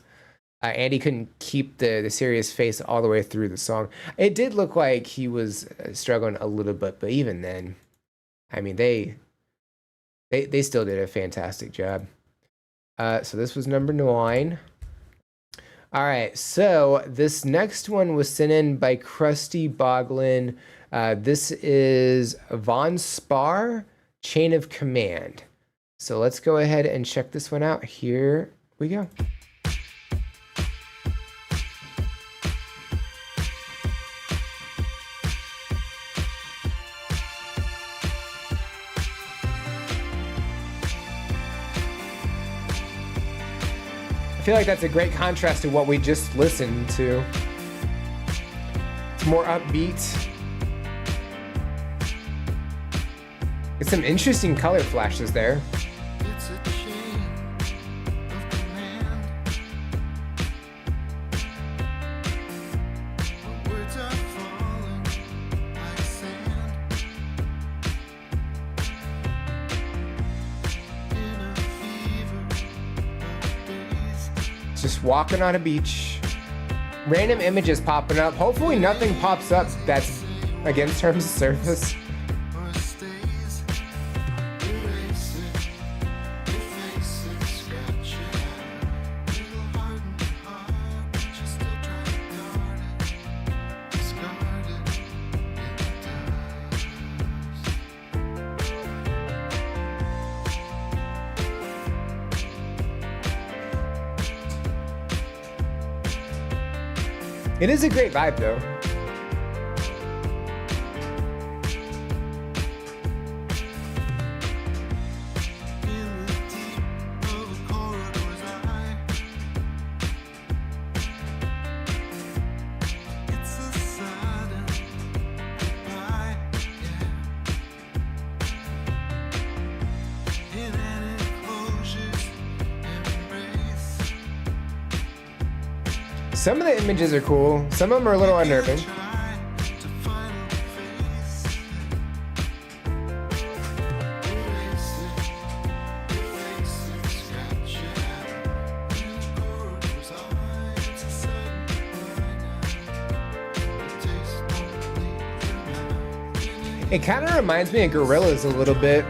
Andy couldn't keep the serious face all the way through the song. It did look like he was struggling a little bit, but even then, I mean, they still did a fantastic job. So this was number 9. All right, so this next one was sent in by Krusty Boglin. This is Von Spar, Chain of Command. So let's go ahead and check this one out. Here we go. I feel like that's a great contrast to what we just listened to. It's more upbeat. It's some interesting color flashes there. It's a chain of command. The words are falling like sand. In a fever of days. Just walking on a beach. Random images popping up. Hopefully nothing pops up that's against terms of service. Or stays. Erase it. Efface it. Scratch it out. Little hardened heart, but you still try to guard it. Discard it in the dust. It is a great vibe though. In the deep of a corridor's eye. It's a sudden goodbye, yeah. In an enclosure's embrace. Some of the images are cool. Some of them are a little unnerving. Try to find a face. Erase it, efface it, scratch it out. In the corridor's eye, it's a sudden goodbye now. The taste won't leave your mouth. It kind of reminds me of Gorillaz a little bit.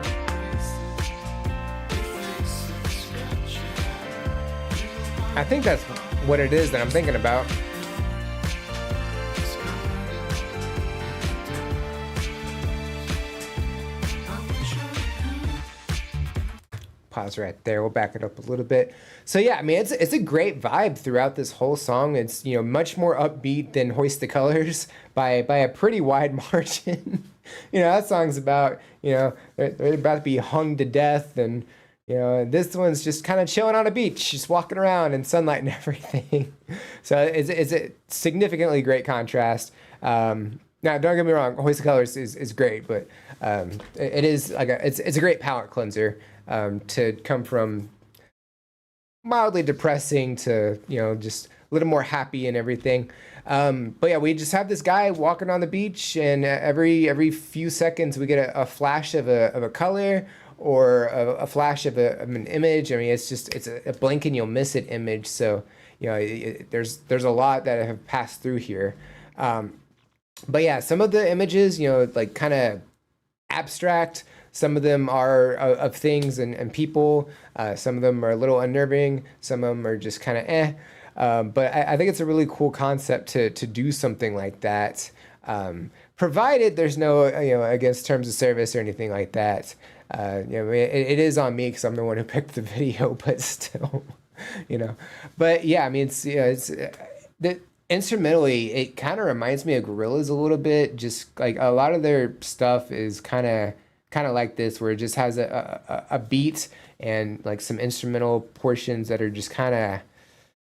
I think that's what it is that I'm thinking about. Pause right there. We'll back it up a little bit. So yeah, I mean, it's a great vibe throughout this whole song. It's, you know, much more upbeat than Hoist the Colors by a pretty wide margin. You know, that song's about, you know, they're about to be hung to death, and you know, this one's just kind of chilling on a beach, just walking around in sunlight and everything. So it's a significantly great contrast. Now, don't get me wrong, Hoist of Colors is great, but it is like it's a great palate cleanser to come from mildly depressing to, you know, just a little more happy and everything. But yeah, we just have this guy walking on the beach, and every few seconds we get a flash of a color or a flash of an image. I mean, it's a blink and you'll miss it image. So, you know, there's a lot that have passed through here. But yeah, some of the images, you know, like kind of abstract. Some of them are of things and people. Some of them are a little unnerving. Some of them are just kind of eh. But I think it's a really cool concept to do something like that, provided there's no, you know, against terms of service or anything like that. You know, it is on me because I'm the one who picked the video, but still, you know. But yeah, I mean, it's, you know, it's the instrumentally, it kind of reminds me of Gorillaz a little bit. Just like a lot of their stuff is kind of like this, where it just has a beat and like some instrumental portions that are just kind of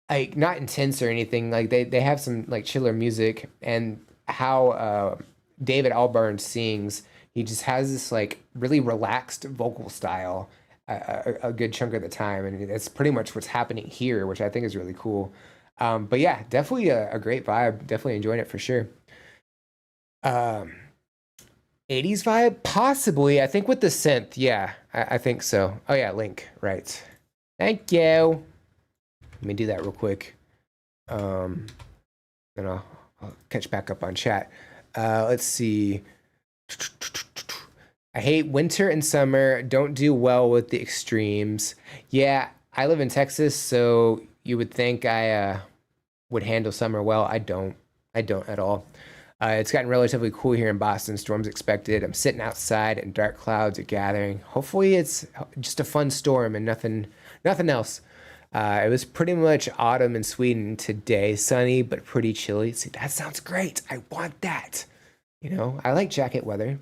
like not intense or anything. Like they have some like chiller music, and how David Albarn sings, he just has this like really relaxed vocal style a good chunk of the time, and it's pretty much what's happening here, which I think is really cool. But yeah, definitely a great vibe. Definitely enjoying it for sure. 80s vibe, possibly. I think with the synth, yeah, I think so. Oh yeah, Link, right? Thank you. Let me do that real quick. Then I'll catch back up on chat. Let's see. I hate winter and summer. Don't do well with the extremes. Yeah, I live in Texas, so you would think I would handle summer well. I don't at all. It's gotten relatively cool here in Boston. Storms expected. I'm sitting outside and dark clouds are gathering. Hopefully it's just a fun storm and nothing else. It was pretty much autumn in Sweden today. Sunny, but pretty chilly. See, that sounds great. I want that. You know, I like jacket weather.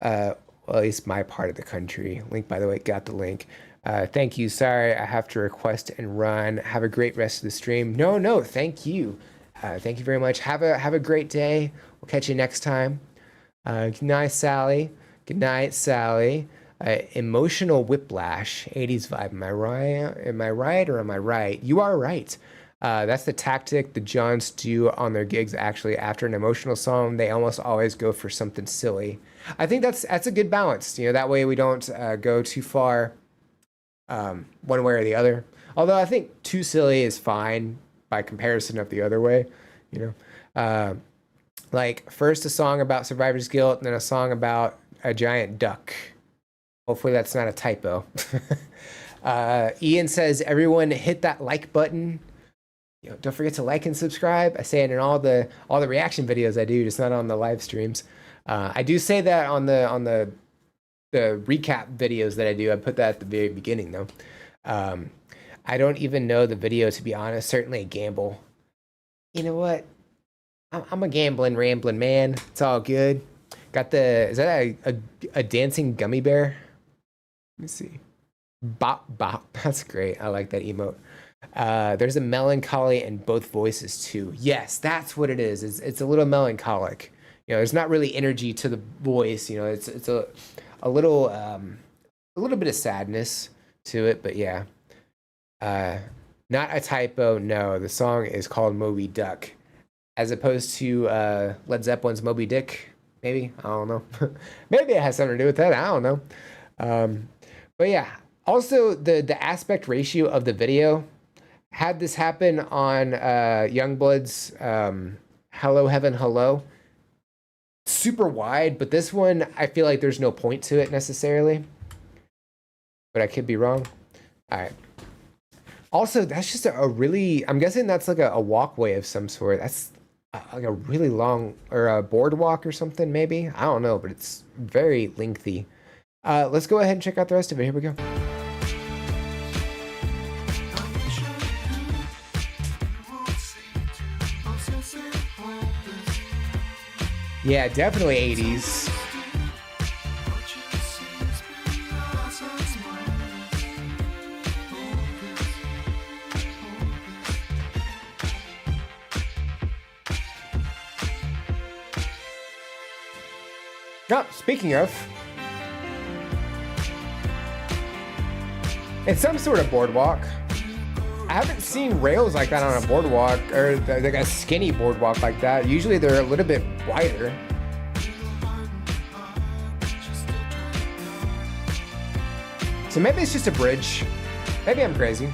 Well, at least my part of the country. Link, by the way, got the link. Thank you. Sorry, I have to request and run. Have a great rest of the stream. No, thank you. Thank you very much. Have a great day. We'll catch you next time. Good night, Sally. Good night, Sally. Emotional whiplash, 80s vibe. Am I right? Am I right or am I right? You are right. That's the tactic the Johns do on their gigs. Actually, after an emotional song, they almost always go for something silly. I think that's a good balance. You know, that way we don't go too far one way or the other. Although I think too silly is fine by comparison of the other way. You know, like first a song about survivor's guilt, and then a song about a giant duck. Hopefully that's not a typo. Ian says, everyone hit that like button. You know, don't forget to like and subscribe. I say it in all the reaction videos I do, just not on the live streams. I do say that on the recap videos that I do. I put that at the very beginning though. I don't even know the video, to be honest. Certainly a gamble. You know what? I'm a gambling, rambling man. It's all good. Got is that a dancing gummy bear? Let me see. Bop, bop. That's great. I like that emote. There's a melancholy in both voices too. Yes, that's what it is. It's a little melancholic. You know, there's not really energy to the voice. You know, it's a little bit of sadness to it, but yeah. Not a typo. No, the song is called Moby Duck, as opposed to Led Zeppelin's Moby Dick. Maybe, I don't know. Maybe it has something to do with that. I don't know. But yeah. Also, the aspect ratio of the video. Had this happen on Youngblood's Hello Heaven Hello, super wide, but this one I feel like there's no point to it necessarily, but I could be wrong. All right. Also, that's just a really, I'm guessing that's like a walkway of some sort. That's like a really long, or a boardwalk or something maybe. I don't know, but it's very lengthy. Let's go ahead and check out the rest of it. Here we go. Yeah, definitely 80s. Oh, speaking of, it's some sort of boardwalk. I haven't seen rails like that on a boardwalk, or like a skinny boardwalk like that. Usually they're a little bit wider. So maybe it's just a bridge. Maybe I'm crazy.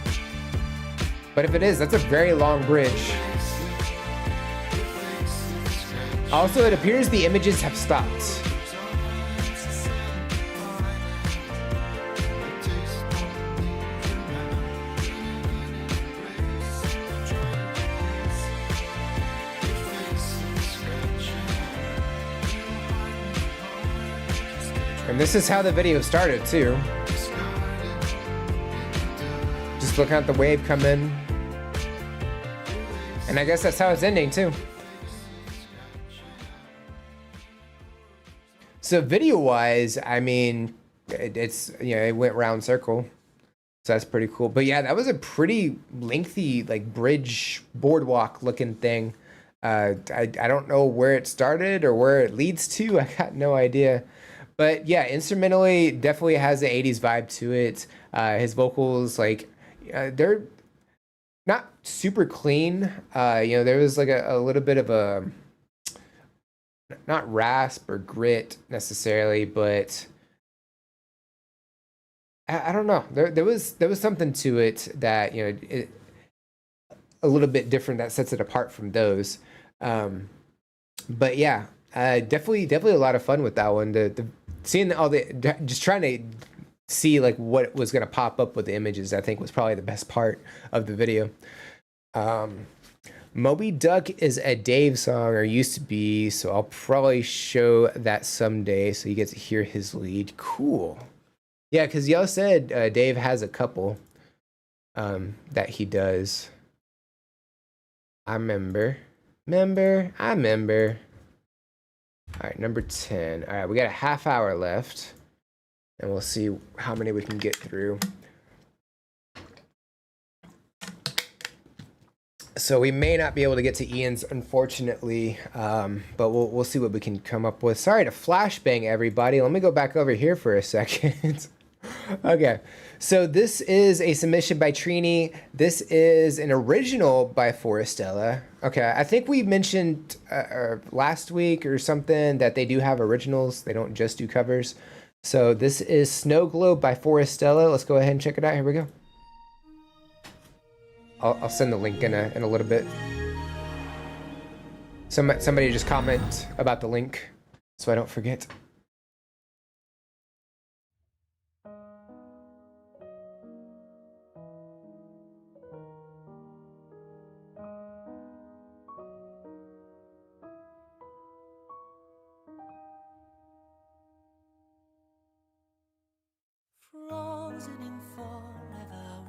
But if it is, that's a very long bridge. Also, it appears the images have stopped. And this is how the video started too. Just looking at the wave come in. And I guess that's how it's ending too. So video wise, I mean, it's, you know, it went round circle. So that's pretty cool. But yeah, that was a pretty lengthy, like, bridge boardwalk looking thing. I don't know where it started or where it leads to. I got no idea. But yeah, instrumentally, definitely has the 80s vibe to it. His vocals, like, they're not super clean. You know, there was like a little bit of a, not rasp or grit necessarily, but I don't know. There was something to it that, you know, a little bit different that sets it apart from those. But yeah, definitely a lot of fun with that one. Seeing all the, just trying to see like what was gonna pop up with the images, I think was probably the best part of the video. Moby Duck is a Dave song, or used to be, so I'll probably show that someday so you get to hear his lead. Cool. Yeah, because y'all said Dave has a couple that he does. I remember. All right, number 10. All right, we got a half hour left, and we'll see how many we can get through. So we may not be able to get to Ian's, unfortunately, but we'll see what we can come up with. Sorry to flashbang everybody. Let me go back over here for a second. Okay, so this is a submission by Trini. This is an original by Forestella. Okay, I think we mentioned last week or something that they do have originals. They don't just do covers. So this is Snow Globe by Forestella. Let's go ahead and check it out. Here we go. I'll send the link in a little bit. Somebody just comment about the link so I don't forget.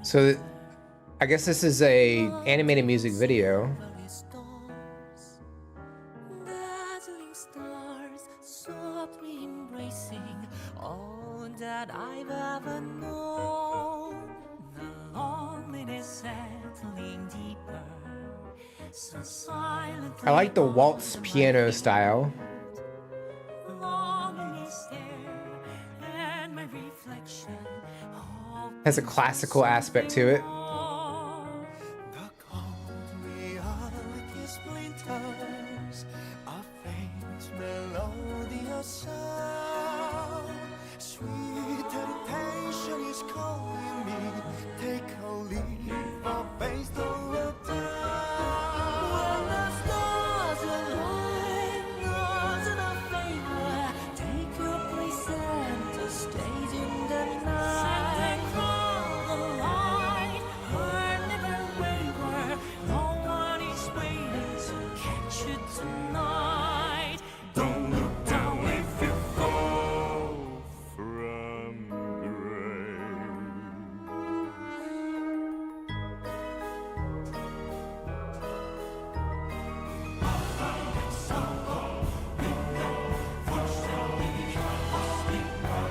So I guess this is a animated music video. Dazzling stars, softly embracing all that I've ever known. The loneliness settling deeper, so silently. I like the waltz piano style. Has a classical aspect to it.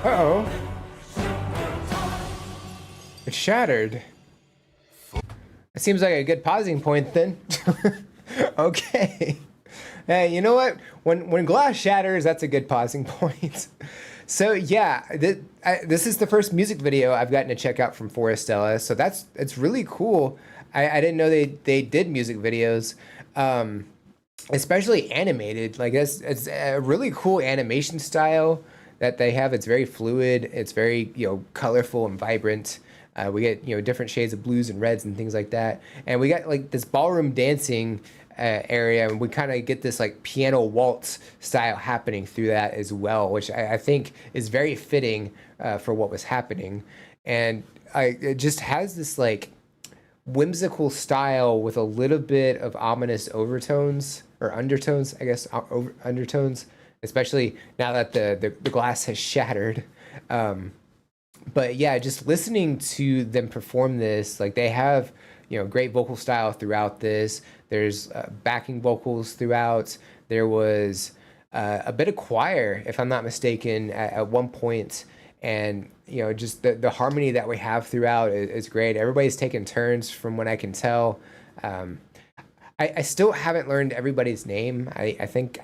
Uh-oh. It shattered. It seems like a good pausing point then. Okay. Hey, you know what? When glass shatters, that's a good pausing point. So yeah, this is the first music video I've gotten to check out from Forestella. So it's really cool. I didn't know they did music videos, especially animated. Like it's a really cool animation style that they have. It's very fluid. It's very colorful and vibrant. We get different shades of blues and reds and things like that. And we got like this ballroom dancing area, and we kind of get this like piano waltz style happening through that as well, which I think is very fitting for what was happening. And it just has this like whimsical style with a little bit of ominous overtones or undertones, I guess, undertones, especially now that the glass has shattered. But yeah, just listening to them perform this, like they have great vocal style throughout this. There's backing vocals throughout. There was a bit of choir, if I'm not mistaken, at one point. And, just the harmony that we have throughout is great. Everybody's taking turns from what I can tell. I still haven't learned everybody's name. I think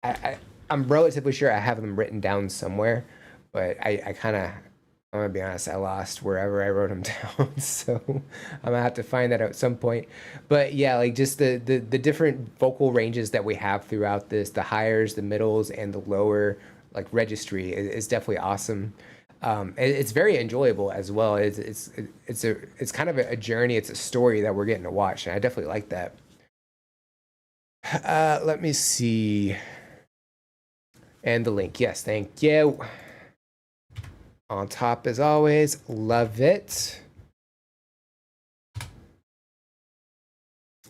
I'm relatively sure I have them written down somewhere, but I'm gonna be honest, I lost wherever I wrote them down, so I'm gonna have to find that out at some point. But yeah, like just the different vocal ranges that we have throughout this, the highers, the middles, and the lower like registry is definitely awesome. It's very enjoyable as well. It's kind of a journey. It's a story that we're getting to watch, and I definitely like that. Let me see. And the link, yes, thank you. On top as always, love it.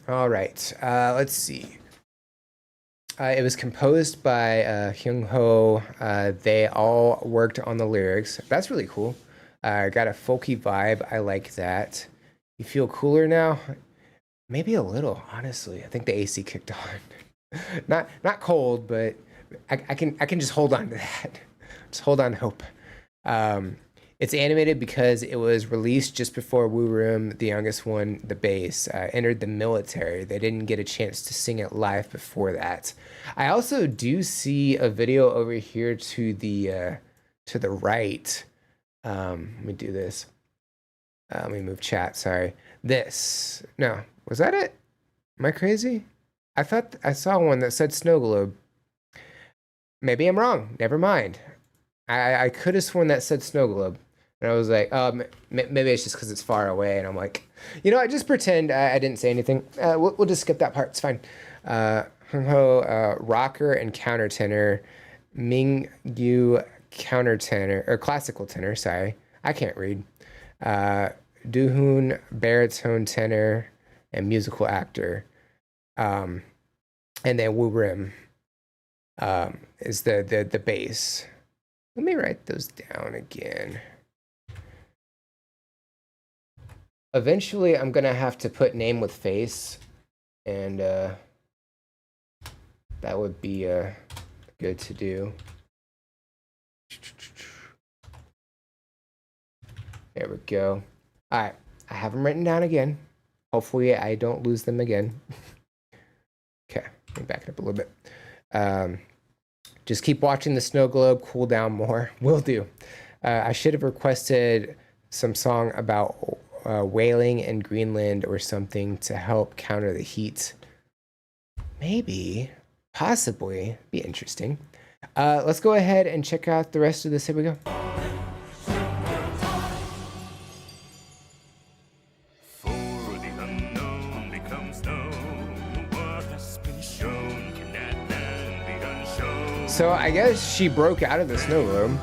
All right, let's see. It was composed by Hyung Ho. They all worked on the lyrics. That's really cool. Got a folky vibe. I like that. You feel cooler now? Maybe a little, honestly. I think the AC kicked on. Not cold, but I can just hold on to that. Just hold on to hope. It's animated because it was released just before Woo Room, the youngest one, the bass, entered the military. They didn't get a chance to sing it live before that. I also do see a video over here to the right. Let me do this. Let me move chat. Sorry. This. No, was that it? Am I crazy? I thought I saw one that said Snow Globe. Maybe I'm wrong. Never mind. I could have sworn that said Snow Globe. And I was like, maybe it's just because it's far away. And I'm like, I just pretend I didn't say anything. We'll just skip that part. It's fine. Hyung Ho, rocker and countertenor. Ming Yu, countertenor, or classical tenor, sorry. I can't read. Doohoon, baritone tenor, and musical actor. And then Woo Rim is the bass. Let me write those down again. Eventually, I'm going to have to put name with face, and that would be good to do. There we go. All right, I have them written down again. Hopefully, I don't lose them again. Okay, let me back it up a little bit. Just keep watching the Snow Globe cool down more. Will do. I should have requested some song about whaling in Greenland or something to help counter the heat. Maybe, possibly, be interesting. Let's go ahead and check out the rest of this. Here we go. So I guess she broke out of the Snow Globe.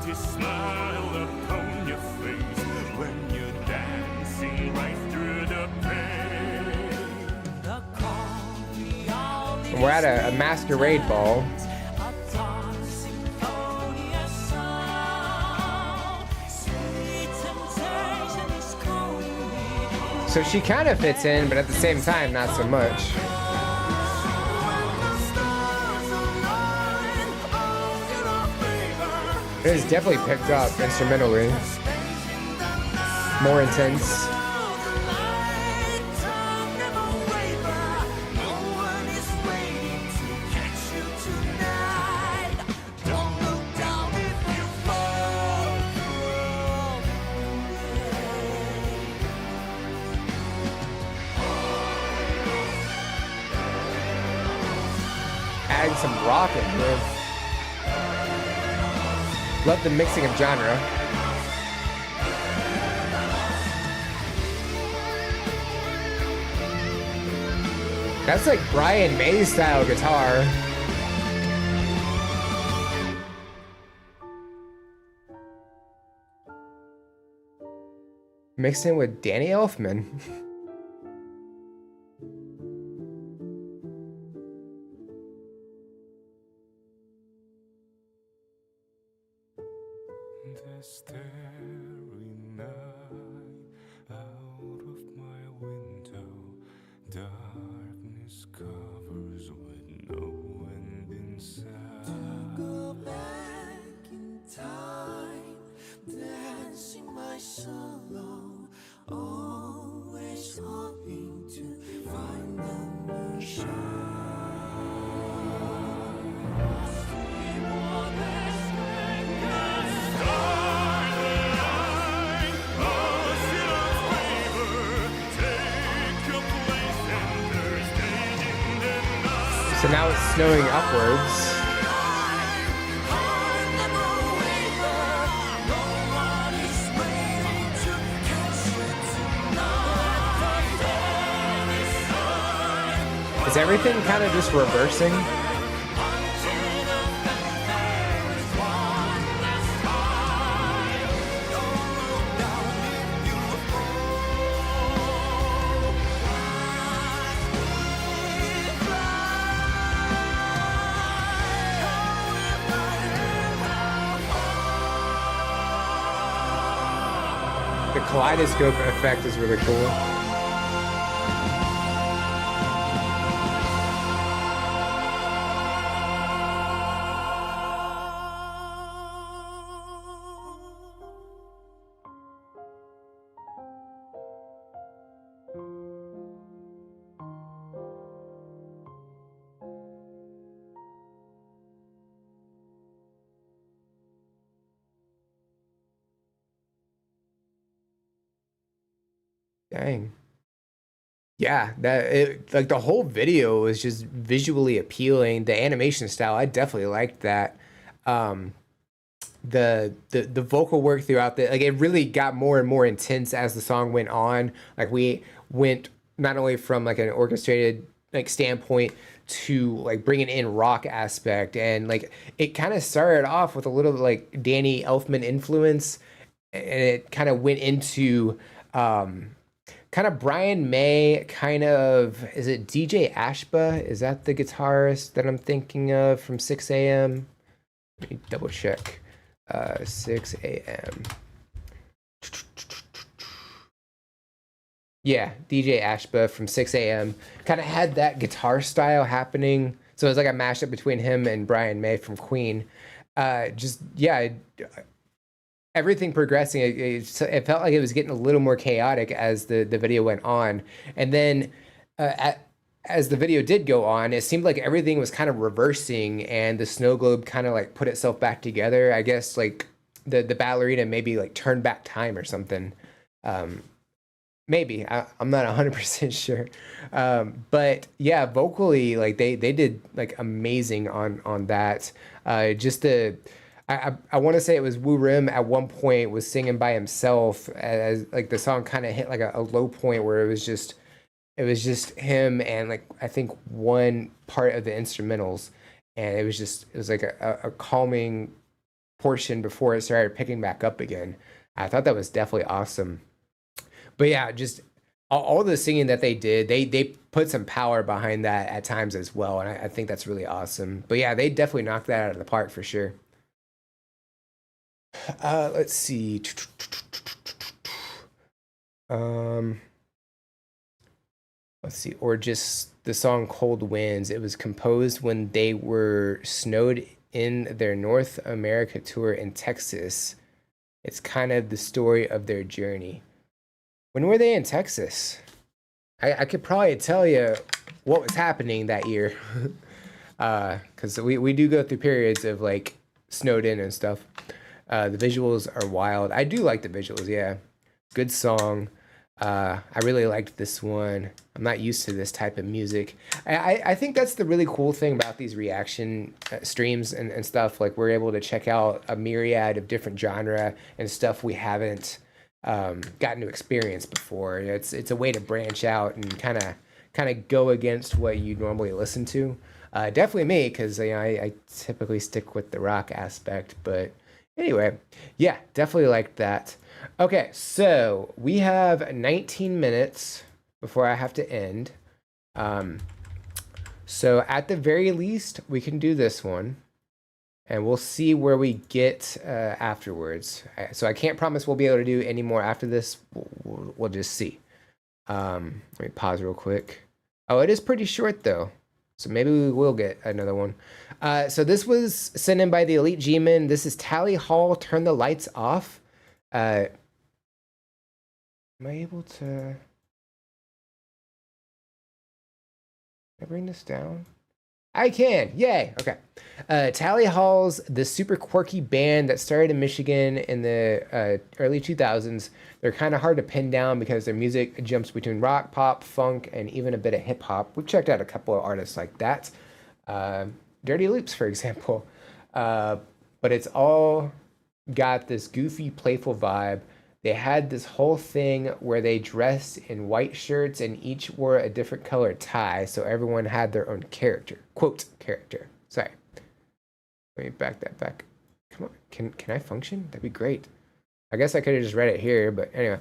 We're at a masquerade ball. So she kind of fits in, but at the same time, not so much. It is definitely picked up instrumentally. More intense. some rock in here. Love the mixing of genre. That's like Brian May style guitar. Mixed in with Danny Elfman. The starry night out of my window, darkness covers with no end inside. Go back in time, dancing my solo, always hoping to find the moonshine. So now it's snowing upwards. Is everything kind of just reversing? The kaleidoscope effect is really cool. Dang. Yeah, like the whole video was just visually appealing. The animation style, I definitely liked that. The vocal work throughout like it really got more and more intense as the song went on. Like we went not only from like an orchestrated like standpoint to like bringing in rock aspect, and like it kind of started off with a little like Danny Elfman influence, and it kind of went into kind of Brian May, kind of, is it DJ Ashba? Is that the guitarist that I'm thinking of from 6 a.m.? Let me double check. 6 a.m. Yeah, DJ Ashba from 6 a.m. Kind of had that guitar style happening. So it was like a mashup between him and Brian May from Queen. Everything progressing, it felt like it was getting a little more chaotic as the video went on. And then as the video did go on, it seemed like everything was kind of reversing, and the snow globe kind of like put itself back together. I guess like the ballerina maybe like turned back time or something. Maybe. I'm not 100% sure. But yeah, vocally, like they did like amazing on that. I want to say it was Woo Rim at one point was singing by himself, as like the song kind of hit like a low point where it was just him and like I think one part of the instrumentals, and it was like a calming portion before it started picking back up again. I thought that was definitely awesome. But yeah, just all the singing that they did, they put some power behind that at times as well, and I think that's really awesome. But yeah, they definitely knocked that out of the park for sure. Let's see. Let's see. Or just the song Cold Winds. It was composed when they were snowed in their North America tour in Texas. It's kind of the story of their journey. When were they in Texas? I could probably tell you what was happening that year. Because we do go through periods of like snowed in and stuff. The visuals are wild. I do like the visuals, yeah. Good song. I really liked this one. I'm not used to this type of music. I think that's the really cool thing about these reaction streams and stuff. Like, we're able to check out a myriad of different genre and stuff we haven't gotten to experience before. It's a way to branch out and kind of go against what you normally listen to. Definitely me, because I typically stick with the rock aspect. But anyway, yeah, definitely like that. Okay, so we have 19 minutes before I have to end. So at the very least, we can do this one, and we'll see where we get afterwards. So I can't promise we'll be able to do any more after this. We'll just see. Let me pause real quick. Oh, it is pretty short though, so maybe we will get another one. So this was sent in by the Elite G-Men. This is Tally Hall, Turn the Lights Off. Am I able to... Can I bring this down? I can! Yay! Okay. Tally Hall's the super quirky band that started in Michigan in the early 2000s. They're kind of hard to pin down because their music jumps between rock, pop, funk, and even a bit of hip-hop. We've checked out a couple of artists like that. Dirty Loops, for example. But it's all got this goofy, playful vibe. They had this whole thing where they dressed in white shirts and each wore a different colored tie, so everyone had their own character. Quote, character. Sorry. Let me back that back. Come on. Can I function? That'd be great. I guess I could have just read it here, but anyway.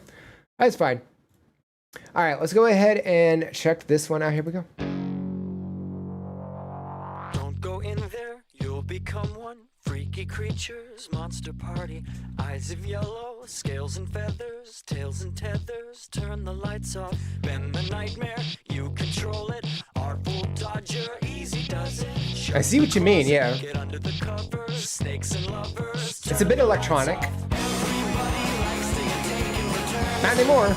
That's fine. All right, let's go ahead and check this one out. Here we go. Don't go in there, you'll become one. Freaky creatures, monster party. Eyes of yellow, scales and feathers, tails and tethers. Turn the lights off, bend the nightmare. You control it. Artful dodger, easy does it. I see what you mean, yeah. Get under the covers, snakes and lovers. It's a bit electronic. Not anymore.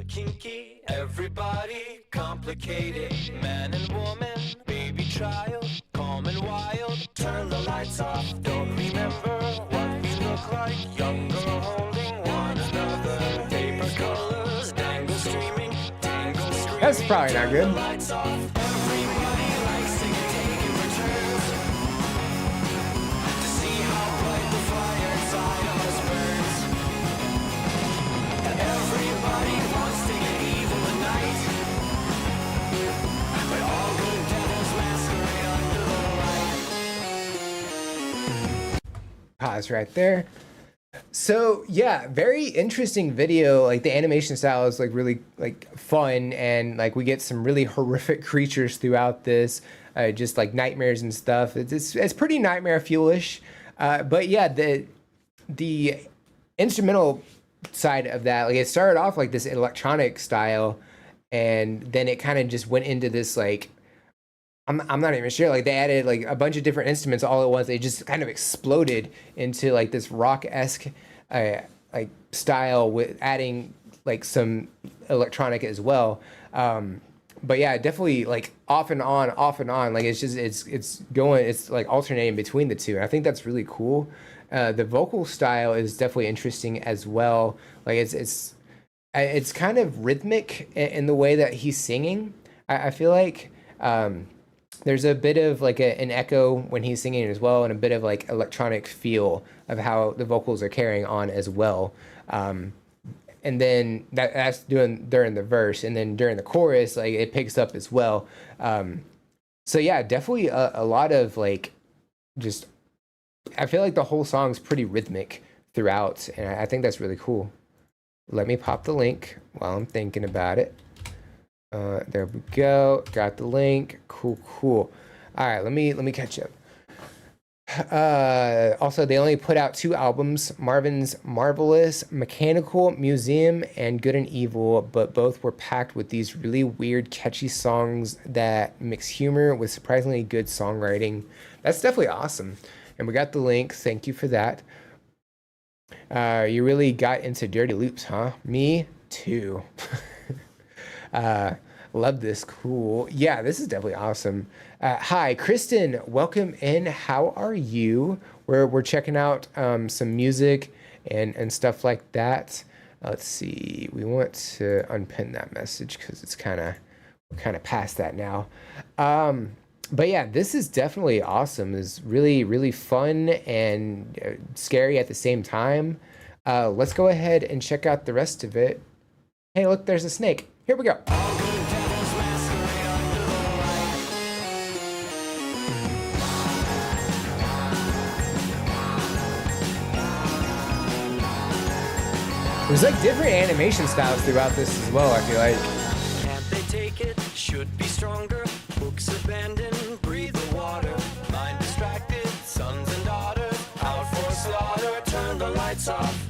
Kinky, everybody complicated, man and woman, baby child, calm and wild. Turn the lights off, don't remember what we look like. Young girl holding one another, paper colors, dangle streaming, tangle screaming. That's probably not good. Lights off, everybody likes to get taken returns to see how bright the fire inside of us burns. Everybody wants to get evil tonight, but all good devils masquerade under the light. Pause right there. So yeah, very interesting video. Like, the animation style is like really like fun, and like we get some really horrific creatures throughout this, just like nightmares and stuff. It's pretty nightmare fuelish, but yeah, the instrumental side of that, like, it started off like this electronic style, and then it kind of just went into this, like, I'm not even sure, like, they added like a bunch of different instruments all at once. They just kind of exploded into like this rock-esque like style, with adding like some electronic as well. But yeah, definitely like off and on, like it's going, it's like alternating between the two, and I think that's really cool. The vocal style is definitely interesting as well. Like, it's kind of rhythmic in the way that he's singing. I feel like there's a bit of like an echo when he's singing as well, and a bit of like electronic feel of how the vocals are carrying on as well. And then that's doing during the verse, and then during the chorus, like, it picks up as well. So yeah, definitely a lot of like, just, I feel like the whole song's pretty rhythmic throughout, and I think that's really cool. Let me pop the link while I'm thinking about it. There we go. Got the link. Cool. All right, let me catch up. Also, they only put out 2 albums, Marvin's Marvelous Mechanical Museum and Good and Evil, but both were packed with these really weird, catchy songs that mix humor with surprisingly good songwriting. That's definitely awesome. And we got the link. Thank you for that. You really got into dirty loops, huh? Me too. Love this. Cool. Yeah, this is definitely awesome. Hi, Kristen. Welcome in. How are you? We're checking out some music and stuff like that. Let's see. We want to unpin that message because it's we're kind of past that now. But yeah, this is definitely awesome. It's really, really fun and scary at the same time. Let's go ahead and check out the rest of it. Hey, look, there's a snake. Here we go. There's like different animation styles throughout this as well, I feel like. Can't they take it? Should be stronger. Books abandoned, breathe the water. Mind distracted, sons and daughters. Out for slaughter, turn the lights off.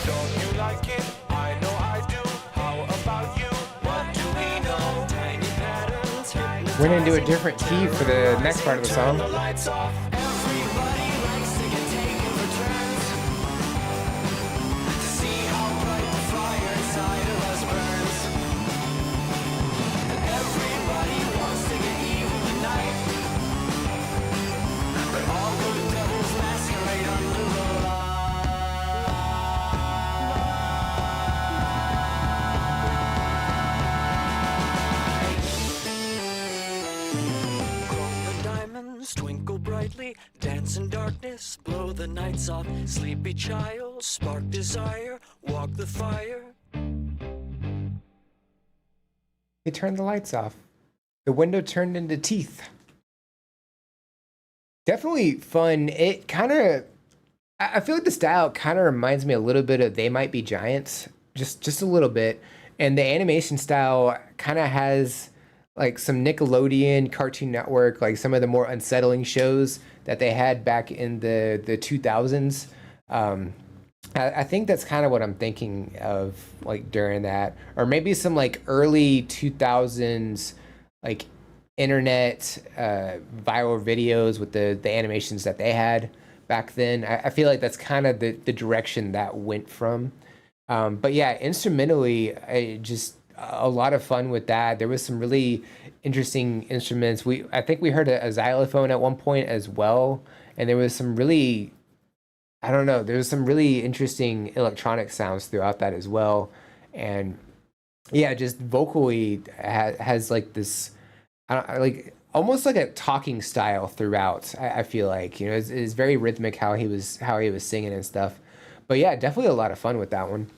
Don't you like it? I know I do. How about you? What do we know? Tiny patterns. We're gonna do a different key for the next part of the song. The lights off. Everybody likes to get taken for turns. To see how bright the fire inside of us burns. And everybody wants to get evil tonight. But all good devils masquerade under the diamonds twinkle brightly, dance in darkness, blow the nights off. Sleepy child, spark desire, walk the fire. They turned the lights off. The window turned into teeth. Definitely fun. It kind of, I feel like the style kind of reminds me a little bit of They Might Be Giants, just a little bit. And the animation style kind of has like some Nickelodeon, Cartoon Network, like some of the more unsettling shows that they had back in the 2000s. I think that's kind of what I'm thinking of, like during that, or maybe some like early 2000s, like internet viral videos with the animations that they had back then. I feel like that's kind of the direction that went from. But yeah, instrumentally, just a lot of fun with that. There was some really interesting instruments. I think we heard a xylophone at one point as well, and there was some really, I don't know, there was some really interesting electronic sounds throughout that as well. And yeah, just vocally has like this, like almost like a talking style throughout. I feel like, you know, it's very rhythmic how he was singing and stuff. But yeah, definitely a lot of fun with that one.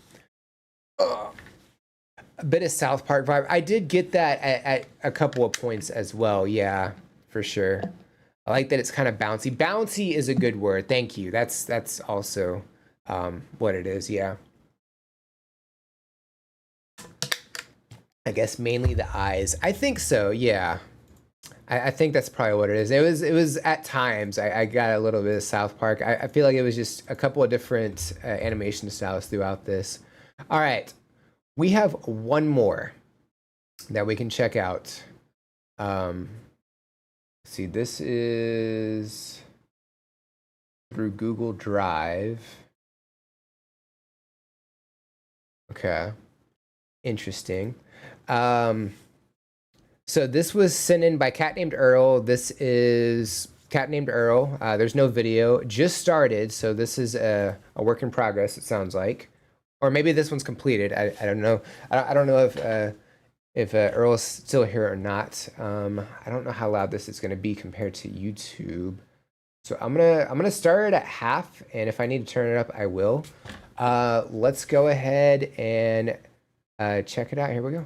A bit of South Park vibe. I did get that at a couple of points as well. Yeah, for sure. I like that it's kind of bouncy. Bouncy is a good word. Thank you. That's also what it is. Yeah. I guess mainly the eyes. I think so. Yeah. I think that's probably what it is. It was at times I got a little bit of South Park. I feel like it was just a couple of different animation styles throughout this. All right. We have one more that we can check out. See, this is through Google Drive. Okay. Interesting. So this was sent in by Cat Named Earl. This is Cat Named Earl. There's no video. Just started, so this is a work in progress, it sounds like. Or maybe this one's completed. I don't know. I don't know if Earl's still here or not. I don't know how loud this is going to be compared to YouTube. So I'm gonna start it at half, and if I need to turn it up, I will. Let's go ahead and check it out. Here we go.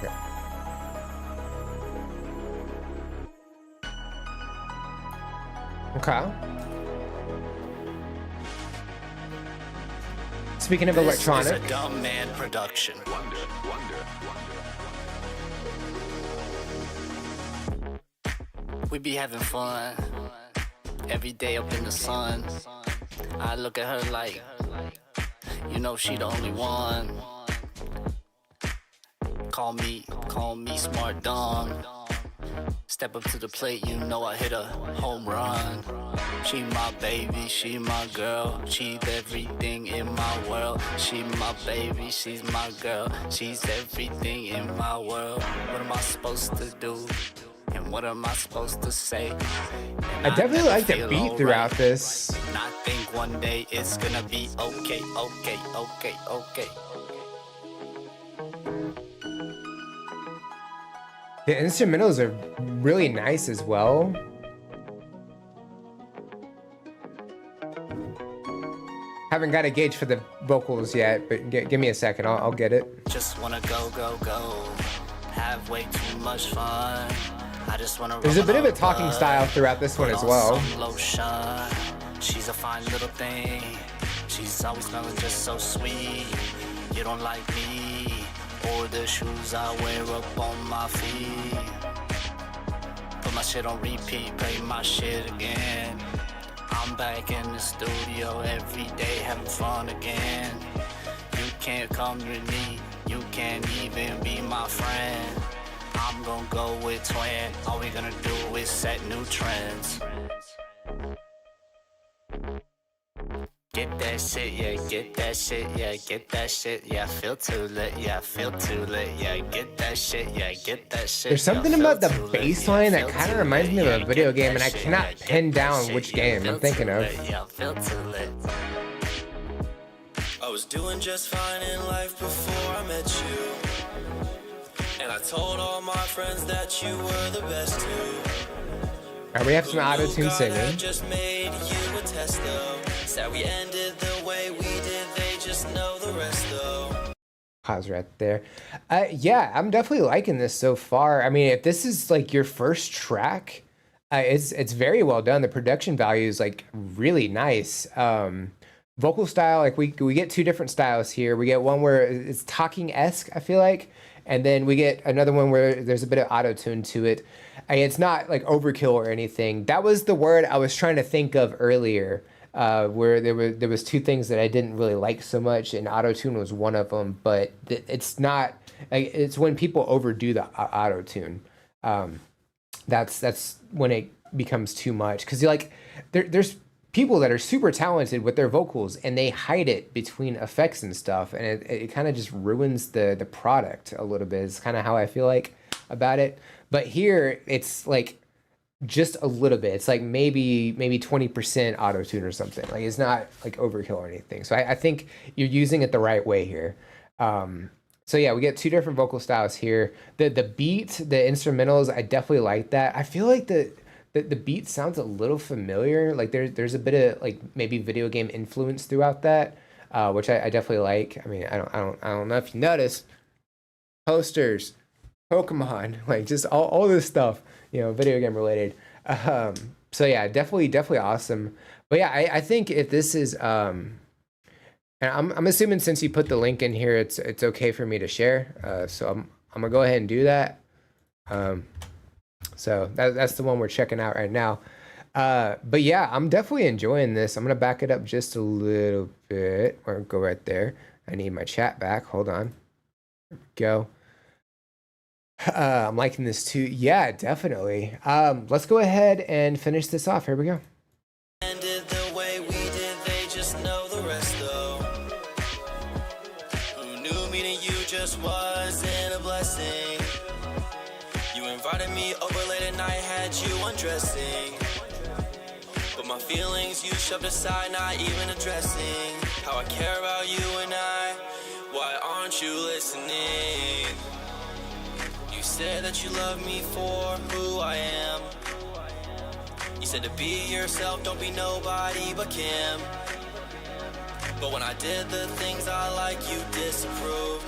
Here. Okay. Speaking of electronic, This is a Dumb Man production. We be having fun every day up in the sun. I look at her like, you know she the only one. Call me smart dumb. Step up to the plate, you know I hit a home run. She my baby, she my girl. She's everything in my world. She my baby, she's my girl. She's everything in my world. What am I supposed to do? And what am I supposed to say? And I definitely never like the feel beat alright. throughout this. And I think one day it's gonna be okay. The instrumentals are really nice as well. Haven't got a gauge for the vocals yet, but give me a second, I'll get it. Just wanna go. Have way too much fun. I just wanna There's a rub bit of a up, talking style throughout this one put as on well. some lotion. She's a fine little thing. She's always smelling just so sweet. You don't like me or the shoes I wear up on my feet. Put my shit on repeat, play my shit again. I'm back in the studio every day having fun again. You can't come to me, you can't even be my friend. I'm gonna go with twin, all we gonna do is set new trends. Get that shit, yeah, get that shit, yeah, get that shit, yeah, feel too lit, yeah, feel too lit, yeah, get that shit, yeah, get that shit. There's something yeah, about the feel too lit, bass yeah, line that feel kind of too reminds me lit, of a yeah, video get game, that and I shit, cannot yeah, get pin that down shit, which yeah, game feel I'm thinking too of. lit, yeah, feel too lit. I was doing just fine in life before I met you. And I told all my friends that you were the best too. Alright, we have some auto-tune God had singing. just made you a test though. Said we ended the way we did, they just know the rest though. Pause right there. Yeah, I'm definitely liking this so far. I mean, if this is like your first track, it's very well done. The production value is like really nice. Vocal style, like we get two different styles here. We get one where it's talking-esque, I feel like, and then we get another one where there's a bit of auto-tune to it. It's not like overkill or anything. That was the word I was trying to think of earlier, where there was two things that I didn't really like so much, and auto-tune was one of them. But it's not. It's when people overdo the auto-tune. That's when it becomes too much, because like there's people that are super talented with their vocals and they hide it between effects and stuff, and it kind of just ruins the product a little bit. It's kind of how I feel like about it. But here it's like just a little bit. It's like maybe 20% auto tune or something. Like it's not like overkill or anything. So I think you're using it the right way here. So yeah, we get two different vocal styles here. The beat, the instrumentals, I definitely like that. I feel like the beat sounds a little familiar. Like there's a bit of like maybe video game influence throughout that, which I definitely like. I mean, I don't know if you noticed, posters, Pokemon, like just all this stuff, you know, video game related. So yeah, definitely awesome. But yeah, I think if this is and I'm assuming since you put the link in here, it's okay for me to share. So I'm gonna go ahead and do that. So that's the one we're checking out right now. But yeah, I'm definitely enjoying this. I'm gonna back it up just a little bit, or go right there. I need my chat back. Hold on. There we go. I'm liking this too. Yeah, definitely. Let's go ahead and finish this off. Here we go. Ended the way we did, they just know the rest though. Who knew meeting you just wasn't a blessing? You invited me over late at night, had you undressing. But my feelings you shoved aside, not even addressing how I care about you and I. Why aren't you listening? You said that you love me for who I am. You said to be yourself, don't be nobody but Kim. But when I did the things I like, you disapproved.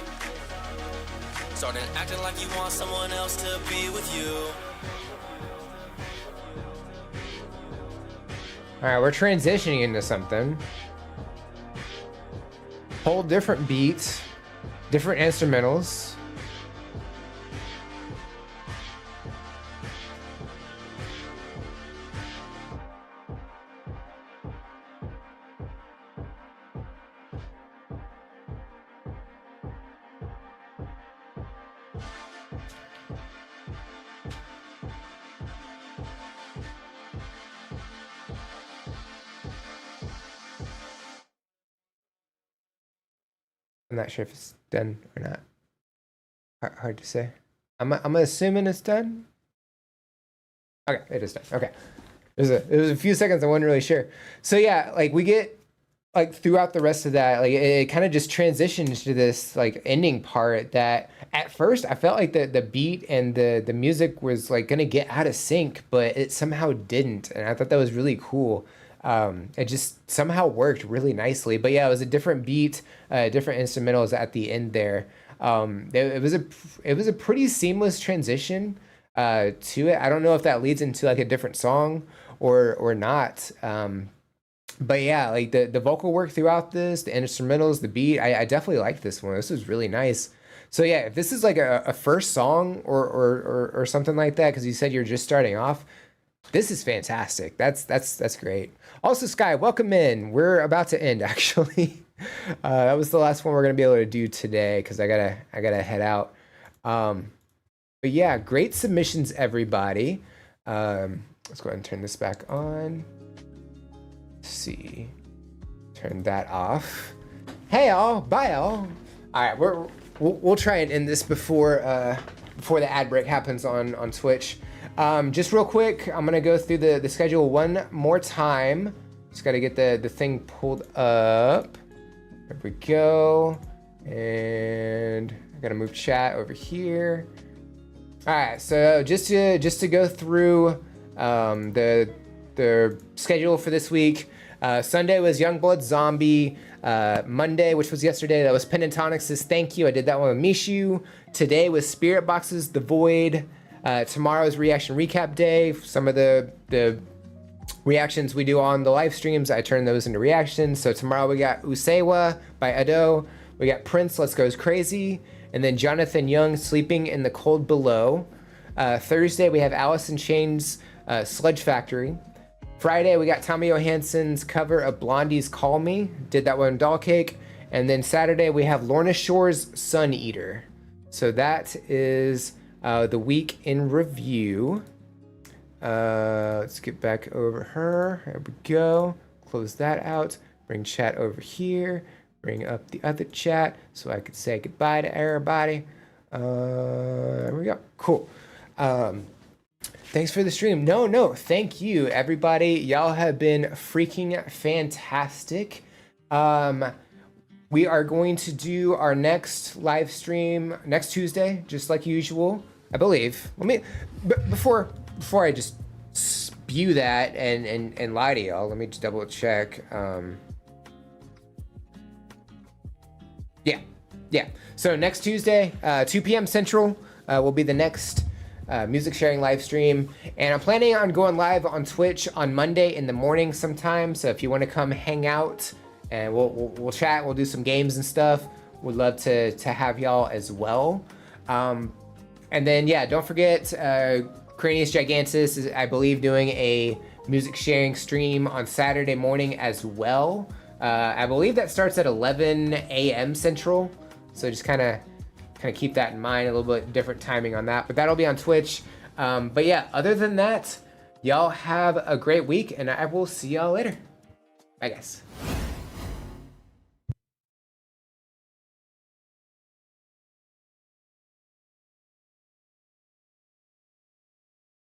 Started acting like you want someone else to be with you. All right, we're transitioning into something. Whole different beats, different instrumentals. not sure if it's done or not. Hard to say. I'm assuming it's done. Okay, it is done. Okay. It was a few seconds I wasn't really sure. So yeah, like we get like throughout the rest of that, like it kind of just transitions to this like ending part that at first I felt like the beat and the music was like gonna get out of sync, but it somehow didn't, and I thought that was really cool. It just somehow worked really nicely. But yeah, it was a different beat, different instrumentals at the end there. It was a pretty seamless transition to it. I don't know if that leads into like a different song or not. But yeah, like the vocal work throughout this, the instrumentals, the beat, I definitely liked this one. This was really nice. So yeah, if this is like a first song or something like that, because you said you're just starting off, this is fantastic. That's great. Also, Sky, welcome in. We're about to end actually. That was the last one we're gonna be able to do today because I gotta head out. But yeah, great submissions, everybody. Let's go ahead and turn this back on. Let's see, turn that off. Hey all, bye all. All right, we'll try and end this before the ad break happens on Twitch. Just real quick, I'm gonna go through the schedule one more time. Just gotta get the thing pulled up. There we go. And I gotta move chat over here. All right, so just to go through the schedule for this week. Sunday was Youngblood Zombie. Monday, which was yesterday, that was Pentatonics' Thank You. I did that one with Mishu. Today was Spirit Box's The Void. Tomorrow's Reaction Recap Day. Some of the reactions we do on the live streams, I turn those into reactions. So tomorrow we got Usewa by Ado. We got Prince, Let's Goes Crazy. And then Jonathan Young, Sleeping in the Cold Below. Thursday, we have Alice in Chains' Sludge Factory. Friday, we got Tommy Johansson's cover of Blondie's Call Me. Did that one, Doll Cake. And then Saturday, we have Lorna Shore's Sun Eater. So that is the week in review. Let's get back over her. There we go. Close that out. Bring chat over here. Bring up the other chat so I could say goodbye to everybody. There we go. Cool. Thanks for the stream. No, thank you, everybody. Y'all have been freaking fantastic. We are going to do our next live stream next Tuesday, just like usual, I believe. Before I just spew that and lie to y'all, let me just double check. Yeah. So next Tuesday, 2 p.m. Central, will be the next music sharing live stream, and I'm planning on going live on Twitch on Monday in the morning sometime. So if you want to come hang out and we'll chat, we'll do some games and stuff. Would love to have y'all as well. And then yeah, don't forget Cranius Gigantus is, I believe, doing a music sharing stream on Saturday morning as well. I believe that starts at 11 a.m. Central. So just kind of keep that in mind, a little bit different timing on that, but that'll be on Twitch. But yeah, other than that, y'all have a great week, and I will see y'all later. Bye guys.